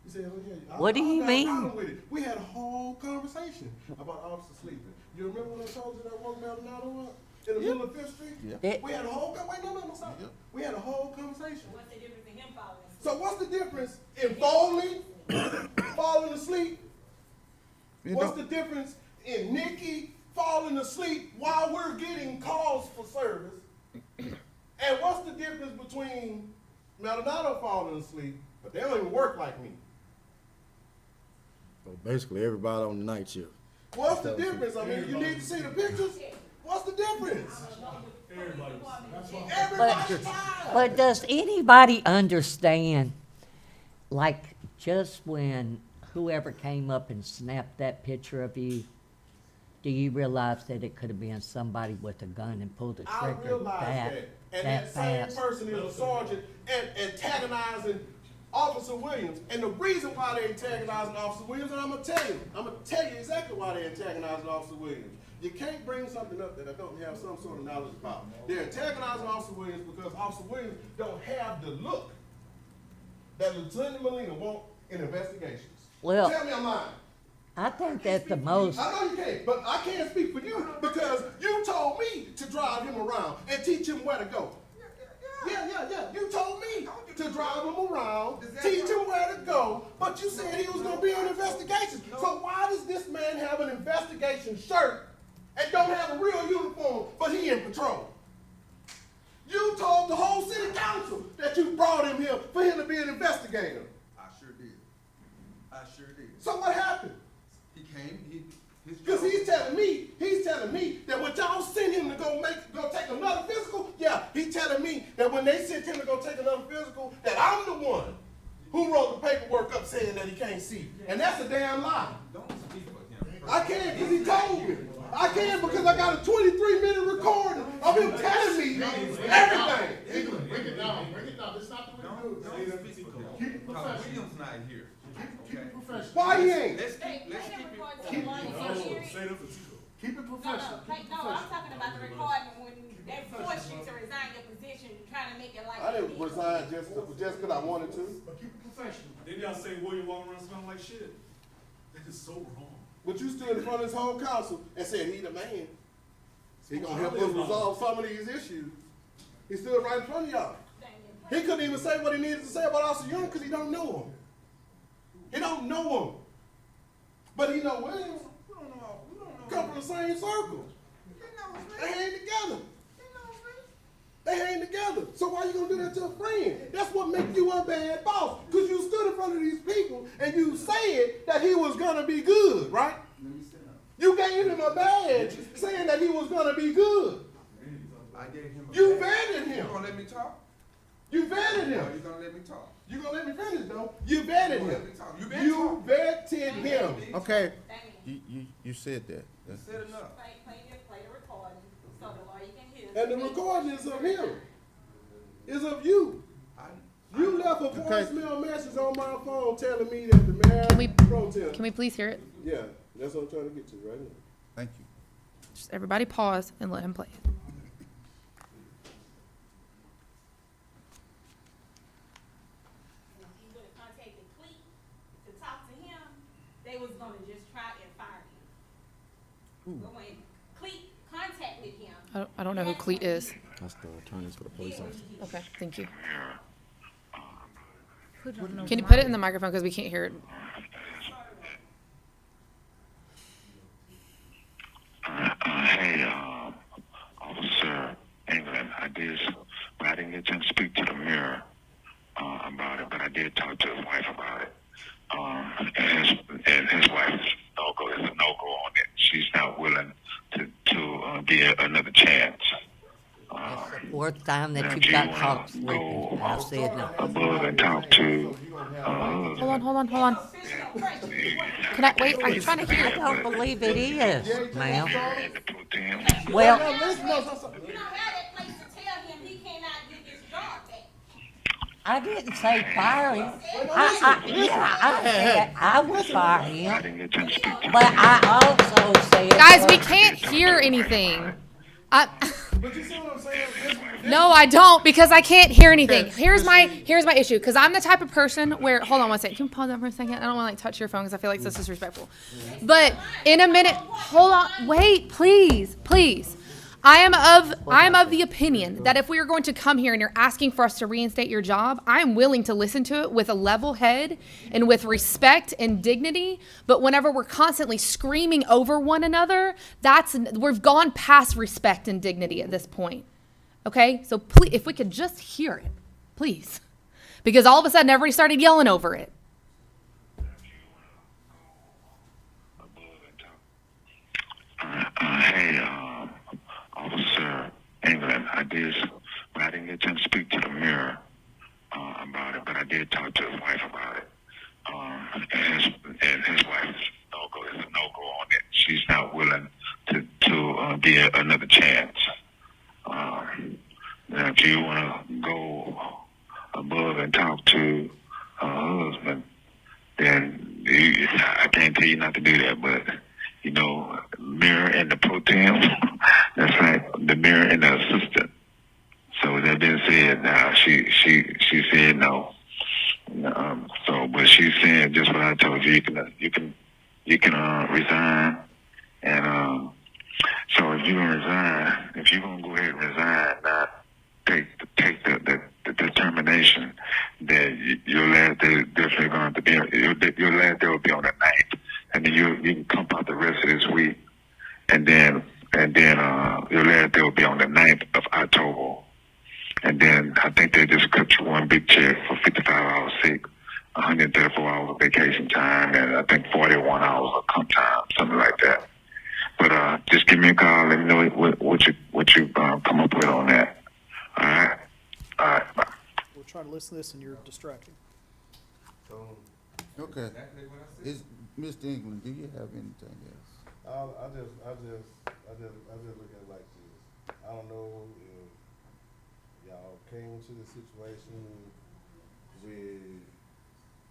He said, well, yeah. What do you I got a mean? problem with it. We had a whole conversation about officer sleeping. You remember when I told you that I walked down Ottawa in the middle of Fifth Street? Yeah. We had a whole, wait, no, stop. Yep. We had a whole conversation. What's the difference in him following? So what's the difference in falling asleep? You What's the don't- difference in Nikki falling asleep while we're getting calls for service? And what's the difference between Maldonado falling asleep, but they don't even work like me? so basically everybody on the night shift. What's the difference? I mean, you need to see the pictures. What's the difference? Everybody's tired. But does anybody understand, like, just when whoever came up and snapped that picture of you, do you realize that it could have been somebody with a gun and pulled the I trigger realize that. And that same fast? person is a sergeant and antagonizing Officer Williams. And the reason why they're antagonizing Officer Williams, and I'm gonna tell you exactly why they're antagonizing Officer Williams. You can't bring something up that I don't have some sort of knowledge about. They're antagonizing Officer Williams because Officer Williams don't have the look that Lieutenant Molina want in investigations? Well- Tell me I'm lying. I think that the most, I know you can't, but I can't speak for you because you told me to drive him around and teach him where to go. Yeah. You told me to drive him around, teach him where to go, but you said he was gonna be on investigation. So why does this man have an investigation shirt and don't have a real uniform, but he in patrol? You told the whole city council that you brought him here for him to be an investigator. I sure did. I sure did. So what happened? He came, his Because job- he's telling me that when y'all sent him to go take another physical, yeah, he's telling me that when they sent him to go take another physical, that I'm the one who wrote the paperwork up saying that he can't see. And that's a damn lie. Don't speak for him. I can because he told me. I can because I got a 23-minute recording of him telling me everything. England, Break it down. That's not the way to do Don't speak for him. Keep it Because professional. William's not here. Keep Okay? it professional. Why he ain't? Let's Hey, keep play the it. recording so the audience can hear it. Keep it professional. No, I'm talking about the recording when they forced you to resign your position, trying to make it like. I didn't resign just because I wanted to. But keep it professional. Then y'all say William walking around smelling like shit. That is so wrong. But you stood in front of this whole council and said he the man. He gonna help us resolve some of these issues. He stood right in front of y'all. He couldn't even say what he needed to say about Officer Young because he don't know him. He don't know him. But he know Williams. Come from the same circle. They hang together. They hang together. So why you gonna do that to a friend? That's what makes you a bad boss. Because you stood in front of these people and you said that he was gonna be good, right? You gave him a badge saying that he was gonna be good. I gave him a You badge. vetted You him. gonna let me talk? You vetted Or you him. gonna let me talk? You gonna let me finish though? You vetted You gonna let me him. talk? You been You talking. vetted him. Okay, Damien, you said that. You said enough. play the recording so the lawyer can hear. And the recording is of him. Is of you. You left a voicemail message on my phone telling me that the mayor pro tem. Can we please hear it? Yeah, that's what I'm trying to get to right now. Thank you. Just everybody pause and let him play it. If you would have contacted Cleet to talk to him, they was gonna just try and fire him. But when Cleet contacted him. I don't know who Cleet is. That's the attorneys for the police officer. Okay, thank you. put it on the Can you put it in the microphone because we can't hear it? Hey, Officer England, I didn't get a chance to speak to the mayor about it, but I did talk to his wife about it. And his wife is a no-go on it. She's not willing to give another chance. fourth time that Do you you got wanna caught sleeping, go I've said no. above and talk to Hold on. Can I, wait, I'm trying to hear I it. don't believe it is, ma'am. and the pro tem. Well, You don't have that place to tell him he cannot get his job back. I didn't say fire him. I said I would fire I him, didn't get a chance to speak to but I also said. Guys, we can't hear anything. But you see what I'm saying? No, I don't because I can't hear anything. Here's my issue because I'm the type of person where hold on one second. Can you pause that for a second? I don't want to like touch your phone because I feel like that's disrespectful. But in a minute, hold on, wait, please. I am of the opinion that if we are going to come here and you're asking for us to reinstate your job, I am willing to listen to it with a level head and with respect and dignity. But whenever we're constantly screaming over one another, we've gone past respect and dignity at this point. Okay? So please, if we could just hear it, please. Because all of a sudden everybody started yelling over it. Hey, Officer England, I didn't get a chance to speak to the mayor about it, but I did talk to his wife about it. And his wife is a no-go on it. She's not willing to give another chance. Now, if you want to go above and talk to her husband, then I can't tell you not to do that, but mayor and the pro tem, that's like the mayor and the assistant. So with that being said, now she said no. she's saying just what I told you. You can resign, and so if you gonna resign, if you gonna go ahead and resign, not take the determination that your last day is definitely going to be your last day will be on the 9th, and then you can come out the rest of this week, and then your last day will be on the 9th of October. And then I think they just cut you one big check for 55 hours sick, 134 hours of vacation time, and I think 41 hours of comp time, something like that. But just give me a call. Let me know what you come up with on that. All right. All right. Bye. We're trying to listen to this and you're distracting. Okay. Exactly what I said. Is, Mr. England, do you have anything else? I just look at it like this. I don't know if y'all came to the situation with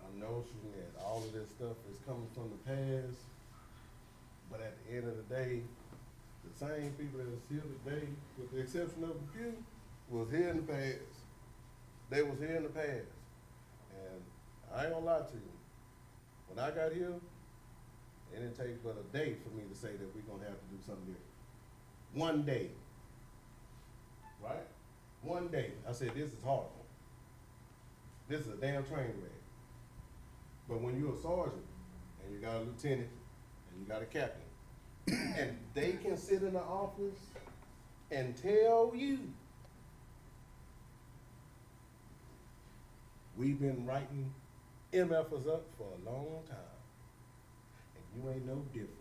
a notion that all of this stuff is coming from the past, but at the end of the day, the same people that is here today, with the exception of a few, was here in the past. They was here in the past. And I ain't gonna lie to you. When I got here, it didn't take but a day for me to say that we're gonna have to do something different. One day. Right? One day. I said, this is horrible. This is a damn train wreck. But when you're a sergeant, and you got a lieutenant, and you got a captain, and they can sit in the office and tell you, we've been writing MFers up for a long time, and you ain't no different.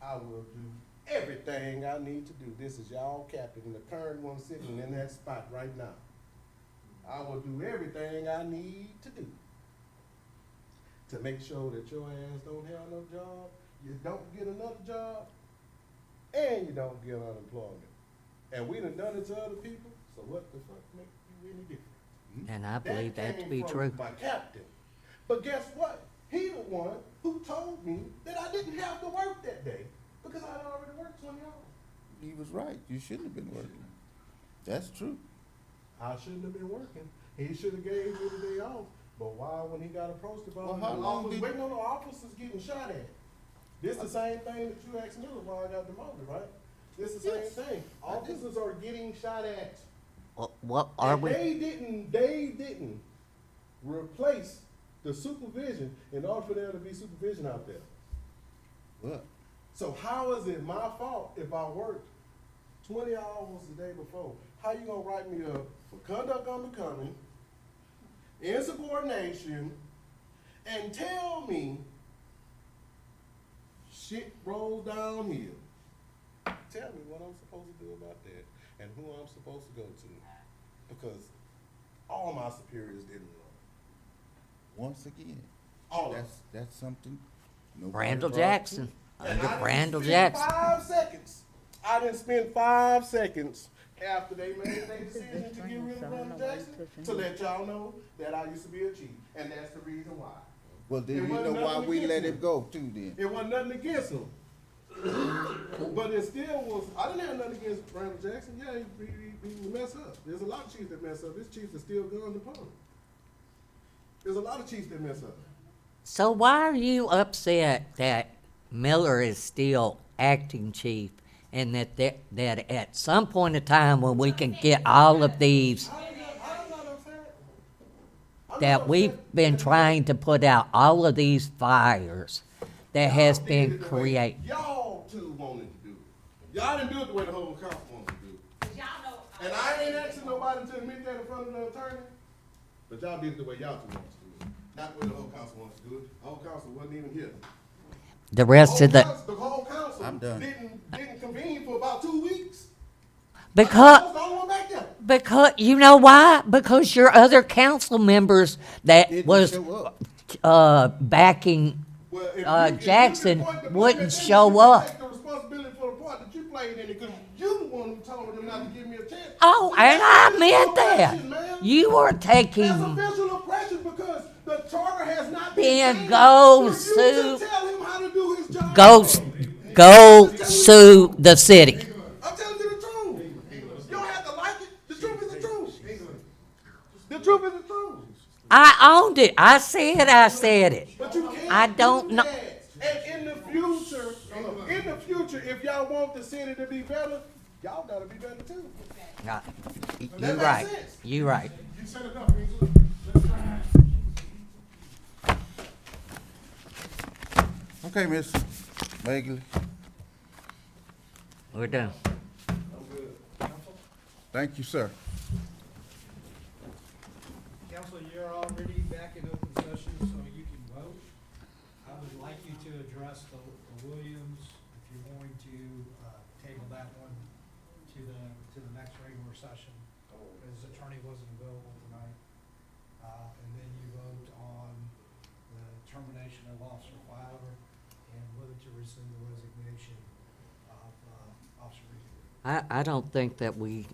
I will do everything I need to do. This is y'all captain, the current one sitting in that spot right now. I will do everything I need to do to make sure that your ass don't have no job, you don't get another job, and you don't get unemployment. And we done done it to other people, so what the fuck make you any different? And I believe that to came be from true. my captain. But guess what? He the one who told me that I didn't have to work that day because I had already worked 20 hours. He was right. You shouldn't have been working. That's true. I shouldn't have been working. He should have gave me the day off. But why, when he got approached about Well, it, how the long office, did- waiting on the officers getting shot at. This the same thing that you asked Miller while I got demoted, right? This the same Yes. thing. Officers are getting shot at. What are And we? they didn't replace the supervision in order for there to be supervision out there. What? So how is it my fault if I worked 20 hours the day before? How you gonna write me up for conduct unbecoming, insubordination, and tell me shit rolls downhill? Tell me what I'm supposed to do about that and who I'm supposed to go to. Because all my superiors didn't run. Once again, All of them. that's something. nobody Randall brought up to Jackson. it. And Under I didn't Randall spend Jackson. 5 seconds. I didn't spend 5 seconds after they made their decision to get rid of Randall Jackson to let y'all know that I used to be a chief. And that's the reason why. Well, then It you wasn't know why nothing we against let him. him go too then. It wasn't nothing against him. But it still was, I didn't have nothing against Randall Jackson. Yeah, he messed up. There's a lot of chiefs that mess up. This chief is still guns and pony. There's a lot of chiefs that mess up. So why are you upset that Miller is still acting chief, and that at some point in time when we can get all of these I'm not upset. I'm that not we've upset been because trying to put out all of these fires that has y'all did been it the way created? Y'all two wanted to do it. Y'all didn't do it the way the whole council wanted to do it. 'Cause y'all know. And I ain't asking nobody to admit that in front of the attorney, but y'all did it the way y'all two wanted to do it. Not the way the whole council wants to do it. The whole council wasn't even here. The rest of the The whole council I'm done. didn't convene for about 2 weeks. I because was the only one back there. because you know why? Because your other council members that Didn't was show up. backing Well, if you Jackson can point the blame wouldn't at them, show you can up. Take the responsibility for the part that you played in it, because you the one who told them not to give me a chance. Oh, See, and that's I official meant that. oppression, man. You were That's taking. official oppression because the charter has not been Then changed go for you sue- to tell him how to do his job. Go sue the city. I'm telling you the truth. You don't have to like it. The truth is the truth. The truth is the truth. I owned it. I said it. But you can't I don't do know. that. And in the future, if y'all want the city to be better, y'all gotta be better too. You That makes right. sense. You right. You said enough, Angela. Let's try. Okay, Ms. Bagley, We're done. thank you, sir. Council, you're already back in open session, so you can vote. I would like you to address the Williams, if you're going to, table that one to the next regular session. His attorney wasn't available tonight. And then you vote on the termination of Officer Fowler and whether to rescind the resignation of, Officer Reed. I don't think that we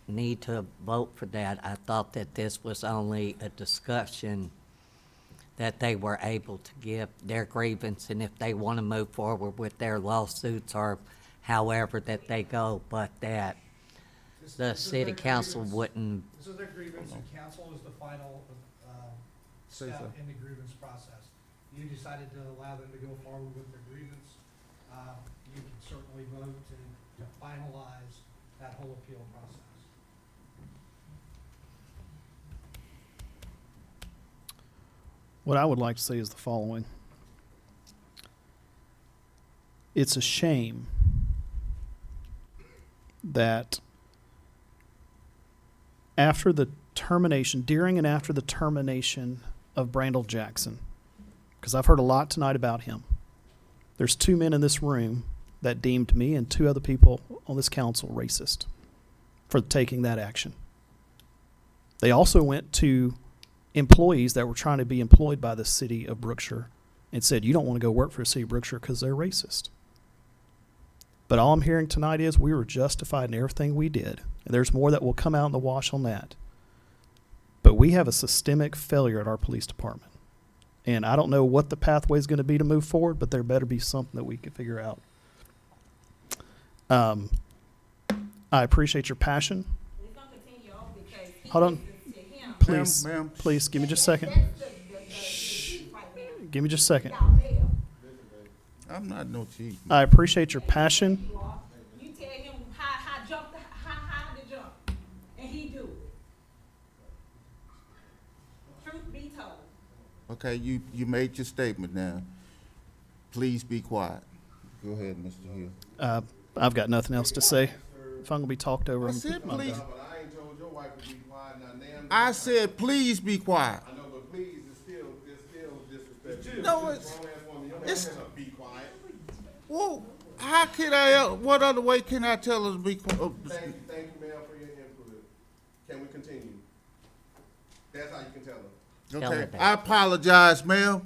need to vote for that. I thought that this was only a discussion that they were able to give their grievance, and if they want to move forward with their lawsuits or however that they go, but that the This is city their council grievance. wouldn't. This is their grievance, and council is the final, Say step so. in the grievance process. You decided to allow them to go forward with their grievance. You can certainly vote to finalize that whole appeal process. What I would like to say is the following. It's a shame that after the termination, during and after the termination of Brandel Jackson, because I've heard a lot tonight about him, there's 2 men in this room that deemed me and 2 other people on this council racist for taking that action. They also went to employees that were trying to be employed by the city of Brookshire and said, you don't want to go work for the city of Brookshire because they're racist. But all I'm hearing tonight is we were justified in everything we did. And there's more that will come out in the wash on that. But we have a systemic failure at our police department. And I don't know what the pathway is going to be to move forward, but there better be something that we can figure out. I appreciate your passion. We're gonna continue on because he Hold on. listens to him. Please, Ma'am. please, give me just a second. That's the chief right there. Give me just a second. Y'all there. I'm not no chief. I appreciate your passion. You are. You tell him how to jump, and he do it. Truth be told. Okay, you made your statement now. Please be quiet. Go ahead, Mr. Hill. I've got nothing else to say. If I'm going to be talked over, I I'm said I'm please. done. But I ain't told your wife to be quiet now. Damn. I said please be quiet. I know, but please, it's still disrespectful. No, it's- Grown ass woman, you don't it's- have to be quiet. Well, how can I, what other way can I tell her to be quiet? Thank you, ma'am, for your input. Can we continue? That's how you can tell her. Tell her Okay, that. I apologize, ma'am.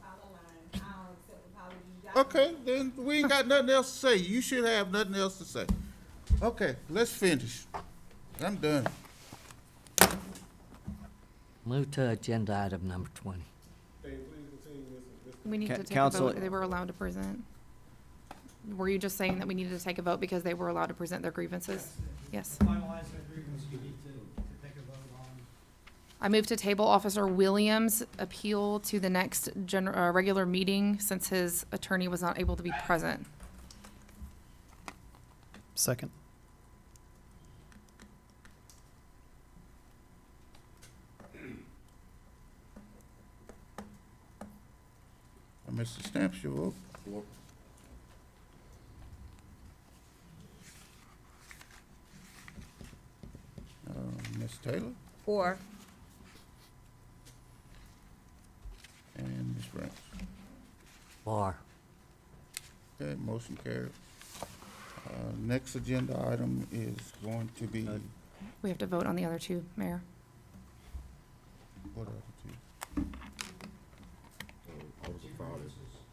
Out of line. I don't accept apologies. Y'all Okay, then we ain't got nothing else to say. You should have nothing else to say. Okay, let's finish. I'm done. Move to agenda item number 20. Can you please continue, Mr. We need to take a Counsel- vote. They were allowed to present. Were you just saying that we needed to take a vote because they were allowed to present their grievances? Yes. To finalize that grievance, you need to take a vote on. I move to table Officer Williams' appeal to the next regular meeting since his attorney was not able to be present. Second. Mr. Stamps, your vote. Ms. Taylor For. and Ms. Branch. For. Okay, motion carried. Next agenda item is going to be, We have to vote on the other two, Mayor. what other two? Officer Fowler.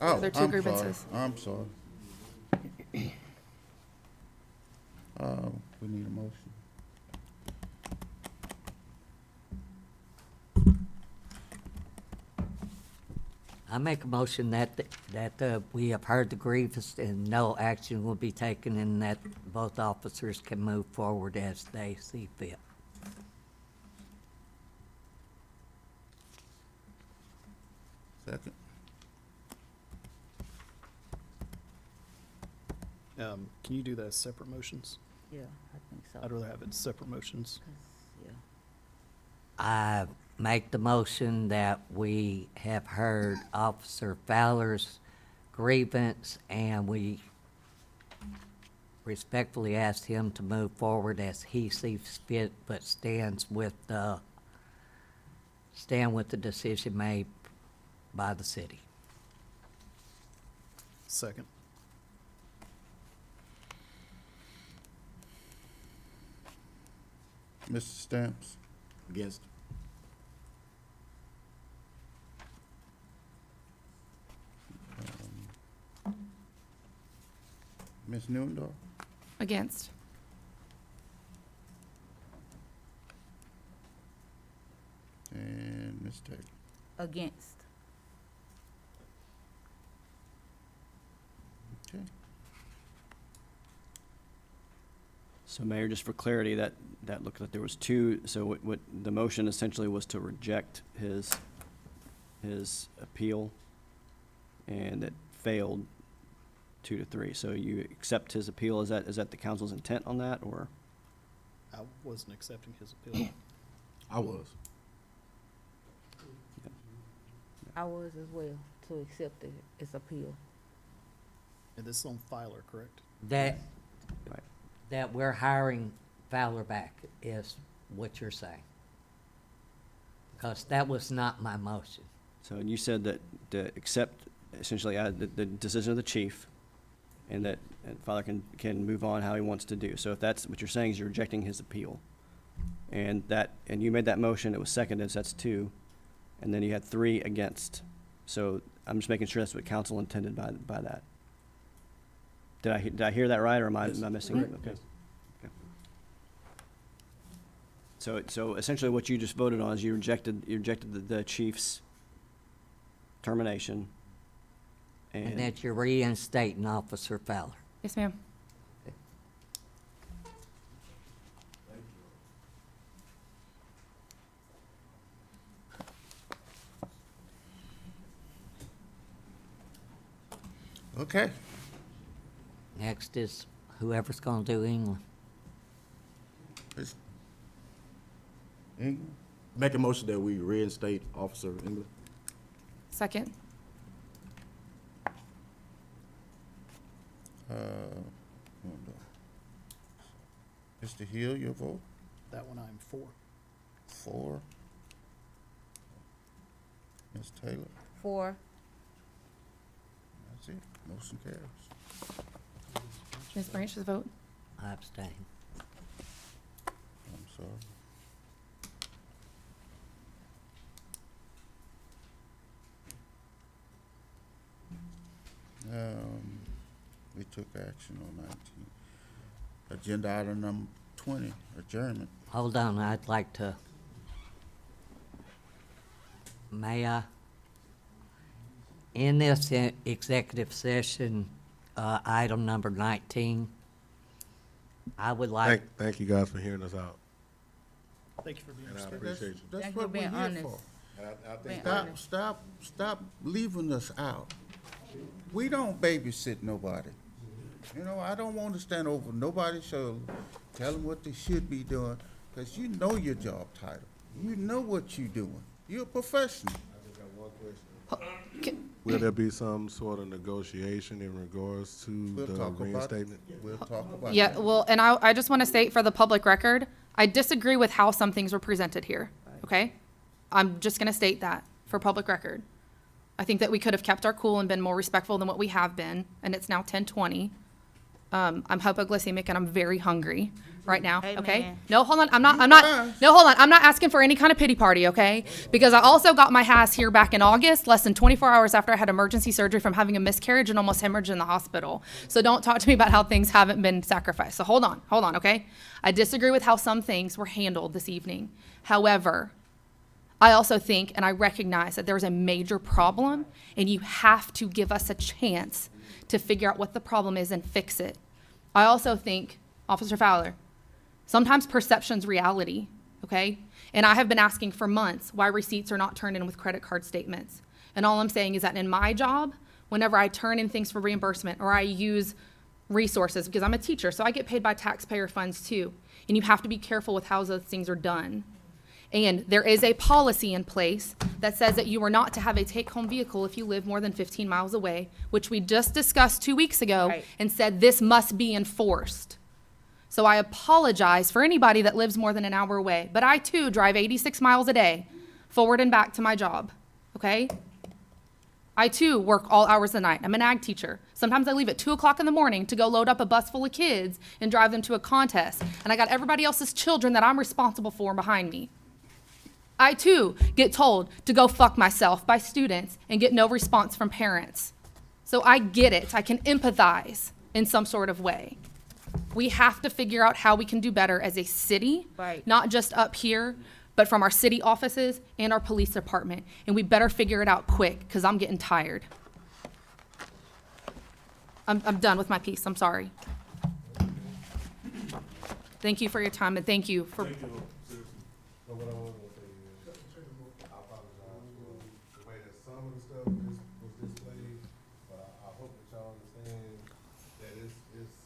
Oh, There are two I'm sorry. grievances. I'm sorry. We need a motion. I make a motion that we have heard the grievance and no action will be taken and that both officers can move forward as they see fit. Can you do that as separate motions? Yeah, I think so. I'd rather have it separate motions. 'Cause, yeah. I make the motion that we have heard Officer Fowler's grievance, and we respectfully ask him to move forward as he sees fit, but stand with the decision made by the city. Second. Mr. Stamps? Against. Ms. Newendorf? Against. And Ms. Taylor? Against. Okay. So Mayor, just for clarity, that looked like there was two, so what the motion essentially was to reject his appeal, and it failed 2-3. So you accept his appeal, is that the council's intent on that, or? I wasn't accepting his appeal. I was. I was as well, to accept its appeal. And this is on Filer, correct? That, Right. that we're hiring Fowler back is what you're saying. Because that was not my motion. So you said that to accept essentially the decision of the chief, and that Father can move on how he wants to do. So if that's what you're saying, is you're rejecting his appeal. And you made that motion, it was seconded, so that's 2, and then you had 3 against. So I'm just making sure that's what council intended by that. Did I hear that right, or am I missing it? Okay. Okay. So essentially what you just voted on is you rejected the chief's termination. And that you're reinstating Officer Fowler. Yes, ma'am. Okay. Next is whoever's gonna do England. Ms. Ingram? Make a motion that we reinstate Officer England. Second. Mr. Hill, your vote? That one I'm for. 4. Ms. Taylor? 4. That's it. Motion carries. Ms. Branch's vote. I abstain. I'm sorry. We took action on 19. Agenda item number 20, adjournment. Hold on, I'd like to, may I? In this executive session, item number 19, I would like, Thank you guys for hearing us out, Thank you for being and I respectful. appreciate you. That's Thank you what for we're being here honest. for. And I think Being Stop leaving us out. We don't babysit nobody. You know, I don't want to stand over nobody's shoulder, tell them what they should be doing, because you know your job title. You know what you're doing. You're a professional. I just got one question. Can- Will there be some sort of negotiation in regards to We'll the talk about it. reinstatement? We'll talk about it. Yeah, well, and I just want to state for the public record, I disagree with how some things were presented here, okay? I'm just going to state that for public record. I think that we could have kept our cool and been more respectful than what we have been, and it's now 10:20. I'm hypoglycemic and I'm very hungry right now, okay? Amen. No, hold on, I'm not, fine. no, hold on, I'm not asking for any kind of pity party, okay? Because I also got my ass here back in August, less than 24 hours after I had emergency surgery from having a miscarriage and almost hemorrhaged in the hospital. So don't talk to me about how things haven't been sacrificed. So hold on, okay? I disagree with how some things were handled this evening. However, I also think and I recognize that there's a major problem and you have to give us a chance to figure out what the problem is and fix it. I also think, Officer Fowler, sometimes perception's reality, okay? And I have been asking for months why receipts are not turned in with credit card statements. And all I'm saying is that in my job, whenever I turn in things for reimbursement or I use resources, because I'm a teacher, so I get paid by taxpayer funds too. And you have to be careful with how those things are done. And there is a policy in place that says that you are not to have a take-home vehicle if you live more than 15 miles away, which we just discussed 2 weeks ago Right. and said this must be enforced. So I apologize for anybody that lives more than an hour away, but I too drive 86 miles a day, forward and back to my job, okay? I too work all hours of the night. I'm an ag teacher. Sometimes I leave at 2 o'clock in the morning to go load up a bus full of kids and drive them to a contest. And I got everybody else's children that I'm responsible for behind me. I too get told to go fuck myself by students and get no response from parents. So I get it. I can empathize in some sort of way. We have to figure out how we can do better as a city, Right. not just up here, but from our city offices and our police department. And we better figure it out quick, because I'm getting tired. I'm done with my piece. I'm sorry. Thank you for your time, and thank you for, Thank you, seriously. So what I was gonna say is, I apologize for the way that some of the stuff was displayed, but I hope that y'all understand that it's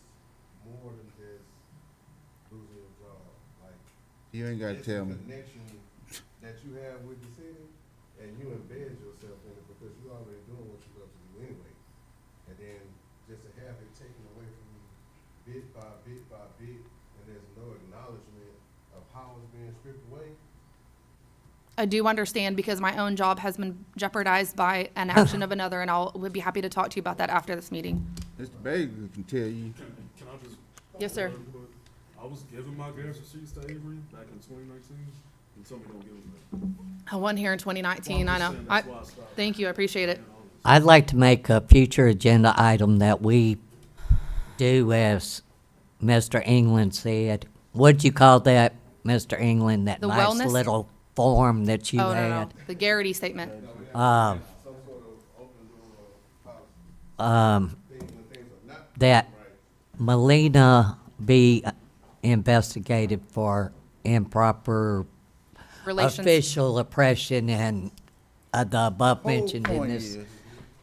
more than just losing your job. Like, You ain't gotta it's tell the me. connection that you have with the city, and you embed yourself in it because you already doing what you love to do anyway. And then just to have it taken away from you bit by bit by bit, and there's no acknowledgement of how it's being stripped away. I do understand, because my own job has been jeopardized by an action of another, and would be happy to talk to you about that after this meeting. Mr. Bagley can tell you. Can I just? Yes, sir. I was giving my gas receipts to Avery back in 2019, and told me don't give them back. I wasn't here in 2019, I Well, know. I'm just saying that's why I stopped. Thank you, I appreciate it. I'd like to make a future agenda item that we do as Mr. England said. What'd you call that, Mr. England? That The nice wellness? little form that you Oh, no, no, had? the Garrity statement. Um, Some sort of open door policy, um, things when things are not that right. Melina be investigated for improper Relations. official oppression and the above Whole mentioned in point this is,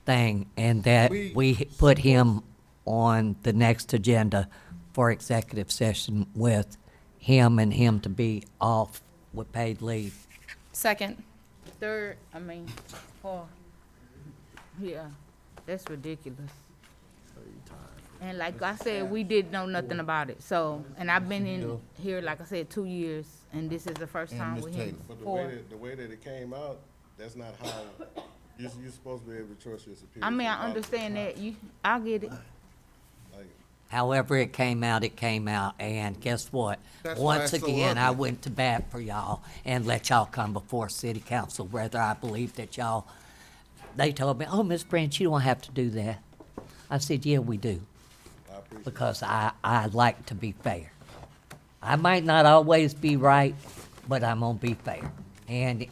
thing, and that We- we put him on the next agenda for executive session with him and him to be off with paid leave. Second. Third, four. Yeah, that's ridiculous. And like I said, we didn't know nothing about it, so, and I've been in here, like I said, 2 years, and this is the first And time Ms. with him. Taylor. But Four. the way that it came out, that's not how, you're supposed to be able to trust your superiors. I mean, I regardless of understand how- that, I get it. Like, However it came out, and guess what? That's why Once it's so again, I ugly. went to bat for y'all and let y'all come before city council, whether I believe that y'all, they told me, oh, Miss Branch, you don't have to do that. I said, yeah, we do, I appreciate it. because I like to be fair. I might not always be right, but I'm gonna be fair. And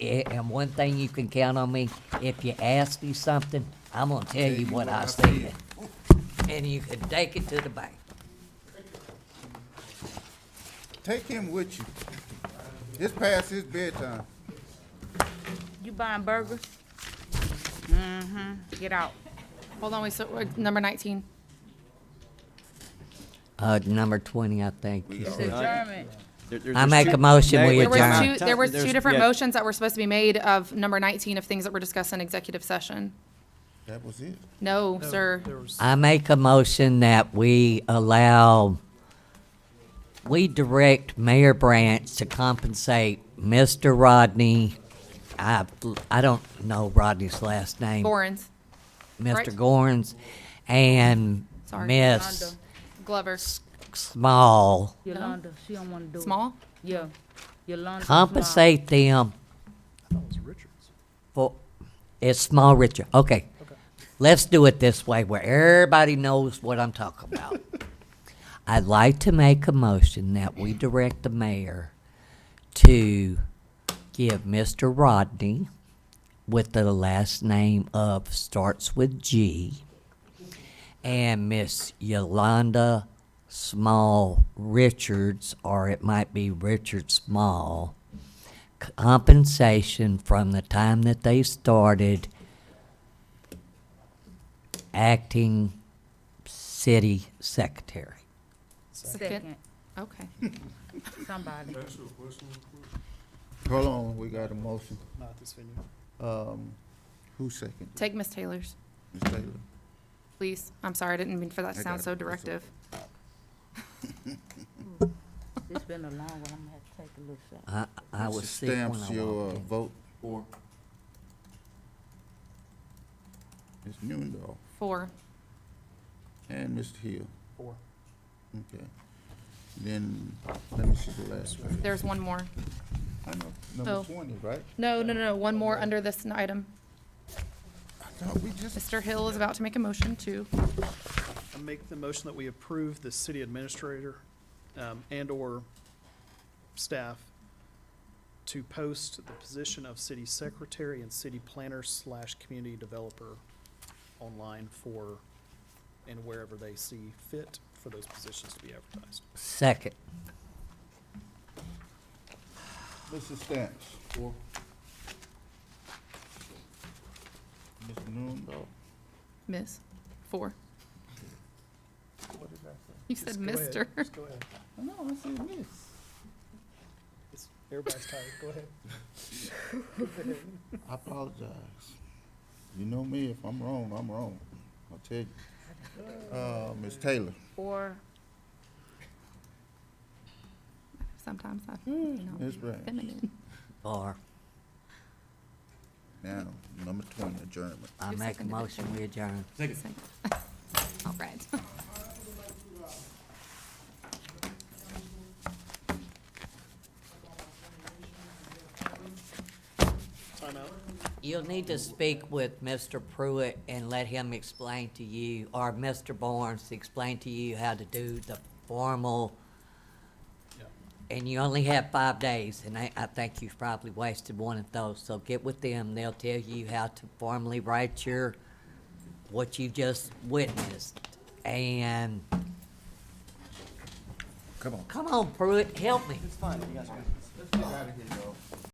one thing you can count on me, if you ask me something, I'm gonna tell you what I said. And you can take it to the bank. Take him with you. It's past his bedtime. You buying burgers? Get out. Hold on, we're number 19. Number 20, I think. you It's said. adjournment. I make a motion, we There was adjourn. there was two There's- different yeah. motions that were supposed to be made of number 19 of things that were discussed in executive session. That was it. No, sir. There was, I make a motion that we direct Mayor Branch to compensate Mr. Rodney, I don't know Rodney's last name. Gorins. Mr. right? Gorns and Sorry. Miss Glover. Small. Yolanda, she don't wanna do it. Small? Yeah, Yolanda. Compensate them I thought it was Richards. for, it's Small Richard, okay. Let's do it this way where everybody knows what I'm talking about. I'd like to make a motion that we direct the mayor to give Mr. Rodney, with the last name of starts with G, and Miss Yolanda Small Richards, or it might be Richard Small, compensation from the time that they started acting city secretary. Second. Okay. Somebody. Can I ask you a question real quick? Hold on, we got a motion. Not at this venue. Who's second? Take Ms. Taylor's, Ms. Taylor? please. I'm sorry, I didn't mean for that to I sound got so it. It's directive. It's been a long one, I'm gonna have to take a little shot. I was Mr. sick when Stamps, I your walked in. vote. Or Ms. Newendorf 4. and Mr. Hill. 4. Okay. Then, let me see the last page. There's one more. I know, Oh. number 20, right? No, one more under this item. I thought we just, Mr. Hill is about to make a motion to, I make the motion that we approve the city administrator, and/or staff to post the position of city secretary and city planner / community developer online for, and wherever they see fit for those positions to be advertised. Second. Mr. Stamps. Four. Ms. Newendorf. Miss. 4. What did I say? You said Just go ahead. Mister. Just go ahead. No, I said Miss. Everybody's tired. Go ahead. I apologize. You know me, if I'm wrong, I'm wrong. I'll tell you. Ms. Taylor. 4. Sometimes I, Ms. Branch. feminine. Or Now, number 20, adjournment. I Who make a seconded it? motion, we adjourn. second. All right. Time out. You'll need to speak with Mr. Pruitt and let him explain to you, or Mr. Barnes, explain to you how to do the formal. And you only have 5 days, and I think you've probably wasted one of those, so get with them, they'll tell you how to formally write what you just witnessed, and. Come on. Come on, Pruitt, help me. Let's get out of here, y'all.